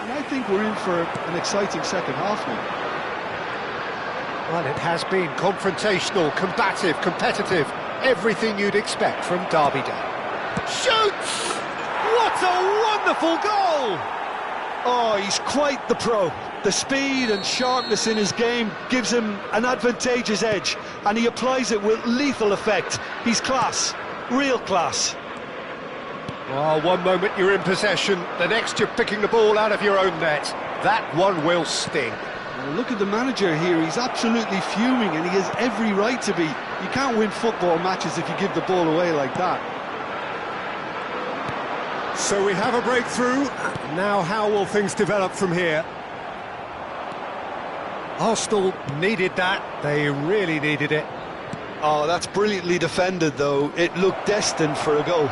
and I think we're in for an exciting second half now. Well, it has been confrontational, combative, competitive, everything you'd expect from Derby Day. Shoots! What a wonderful goal! Oh, he's quite the pro. The speed and sharpness in his game gives him an advantageous edge, and he applies it with lethal effect. He's class, real class. Oh, one moment you're in possession, the next you're picking the ball out of your own net. That one will sting. Well, look at the manager here, he's absolutely fuming, and he has every right to be. You can't win football matches if you give the ball away like that. So we have a breakthrough. Now how will things develop from here? Arsenal needed that. They really needed it. Oh, that's brilliantly defended, though. It looked destined for a goal.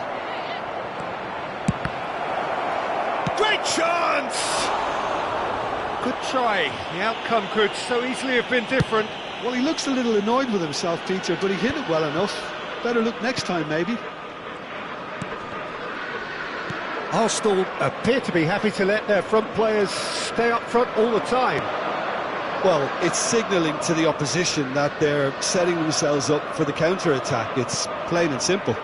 Great chance! Good try. The outcome could so easily have been different. Well, he looks a little annoyed with himself, Peter, but he hit it well enough. Better look next time, maybe. Arsenal appear to be happy to let their front players stay up front all the time. Well, it's signalling to the opposition that they're setting themselves up for the counter-attack. It's plain and simple.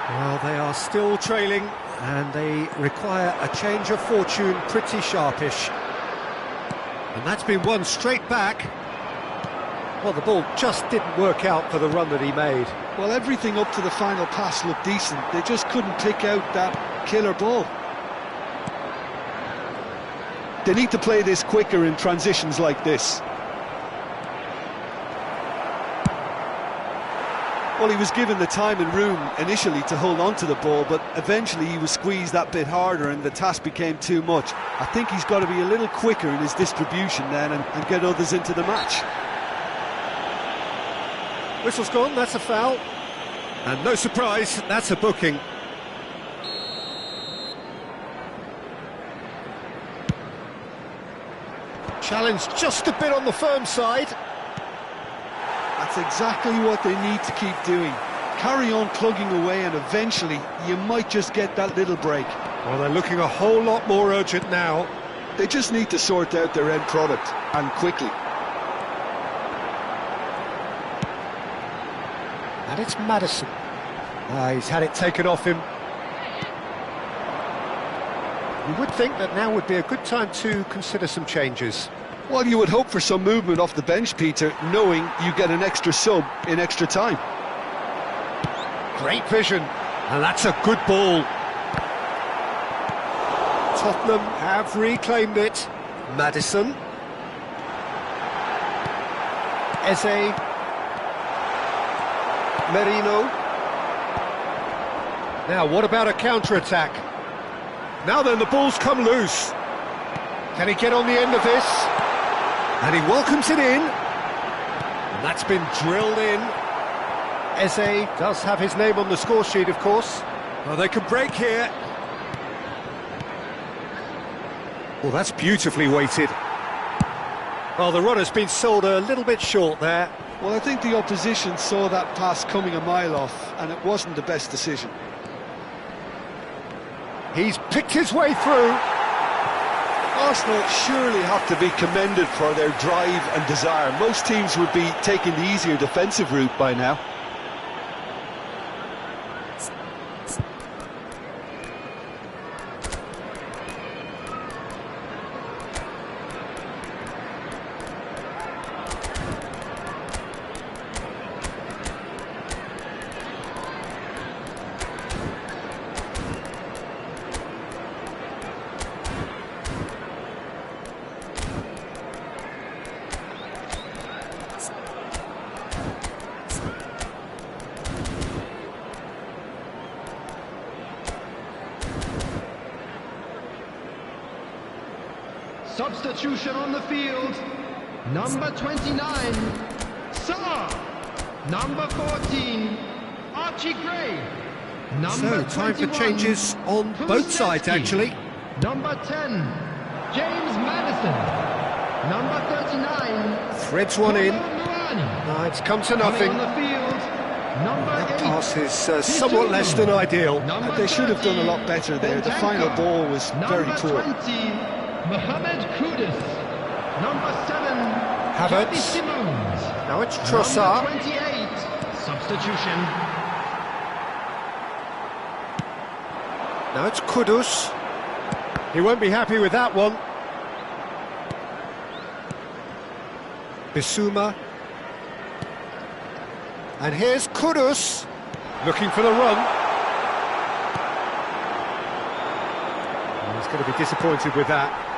Well, they are still trailing, and they require a change of fortune pretty sharpish. And that's been won straight back. Well, the ball just didn't work out for the run that he made. Well, everything up to the final pass looked decent. They just couldn't pick out that killer ball. They need to play this quicker in transitions like this. Well, he was given the time and room initially to hold on to the ball, but eventually he was squeezed that bit harder and the task became too much. I think he's got to be a little quicker in his distribution then and get others into the match. Whistle's gone, that's a foul. And no surprise, that's a booking. Challenge just a bit on the firm side. That's exactly what they need to keep doing. Carry on plugging away and eventually you might just get that little break. Well, they're looking a whole lot more urgent now. They just need to sort out their end product, and quickly. And it's Maddison. He's had it taken off him. You would think that now would be a good time to consider some changes. Well, you would hope for some movement off the bench, Peter, knowing you get an extra sub in extra time. Great vision, and that's a good ball. Tottenham have reclaimed it. Maddison. Eze. Merino. Now, what about a counter-attack? Now then, the ball's come loose. Can he get on the end of this? And he welcomes it in. And that's been drilled in. Eze does have his name on the score sheet, of course. Well, they can break here. Well, that's beautifully weighted. Well, the runner's been sold a little bit short there. Well, I think the opposition saw that pass coming a mile off, and it wasn't the best decision. He's picked his way through. Arsenal surely have to be commended for their drive and desire. Most teams would be taking the easier defensive route by now. Substitution on the field. Number 29, Saar. Number 14, Archie Gray. So, time for changes on both sides, actually. Number 10, James Maddison. Number 39, Threads one in. Koarrchan. No, it's come to nothing. On the field, number That 8. pass is somewhat less than ideal. They should have done a lot better there. The final ball was very poor. Number 20, Mohamed Kudus. Number 7, Havertz. Javi Simons. Now it's Trossard. Number 28, substitution. Now it's Kudus. He won't be happy with that one. Bissouma. And here's Kudus, looking for the run. He's going to be disappointed with that.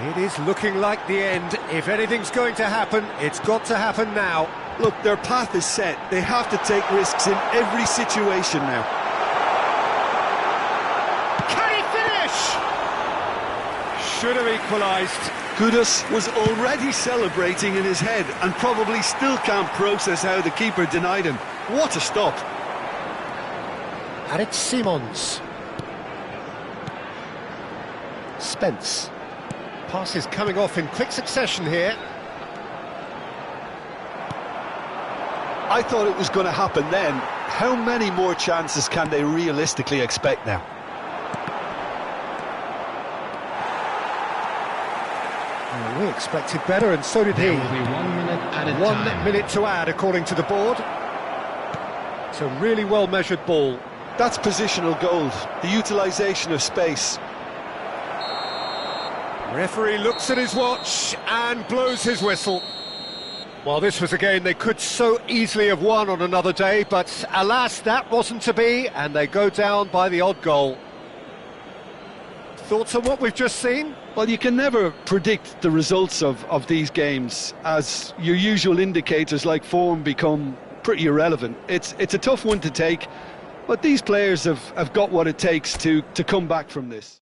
It is looking like the end. If anything's going to happen, it's got to happen now. Look, their path is set. They have to take risks in every situation now. Can he finish? Should have equalised. Kudus was already celebrating in his head and probably still can't process how the keeper denied him. What a stop. And it's Simons. Spence. Passes coming off in quick succession here. I thought it was going to happen then. How many more chances can they realistically expect now? Well, we expected better, and so did he. There will be 1 minute at a time. 1 minute to add, according to the board. It's a really well-measured ball. That's positional gold, the utilisation of space. Referee looks at his watch and blows his whistle. Well, this was a game they could so easily have won on another day, but alas, that wasn't to be, and they go down by the odd goal. Thoughts on what we've just seen? Well, you can never predict the results of these games, as your usual indicators like form become pretty irrelevant. It's a tough one to take, but these players have got what it takes to come back from this.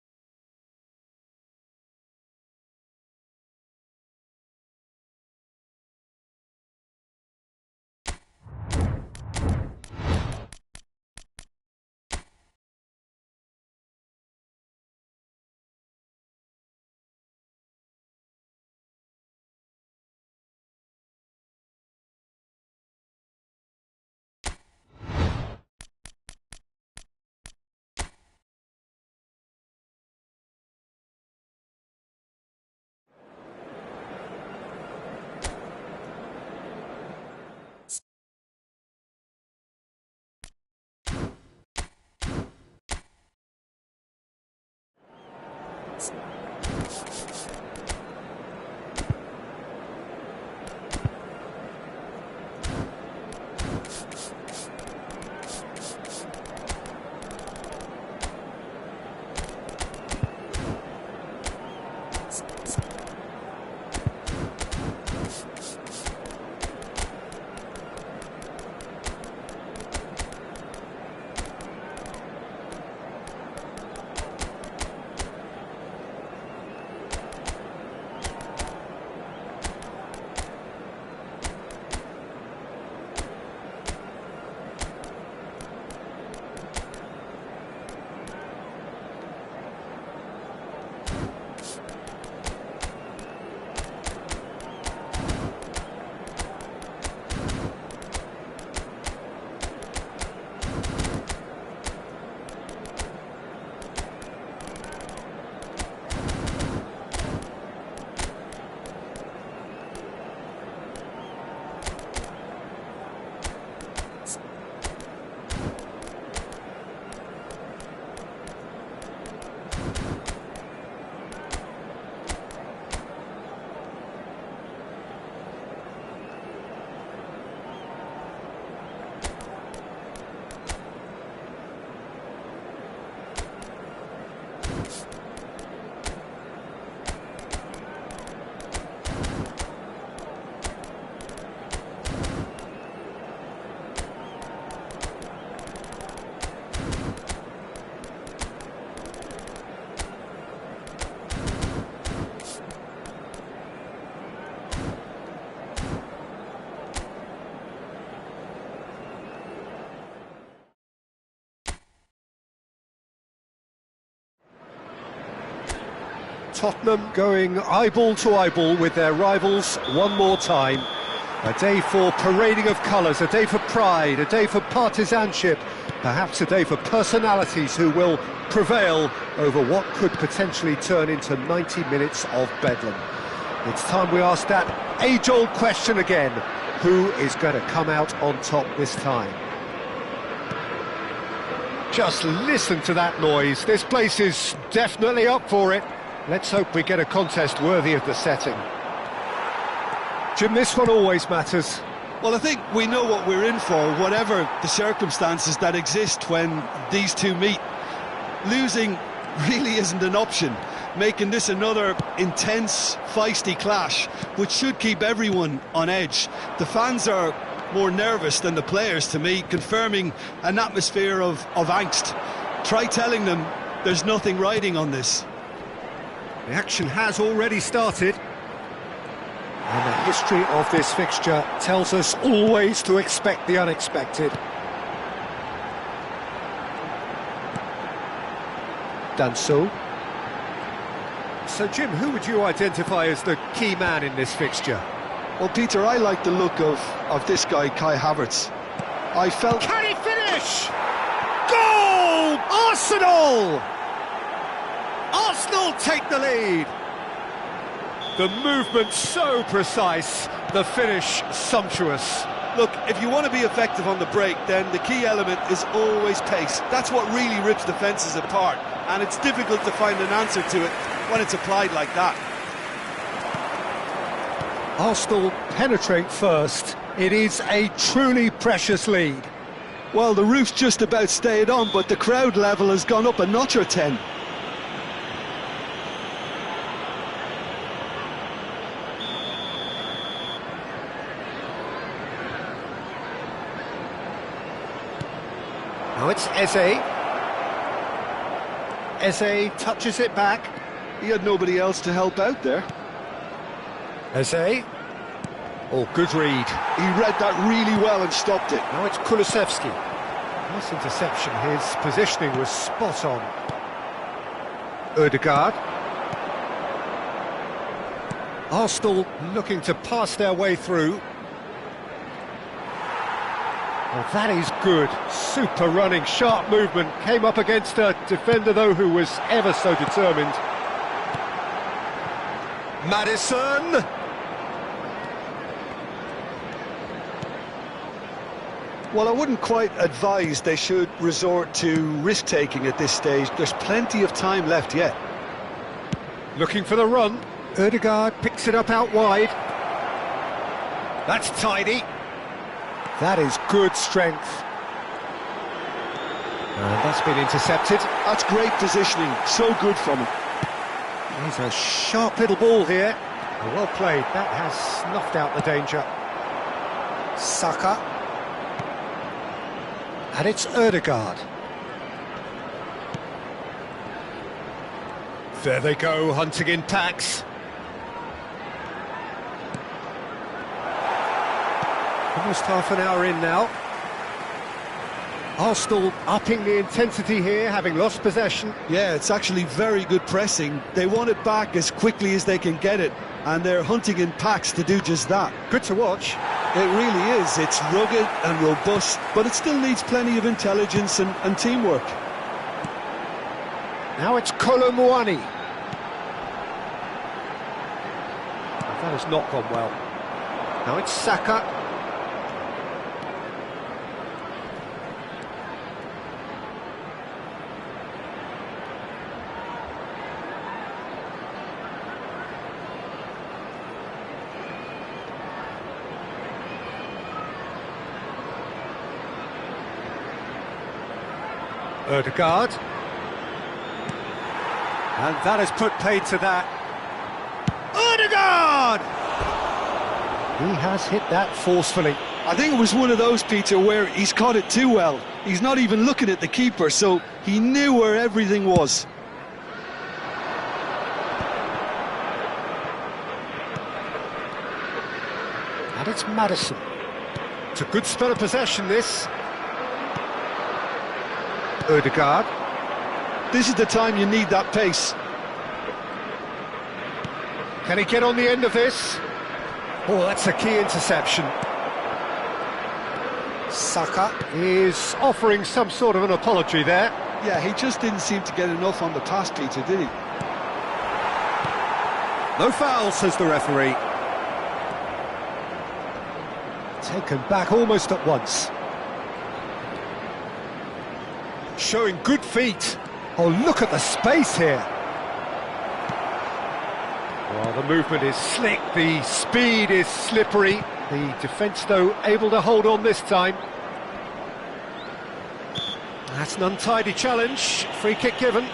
Tottenham going eyeball to eyeball with their rivals one more time. A day for parading of colours, a day for pride, a day for partisanship, perhaps a day for personalities who will prevail over what could potentially turn into 90 minutes of bedlam. It's time we ask that age-old question again: who is going to come out on top this time? Just listen to that noise. This place is definitely up for it. Let's hope we get a contest worthy of the setting. Jim, this one always matters. Well, I think we know what we're in for, whatever the circumstances that exist when these two meet. Losing really isn't an option, making this another intense, feisty clash, which should keep everyone on edge. The fans are more nervous than the players, to me, confirming an atmosphere of angst. Try telling them there's nothing riding on this. The action has already started. And the history of this fixture tells us always to expect the unexpected. Danso. So, Jim, who would you identify as the key man in this fixture? Well, Peter, I like the look of this guy, Kai Havertz. I felt... Can he finish? Goal! Arsenal! Arsenal take the lead. The movement so precise, the finish sumptuous. Look, if you want to be effective on the break, then the key element is always pace. That's what really rips defences apart, and it's difficult to find an answer to it when it's applied like that. Arsenal penetrate first. It is a truly precious lead. Well, the roof's just about stayed on, but the crowd level has gone up a notch or 10. Now it's Eze. Eze touches it back. He had nobody else to help out there. Eze. Oh, good read. He read that really well and stopped it. Now it's Kulusevski. Nice interception. His positioning was spot on. Ødegaard. Arsenal looking to pass their way through. Well, that is good. Super running, sharp movement. Came up against a defender, though, who was ever so determined. Maddison! Well, I wouldn't quite advise they should resort to risk-taking at this stage. There's plenty of time left yet. Looking for the run. Ødegaard picks it up out wide. That's tidy. That is good strength. And that's been intercepted. That's great positioning. So good from him. There's a sharp little ball here. Well played. That has snuffed out the danger. Saka. And it's Ødegaard. There they go, hunting in packs. Almost half an hour in now. Arsenal upping the intensity here, having lost possession. Yeah, it's actually very good pressing. They want it back as quickly as they can get it, and they're hunting in packs to do just that. Good to watch. It really is. It's rugged and robust, but it still needs plenty of intelligence and teamwork. Now it's Kolomouani. That has not gone well. Now it's Saka. Ødegaard. And that has put paid to that. Ødegaard! He has hit that forcefully. I think it was one of those, Peter, where he's caught it too well. He's not even looking at the keeper, so he knew where everything was. And it's Maddison. It's a good spell of possession, this. Ødegaard. This is the time you need that pace. Can he get on the end of this? Oh, that's a key interception. Saka is offering some sort of an apology there. Yeah, he just didn't seem to get enough on the pass, Peter, did he? No foul, says the referee. Taken back almost at once. Showing good feet. Oh, look at the space here. Well, the movement is slick, the speed is slippery. The defence, though, able to hold on this time. That's an untidy challenge. Free kick given.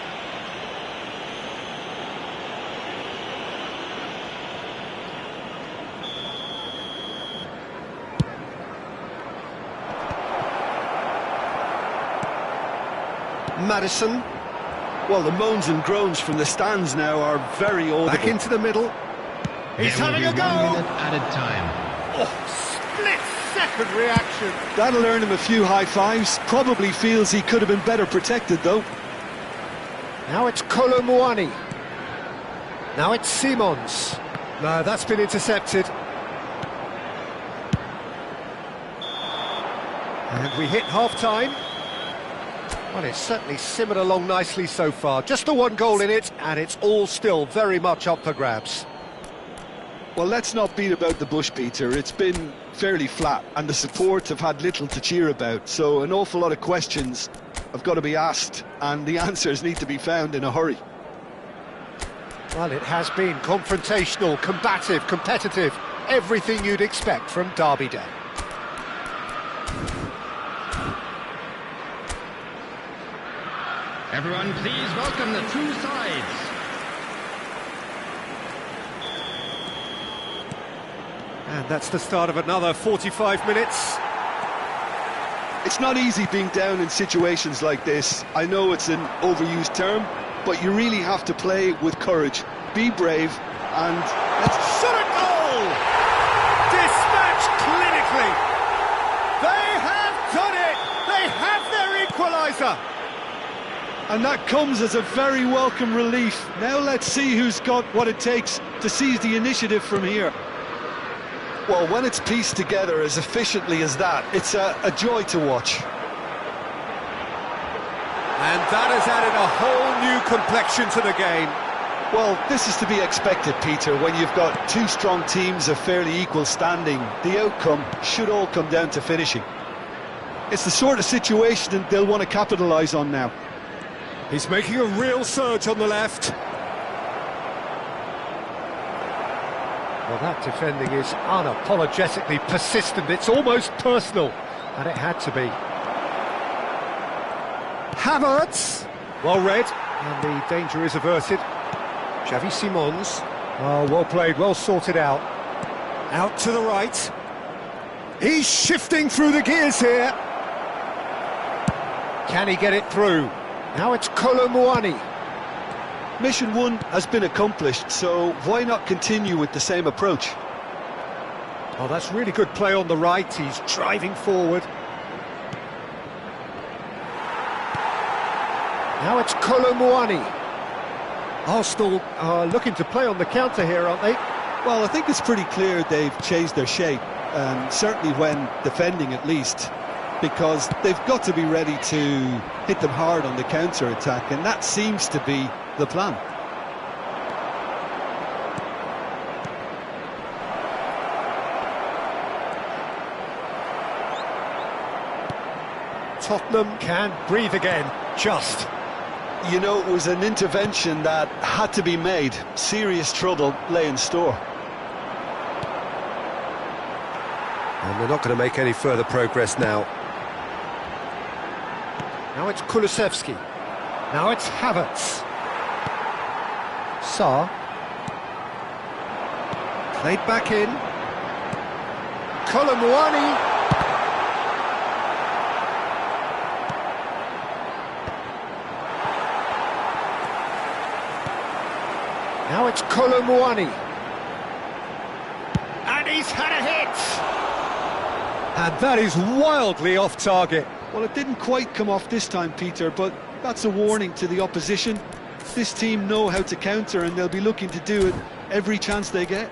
Madison. Well, the moans and groans from the stands now are very audible. Back into the middle. He's having a go! 1 minute added time. Oh, split-second reaction. That'll earn him a few high fives. Probably feels he could have been better protected, though. Now it's Koarrchan. Now it's Simons. No, that's been intercepted. And we hit half-time. Well, it's certainly simmered along nicely so far. Just the one goal in it, and it's all still very much up for grabs. Well, let's not beat about the bush, Peter. It's been fairly flat, and the supports have had little to cheer about. So an awful lot of questions have got to be asked, and the answers need to be found in a hurry. Well, it has been confrontational, combative, competitive. Everything you'd expect from Derby Day. Everyone, please welcome the two sides. And that's the start of another 45 minutes. It's not easy being down in situations like this. I know it's an overused term, but you really have to play with courage. Be brave, and let's... Shot at goal! Dispatched clinically! They have done it! They have their equaliser! And that comes as a very welcome relief. Now let's see who's got what it takes to seize the initiative from here. Well, when it's pieced together as efficiently as that, it's a joy to watch. And that has added a whole new complexion to the game. Well, this is to be expected, Peter, when you've got two strong teams of fairly equal standing. The outcome should all come down to finishing. It's the sort of situation that they'll want to capitalise on now. He's making a real surge on the left. Well, that defending is unapologetically persistent. It's almost personal, and it had to be. Havertz! Well read, and the danger is averted. Xavi Simons. Oh, well played, well sorted out. Out to the right. He's shifting through the gears here. Can he get it through? Now it's Koarrchan. Mission one has been accomplished, so why not continue with the same approach? Oh, that's really good play on the right. He's driving forward. Now it's Koarrchan. Arsenal are looking to play on the counter here, aren't they? Well, I think it's pretty clear they've changed their shape, certainly when defending at least, because they've got to be ready to hit them hard on the counter-attack, and that seems to be the plan. Tottenham can breathe again, just. You know, it was an intervention that had to be made. Serious trouble lay in store. And they're not going to make any further progress now. Now it's Kulusevski. Now it's Havertz. Sarr. Played back in. Koarrchan. Now it's Koarrchan. And he's had a hit! And that is wildly off target. Well, it didn't quite come off this time, Peter, but that's a warning to the opposition. This team know how to counter, and they'll be looking to do it every chance they get.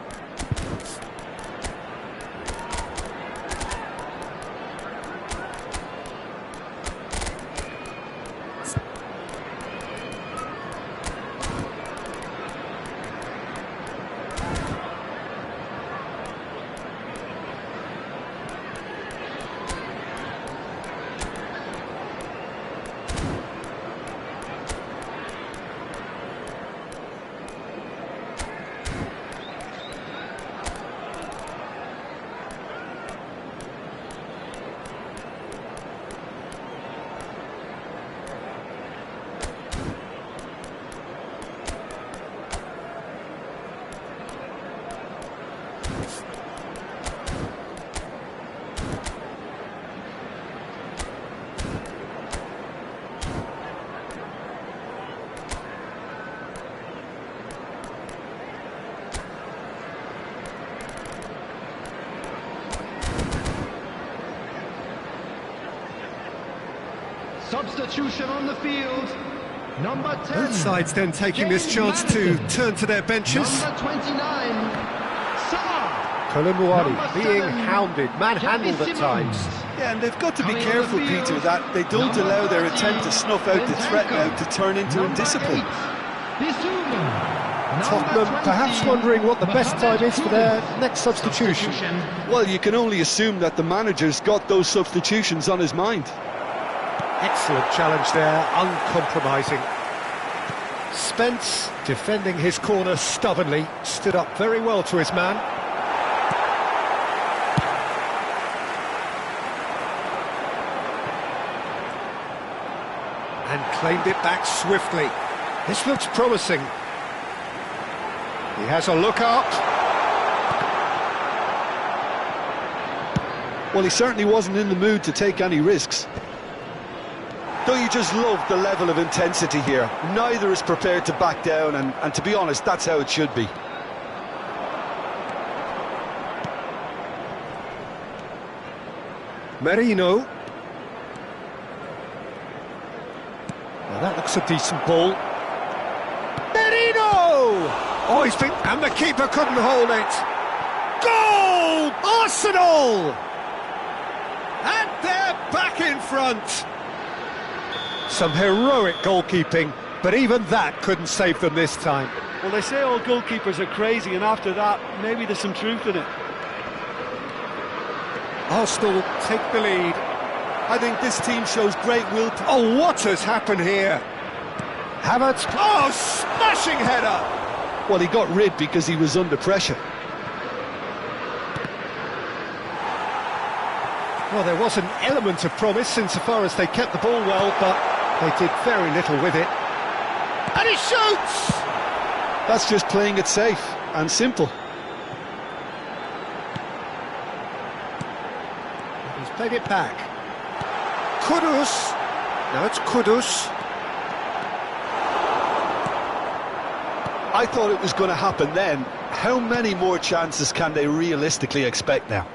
Substitution on the field. Number 10. Both sides then taking this chance to turn to their benches. Number 29. Salah. Koarrchan being hounded, manhandled at times. Yeah, and they've got to be Coming on careful, the field, Peter, that they don't number allow their 14, attempt to snuff out the threat now to turn into Number indiscipline. 8, Bissouma. Tottenham Number perhaps 20, wondering what the best time is for their Mohamed next substitution. Well, you can only assume that the manager's got those substitutions on his mind. Excellent challenge there, uncompromising. Spence, defending his corner stubbornly, stood up very well to his man. And claimed it back swiftly. This looks promising. He has a look up. Well, he certainly wasn't in the mood to take any risks. Don't you just love the level of intensity here? Neither is prepared to back down, and to be honest, that's how it should be. Merino. Now that looks a decent ball. Merino! Oh, he's been... and the keeper couldn't hold it. Goal! Arsenal! And they're back in front. Some heroic goalkeeping, but even that couldn't save them this time. Well, they say all goalkeepers are crazy, and after that, maybe there's some truth in it. Arsenal take the lead. I think this team shows great will. Oh, what has happened here? Havertz. Oh, smashing header! Well, he got rid because he was under pressure. Well, there was an element of promise insofar as they kept the ball well, but they did very little with it. And he shoots! That's just playing it safe and simple. He's played it back. Kudus. Now it's Kudus. I thought it was going to happen then. How many more chances can they realistically expect now?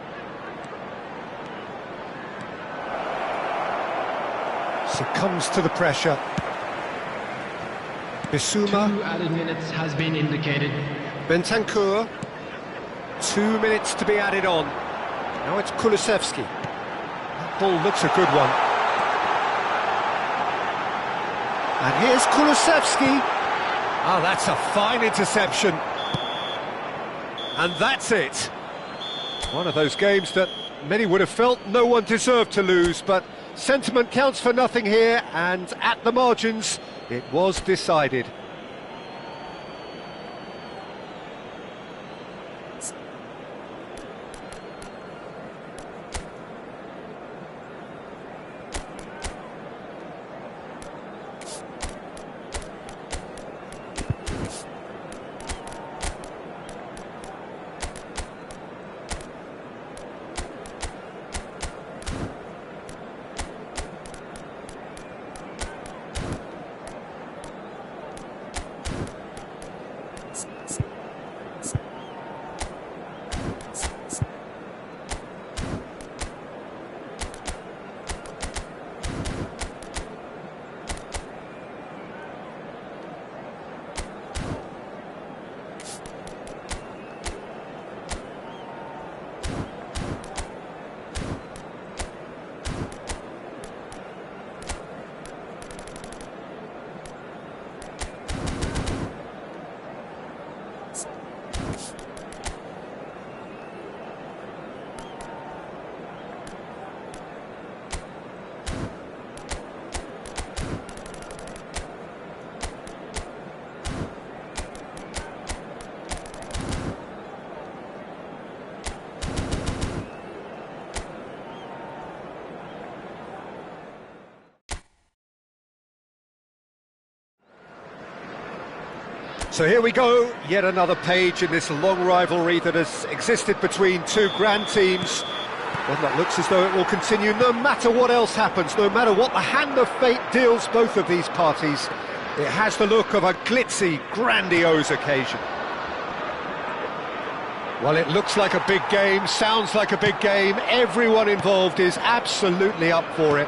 Succumbs to the pressure. Bissouma. 2 added minutes has been indicated. Bentancur. 2 minutes to be added on. Now it's Kulusevski. That ball looks a good one. And here's Kulusevski. Oh, that's a fine interception. And that's it. One of those games that many would have felt no one deserved to lose, but sentiment counts for nothing here, and at the margins, it was decided. So here we go, yet another page in this long rivalry that has existed between two grand teams. One that looks as though it will continue no matter what else happens, no matter what the hand of fate deals both of these parties. It has the look of a glitzy, grandiose occasion. Well, it looks like a big game, sounds like a big game. Everyone involved is absolutely up for it.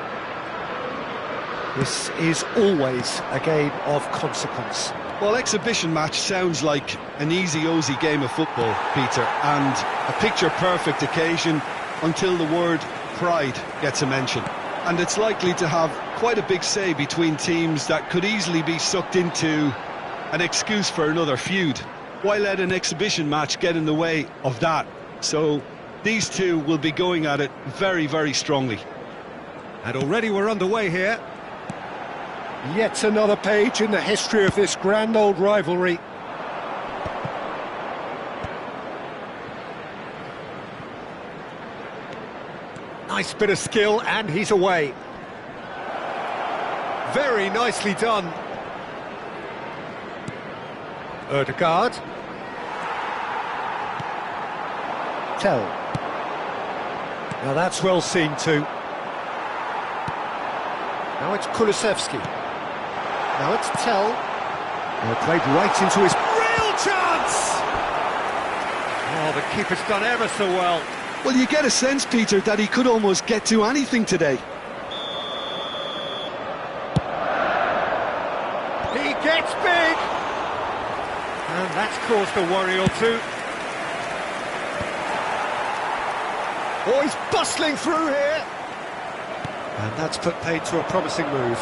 This is always a game of consequence. Well, exhibition match sounds like an easy-ozy game of football, Peter, and a picture-perfect occasion until the word pride gets a mention. And it's likely to have quite a big say between teams that could easily be sucked into an excuse for another feud. Why let an exhibition match get in the way of that? So these two will be going at it very, very strongly. And already we're underway here. Yet another page in the history of this grand old rivalry. Nice bit of skill, and he's away. Very nicely done. Ødegaard. Tell. Now that's well seen too. Now it's Kulusevski. Now it's Tell. Well, played right into his real chance! Oh, the keeper's done ever so well. Well, you get a sense, Peter, that he could almost get to anything today. He gets big! And that's caused a worry or two. Oh, he's bustling through here! And that's put paid to a promising move.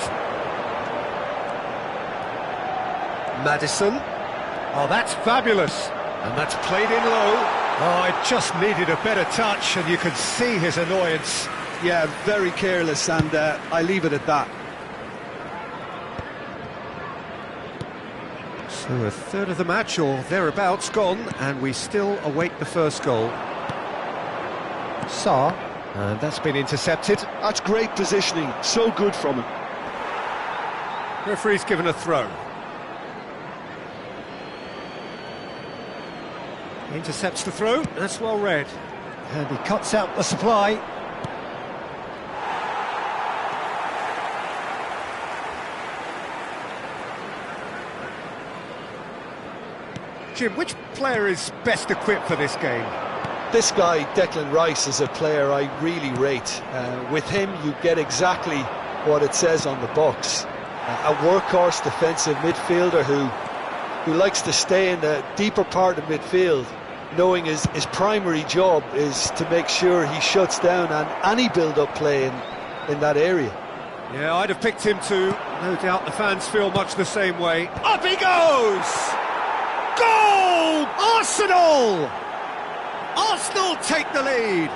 Maddison. Oh, that's fabulous. And that's played in low. Oh, it just needed a better touch, and you can see his annoyance. Yeah, very careless, and I leave it at that. So a third of the match, or thereabouts, gone, and we still await the first goal. Sarr, and that's been intercepted. That's great positioning, so good from him. Referee's given a throw. Intercepts the throw, that's well read. And he cuts out the supply. Jim, which player is best equipped for this game? This guy, Declan Rice, is a player I really rate. With him, you get exactly what it says on the box. A workhorse defensive midfielder who likes to stay in the deeper part of midfield, knowing his primary job is to make sure he shuts down any build-up play in that area. Yeah, I'd have picked him too. No doubt the fans feel much the same way. Up he goes! Goal! Arsenal! Arsenal take the lead.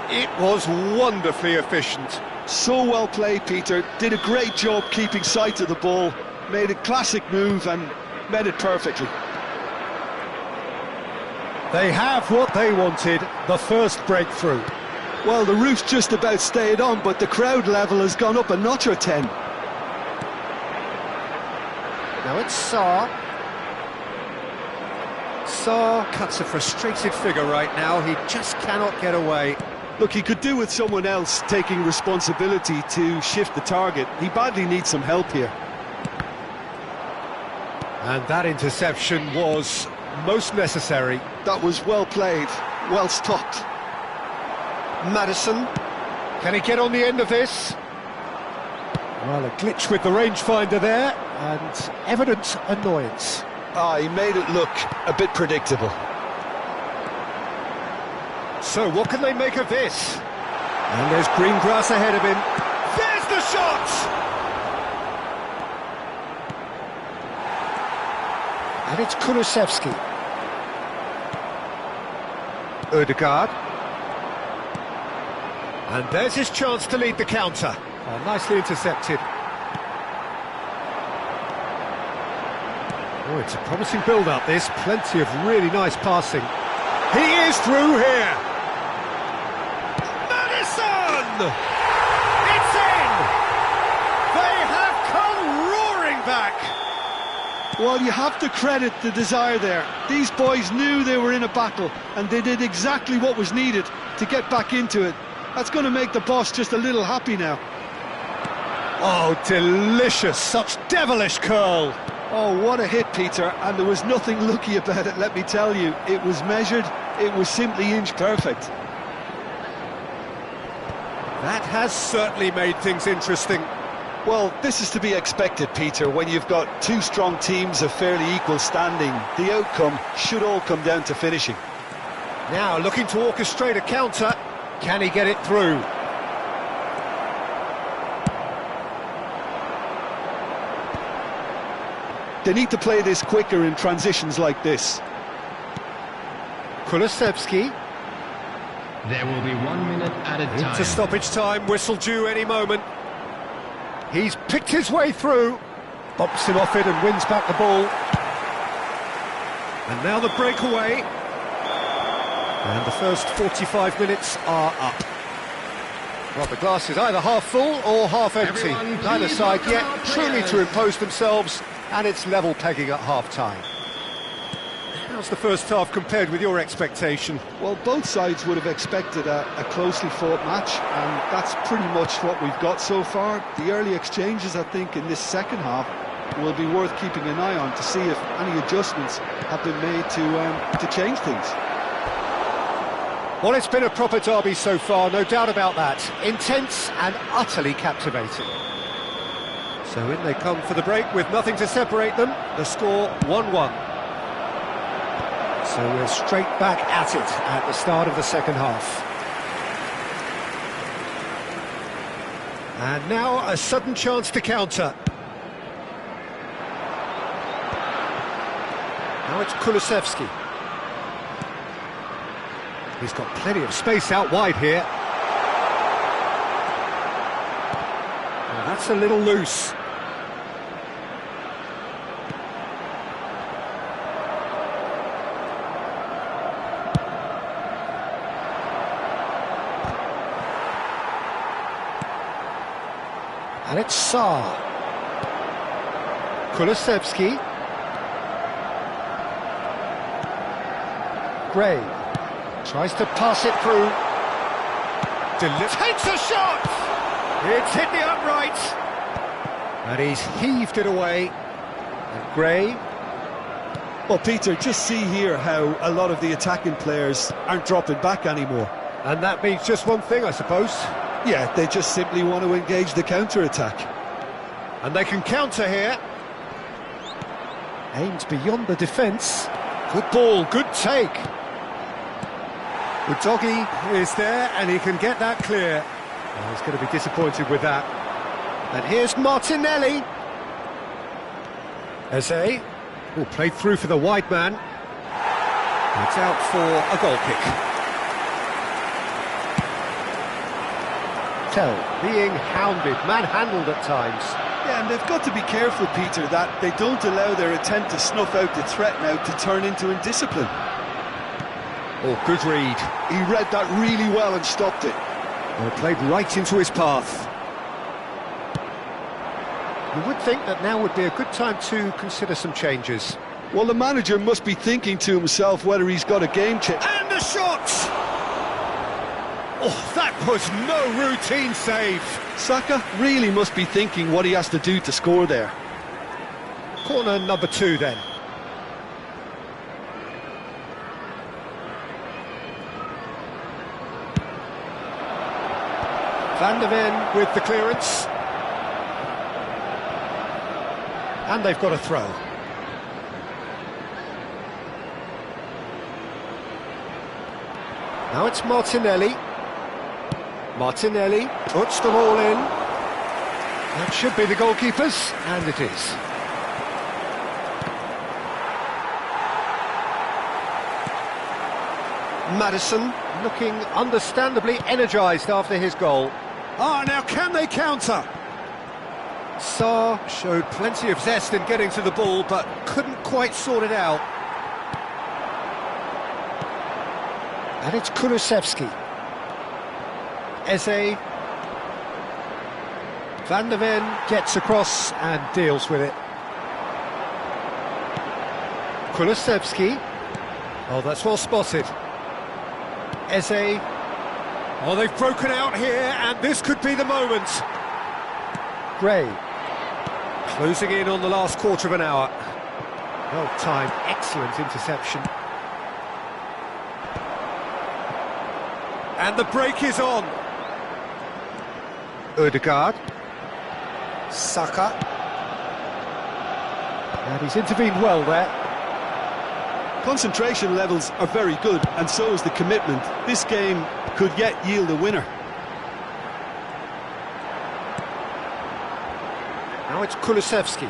It was wonderfully efficient. So well played, Peter. Did a great job keeping sight of the ball. Made a classic move and met it perfectly. They have what they wanted, the first breakthrough. Well, the roof's just about stayed on, but the crowd level has gone up a notch or 10. Now it's Sarr. Sarr cuts a frustrated figure right now. He just cannot get away. Look, he could do with someone else taking responsibility to shift the target. He badly needs some help here. And that interception was most necessary. That was well played, well stopped. Maddison, can he get on the end of this? Well, a glitch with the rangefinder there, and evident annoyance. He made it look a bit predictable. So what can they make of this? And there's green grass ahead of him. There's the shot! And it's Kulusevski. Ødegaard. And there's his chance to lead the counter. Oh, nicely intercepted. Oh, it's a promising build-up, this. Plenty of really nice passing. He is through here. Maddison! It's in! They have come roaring back. Well, you have to credit the desire there. These boys knew they were in a battle, and they did exactly what was needed to get back into it. That's going to make the boss just a little happy now. Oh, delicious, such devilish curl. Oh, what a hit, Peter, and there was nothing lucky about it, let me tell you. It was measured, it was simply inch perfect. That has certainly made things interesting. Well, this is to be expected, Peter, when you've got two strong teams of fairly equal standing. The outcome should all come down to finishing. Now looking to orchestrate a counter. Can he get it through? They need to play this quicker in transitions like this. Kulusevski. There will be 1 minute at a time. Into stoppage time, whistle due any moment. He's picked his way through. Bumps him off it and wins back the ball. And now the breakaway. And the first 45 minutes are up. Well, the glass is either half full or half empty. Everyone, Neither please side welcome yet our truly to players. impose themselves, and it's level pegging at half-time. How's the first half compared with your expectation? Well, both sides would have expected a closely fought match, and that's pretty much what we've got so far. The early exchanges, I think, in this second half will be worth keeping an eye on to see if any adjustments have been made to change things. Well, it's been a proper derby so far, no doubt about that. Intense and utterly captivating. So in they come for the break with nothing to separate them. The score 1-1. So we're straight back at it at the start of the second half. And now a sudden chance to counter. Now it's Kulusevski. He's got plenty of space out wide here. Well, that's a little loose. And it's Saar. Kulusevski. Gray. Tries to pass it through. Takes a shot! It's hit the upright. And he's heaved it away. And Gray. Well, Peter, just see here how a lot of the attacking players aren't dropping back anymore. And that means just one thing, I suppose. Yeah, they just simply want to engage the counter-attack. And they can counter here. Aims beyond the defence. Good ball, good take. Udogie is there, and he can get that clear. Oh, he's going to be disappointed with that. And here's Martinelli. Eze. Oh, played through for the wide man. It's out for a goal kick. Tell, being hounded, manhandled at times. Yeah, and they've got to be careful, Peter, that they don't allow their attempt to snuff out the threat now to turn into indiscipline. Oh, good read. He read that really well and stopped it. Well, played right into his path. You would think that now would be a good time to consider some changes. Well, the manager must be thinking to himself whether he's got a game change. And the shot! Oh, that was no routine save. Saka really must be thinking what he has to do to score there. Corner number 2 then. Van der Ven with the clearance. And they've got a throw. Now it's Martinelli. Martinelli puts them all in. That should be the goalkeepers, and it is. Maddison looking understandably energised after his goal. Ah, now can they counter? Saar showed plenty of zest in getting to the ball, but couldn't quite sort it out. And it's Kulusevski. Eze. Van der Ven gets across and deals with it. Kulusevski. Oh, that's well spotted. Eze. Oh, they've broken out here, and this could be the moment. Gray. Closing in on the last quarter of an hour. Well timed, excellent interception. And the break is on. Ødegaard. Saka. And he's intervened well there. Concentration levels are very good, and so is the commitment. This game could yet yield a winner. Now it's Kulusevski.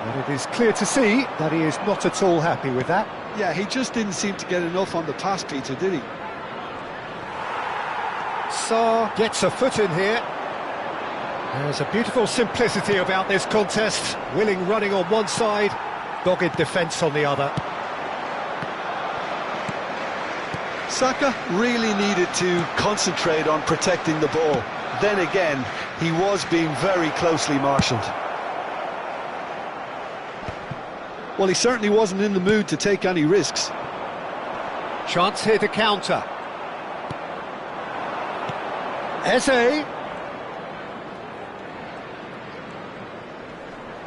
And it is clear to see that he is not at all happy with that. Yeah, he just didn't seem to get enough on the pass, Peter, did he? Sarr gets a foot in here. There's a beautiful simplicity about this contest. Willing running on one side, dogged defence on the other. Saka really needed to concentrate on protecting the ball. Then again, he was being very closely marshalled. Well, he certainly wasn't in the mood to take any risks. Chance here to counter. Eze.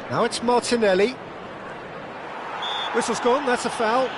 Now it's Martinelli. Whistle's gone, that's a foul.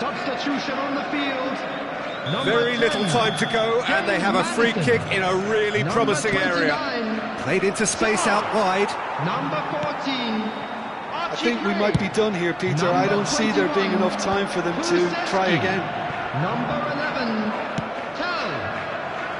Substitution on the field. Very little time to go, and they have a free kick in a really promising area. Played into space out wide. Number 14. I think we might be done here, Peter. I don't see there being enough time for them to try again. Number 11. Tal.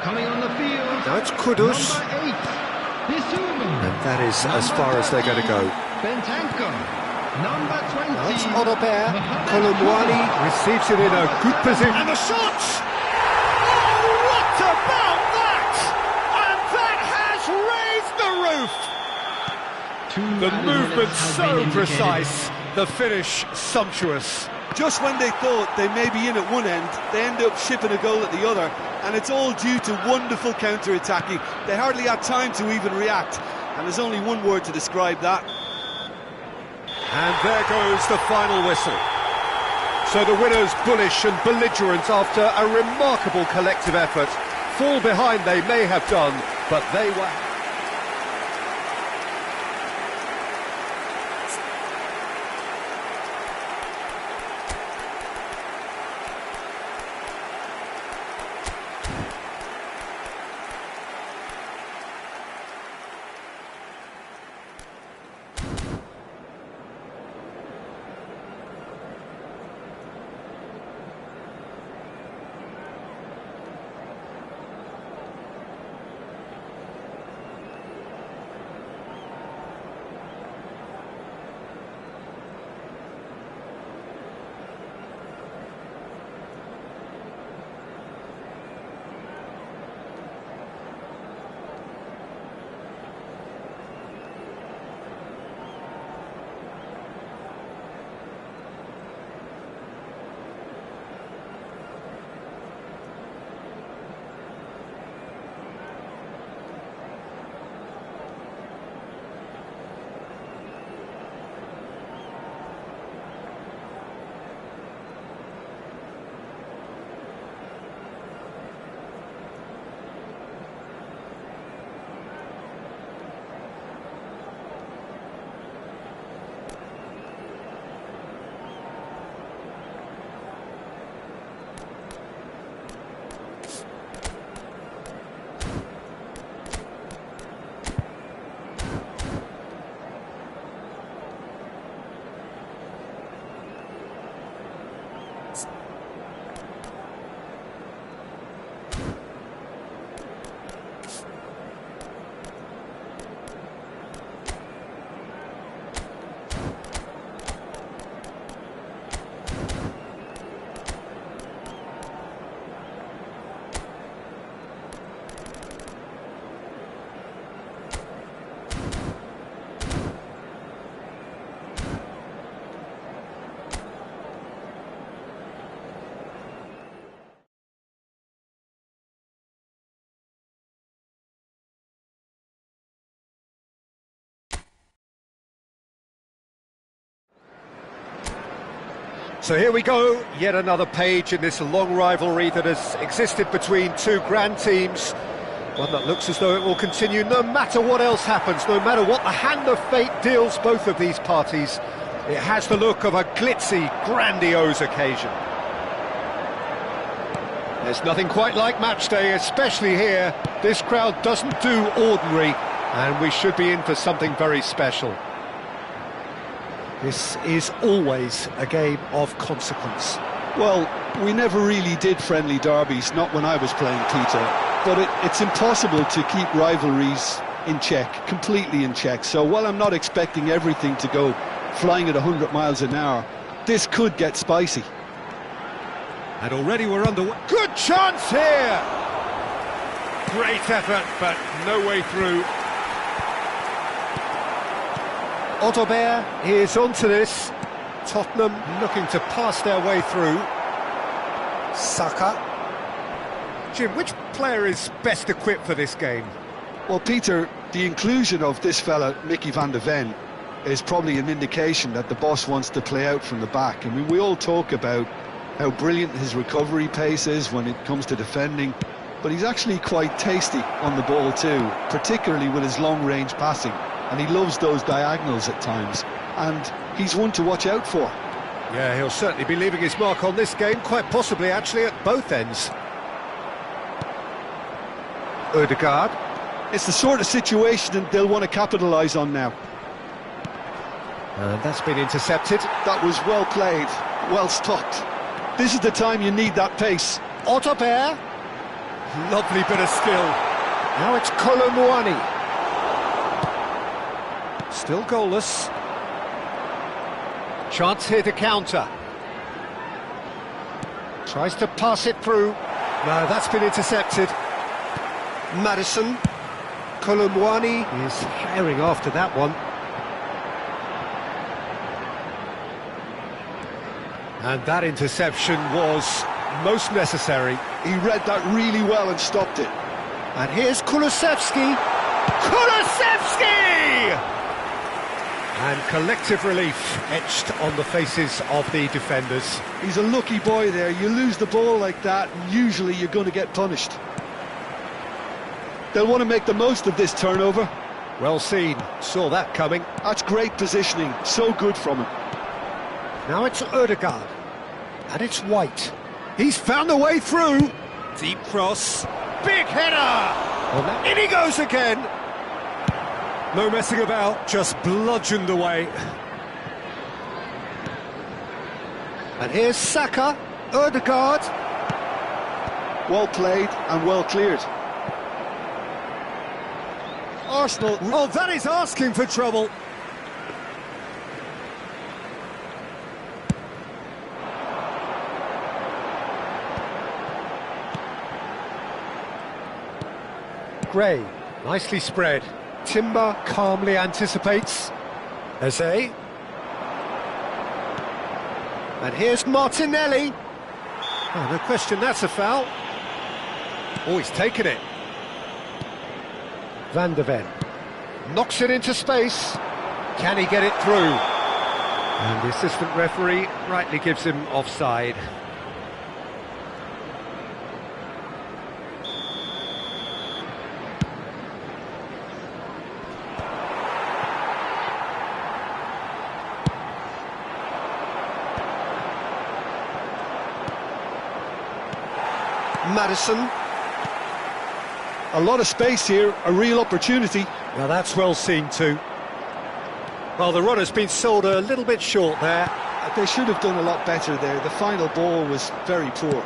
Coming on the field. Now it's Kudus. Number 8. Bissouma. And that is as far as they're going to go. Bentancur. Number 20. Now it's Odobert. Kolomwani receives it in a good position. And the shots! Oh, what about that? And that has raised the roof! The movement so precise, the finish sumptuous. Just when they thought they may be in at one end, they end up shipping a goal at the other, and it's all due to wonderful counter-attacking. They hardly had time to even react, and there's only one word to describe that. And there goes the final whistle. So the winners, bullish and belligerent after a remarkable collective effort. Fall behind they may have done, but they were... So here we go, yet another page in this long rivalry that has existed between two grand teams. One that looks as though it will continue no matter what else happens, no matter what the hand of fate deals both of these parties. It has the look of a glitzy, grandiose occasion. There's nothing quite like match day, especially here. This crowd doesn't do ordinary, and we should be in for something very special. This is always a game of consequence. Well, we never really did friendly derbies, not when I was playing, Peter. But it's impossible to keep rivalries in check, completely in check. So while I'm not expecting everything to go flying at 100 miles an hour, this could get spicy. And already we're underway. Good chance here! Great effort, but no way through. Otobert is onto this. Tottenham looking to pass their way through. Saka. Jim, which player is best equipped for this game? Well, Peter, the inclusion of this fella, Mickey van de Ven, is probably an indication that the boss wants to play out from the back. I mean, we all talk about how brilliant his recovery pace is when it comes to defending, but he's actually quite tasty on the ball too, particularly with his long-range passing, and he loves those diagonals at times, and he's one to watch out for. Yeah, he'll certainly be leaving his mark on this game, quite possibly actually at both ends. Ødegaard. It's the sort of situation that they'll want to capitalise on now. And that's been intercepted. That was well played, well stopped. This is the time you need that pace. Otobert. Lovely bit of skill. Now it's Koarrchan. Still goalless. Chance here to counter. Tries to pass it through. No, that's been intercepted. Madison. Koarrchan is herring after that one. And that interception was most necessary. He read that really well and stopped it. And here's Kulusevski. Kulusevski! And collective relief etched on the faces of the defenders. He's a lucky boy there. You lose the ball like that, and usually you're going to get punished. They'll want to make the most of this turnover. Well seen. Saw that coming. That's great positioning. So good from him. Now it's Ødegaard. And it's White. He's found a way through. Deep cross. Big header! Well, in he goes again. No messing about, just bludgeoned away. And here's Saka. Ødegaard. Well played and well cleared. Arsenal. Oh, that is asking for trouble. Gray, nicely spread. Timber calmly anticipates. Eze. And here's Martinelli. Oh, no question, that's a foul. Oh, he's taken it. Van de Ven knocks it into space. Can he get it through? And the assistant referee rightly gives him offside. Madison. A lot of space here, a real opportunity. Now that's well seen too. Well, the runner's been sold a little bit short there. They should have done a lot better there. The final ball was very poor.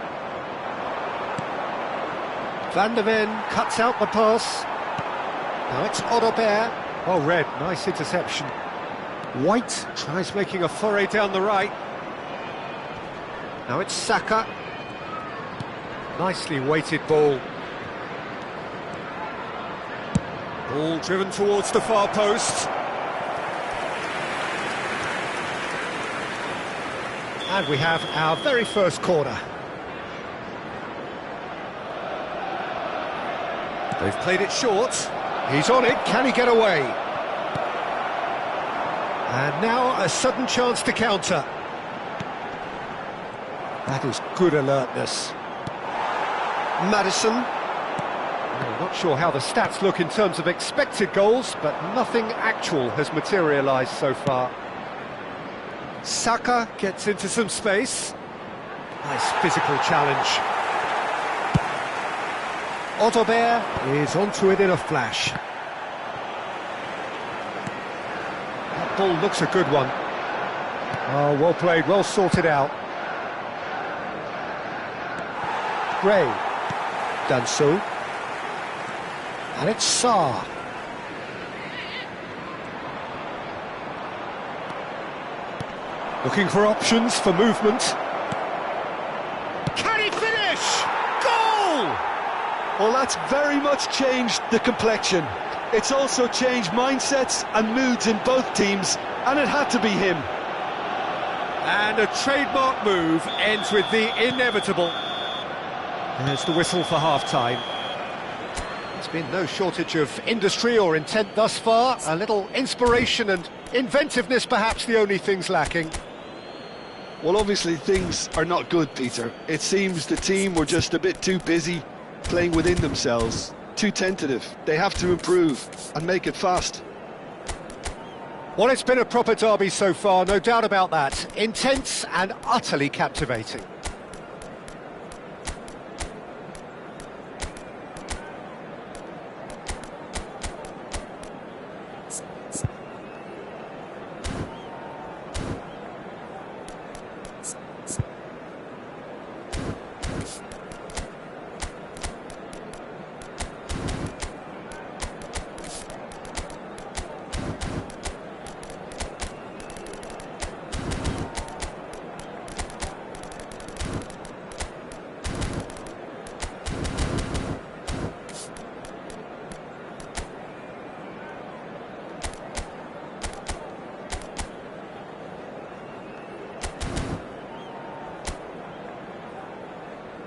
Van de Ven cuts out the pass. Now it's Otobert. Well read, nice interception. White tries making a foray down the right. Now it's Saka. Nicely weighted ball. Ball driven towards the far post. And we have our very first corner. They've played it short. He's on it. Can he get away? And now a sudden chance to counter. That is good alertness. Madison. I'm not sure how the stats look in terms of expected goals, but nothing actual has materialised so far. Saka gets into some space. Nice physical challenge. Odobert is onto it in a flash. That ball looks a good one. Oh, well played, well sorted out. Gray. Done so. And it's Sarr. Looking for options for movement. Can he finish? Goal! Well, that's very much changed the complexion. It's also changed mindsets and moods in both teams, and it had to be him. And a trademark move ends with the inevitable. There's the whistle for half-time. There's been no shortage of industry or intent thus far. A little inspiration and inventiveness, perhaps the only things lacking. Well, obviously things are not good, Peter. It seems the team were just a bit too busy playing within themselves, too tentative. They have to improve and make it fast. Well, it's been a proper derby so far, no doubt about that. Intense and utterly captivating.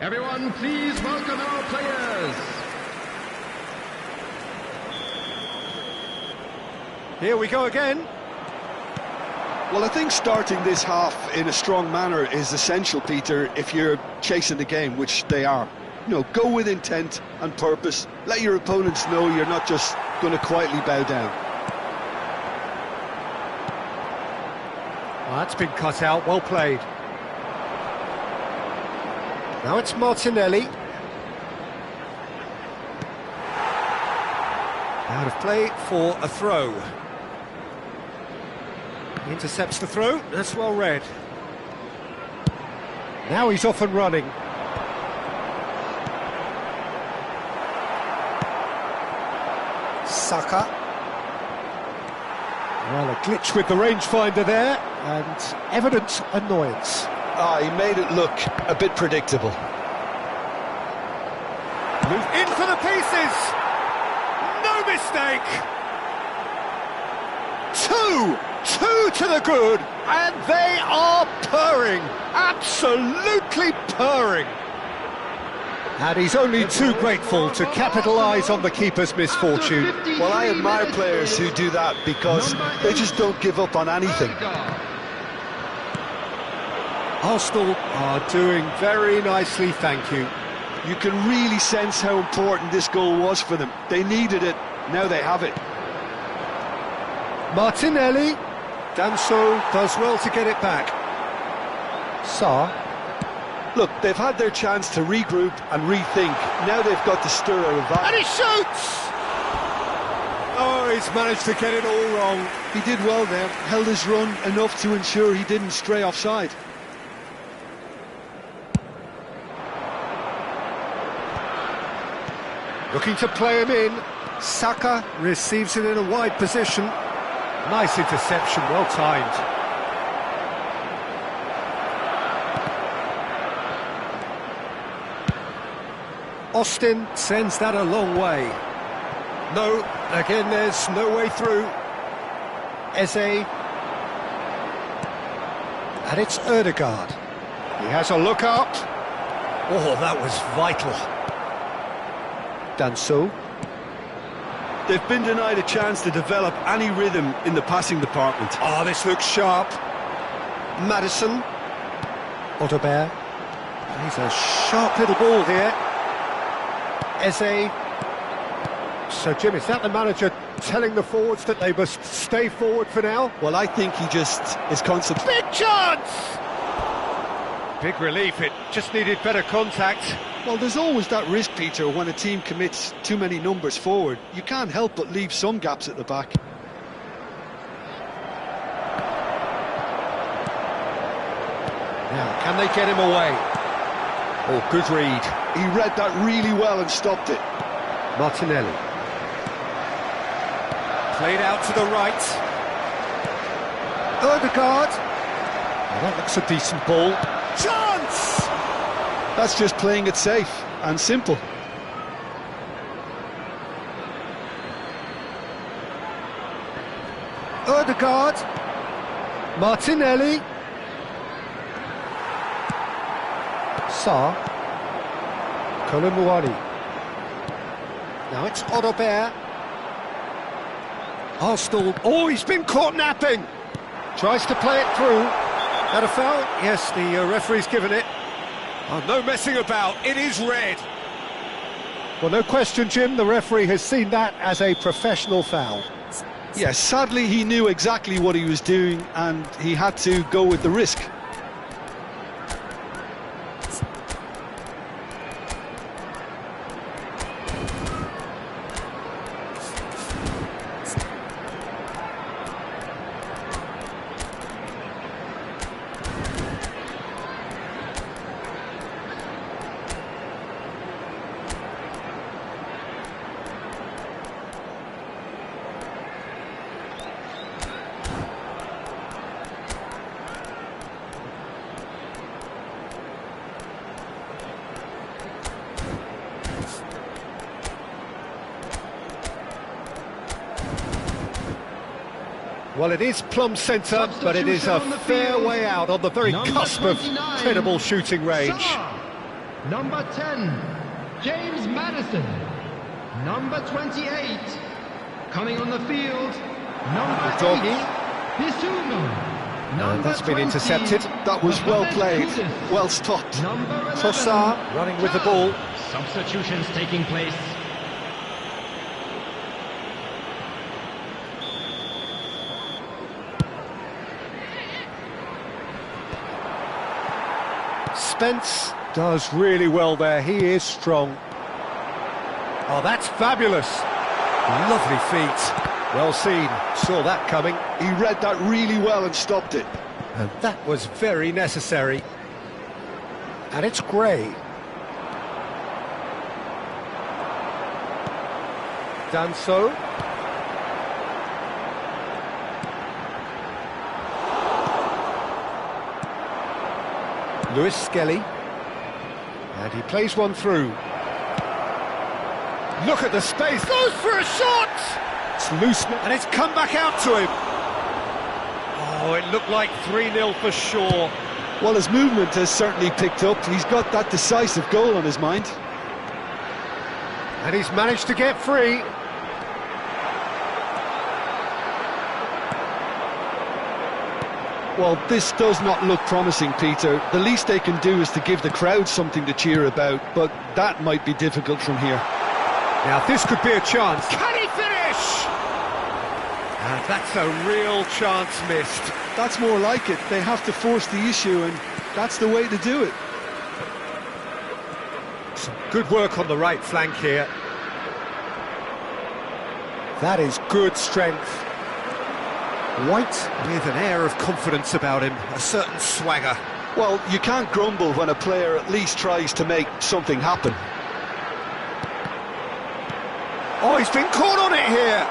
Everyone, please welcome our players. Here we go again. Well, I think starting this half in a strong manner is essential, Peter, if you're chasing the game, which they are. You know, go with intent and purpose. Let your opponents know you're not just going to quietly bow down. Well, that's been cut out, well played. Now it's Martinelli. Out of play for a throw. He intercepts the throw, that's well read. Now he's off and running. Saka. Well, a glitch with the rangefinder there, and evident annoyance. He made it look a bit predictable. Move in for the pieces! No mistake! Two to the good, and they are purring, absolutely purring. And he's only too grateful to capitalise on the keeper's misfortune. Well, I admire players who do that because they just don't give up on anything. Arsenal are doing very nicely, thank you. You can really sense how important this goal was for them. They needed it, now they have it. Martinelli. Danso does well to get it back. Sarr. Look, they've had their chance to regroup and rethink. Now they've got to stir a revival. And he shoots! Oh, he's managed to get it all wrong. He did well there, held his run enough to ensure he didn't stray offside. Looking to play him in. Saka receives it in a wide position. Nice interception, well timed. Austin sends that a long way. No, again there's no way through. Eze. And it's Ødegaard. He has a look up. Oh, that was vital. Danso. They've been denied a chance to develop any rhythm in the passing department. Oh, this looks sharp. Madison. Odobert. He's a sharp little ball here. Eze. So, Jim, is that the manager telling the forwards that they must stay forward for now? Well, I think he just is constant. Big chance! Big relief, it just needed better contact. Well, there's always that risk, Peter, when a team commits too many numbers forward. You can't help but leave some gaps at the back. Now, can they get him away? Oh, good read. He read that really well and stopped it. Martinelli. Played out to the right. Odegaard. Well, that looks a decent ball. Chance! That's just playing it safe and simple. Odegaard. Martinelli. Sarr. Kolumuani. Now it's Odobert. Arsenal. Oh, he's been caught napping. Tries to play it through. That a foul? Yes, the referee's given it. Oh, no messing about. It is red. Well, no question, Jim. The referee has seen that as a professional foul. Yes, sadly he knew exactly what he was doing and he had to go with the risk. Well, it is plumb centre, but it is a fair way out on the very cusp of credible shooting range. Number 10, James Maddison. Number 28, coming on the field, number 8, Bissouma. That's been intercepted. That was well played, well stopped. Koarrchan running with the ball. Substitutions taking place. Spence does really well there, he is strong. Oh, that's fabulous. Lovely feet. Well seen, saw that coming. He read that really well and stopped it. And that was very necessary. And it's Gray. Done so. Lewis Skelly, and he plays one through. Look at the space, goes for a shot! It's loose, and it's come back out to him. Oh, it looked like 3-0 for sure. Well, his movement has certainly picked up. He's got that decisive goal on his mind. And he's managed to get free. Well, this does not look promising, Peter. The least they can do is to give the crowd something to cheer about, but that might be difficult from here. Now, this could be a chance. Can he finish? And that's a real chance missed. That's more like it. They have to force the issue, and that's the way to do it. Some good work on the right flank here. That is good strength. White with an air of confidence about him, a certain swagger. Well, you can't grumble when a player at least tries to make something happen. Oh, he's been caught on it here!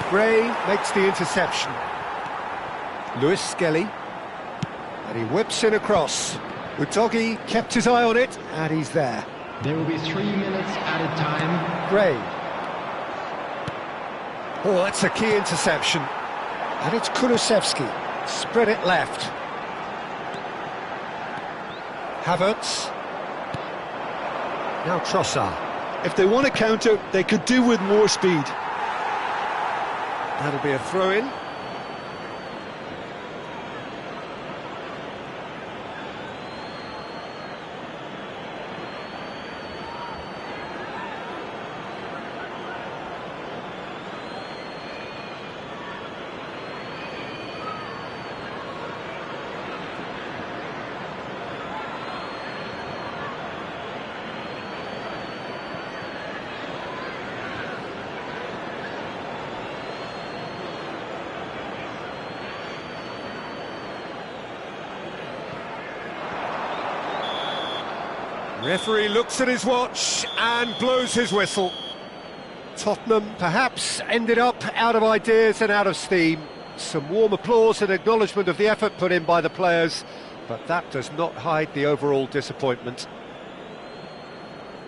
Gray makes the interception. Lewis Skelly, and he whips in across. Udogie kept his eye on it, and he's there. There will be 3 minutes added time. Gray. Oh, that's a key interception. And it's Kulusevski. Spread it left. Havertz. Now Trossard. If they want to counter, they could do with more speed. That'll be a throw-in. Referee looks at his watch and blows his whistle. Tottenham perhaps ended up out of ideas and out of steam. Some warm applause and acknowledgement of the effort put in by the players, but that does not hide the overall disappointment.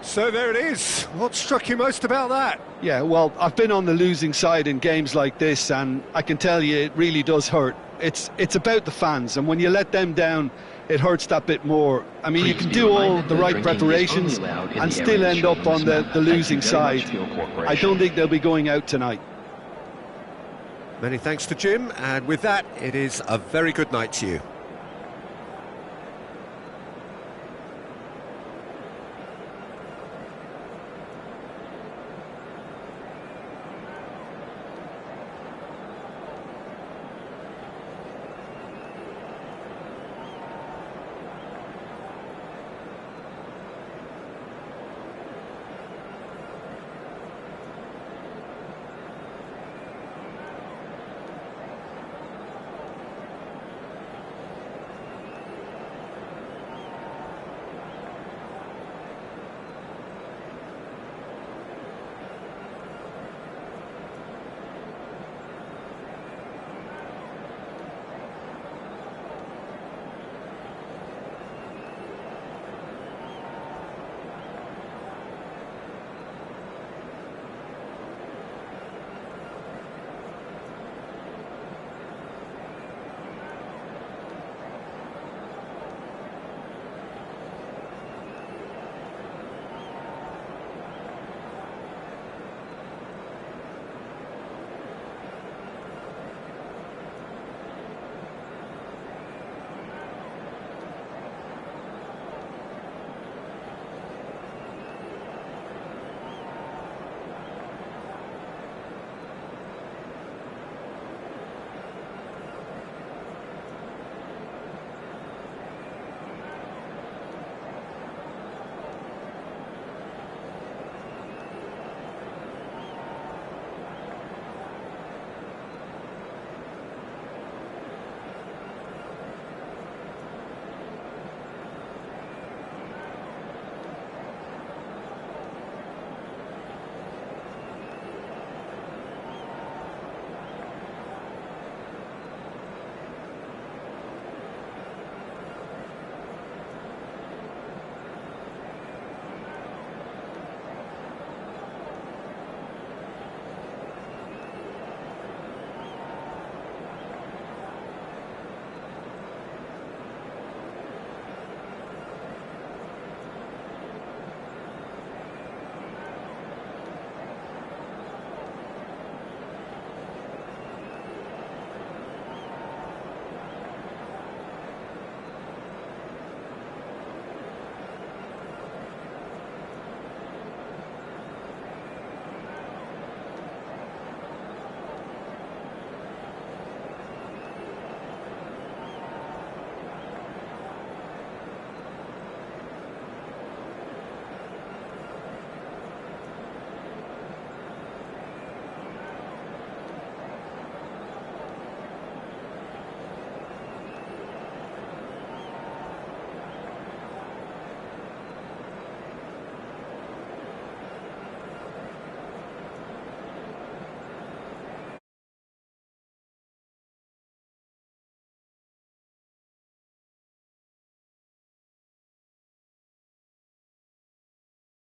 So there it is. What struck you most about that? Yeah, well, I've been on the losing side in games like this, and I can tell you it really does hurt. It's about the fans, and when you let them down, it hurts that bit more. I mean, you can do all the right preparations and still end up on the losing side. I don't think they'll be going out tonight. Many thanks to Jim, and with that, it is a very good night to you.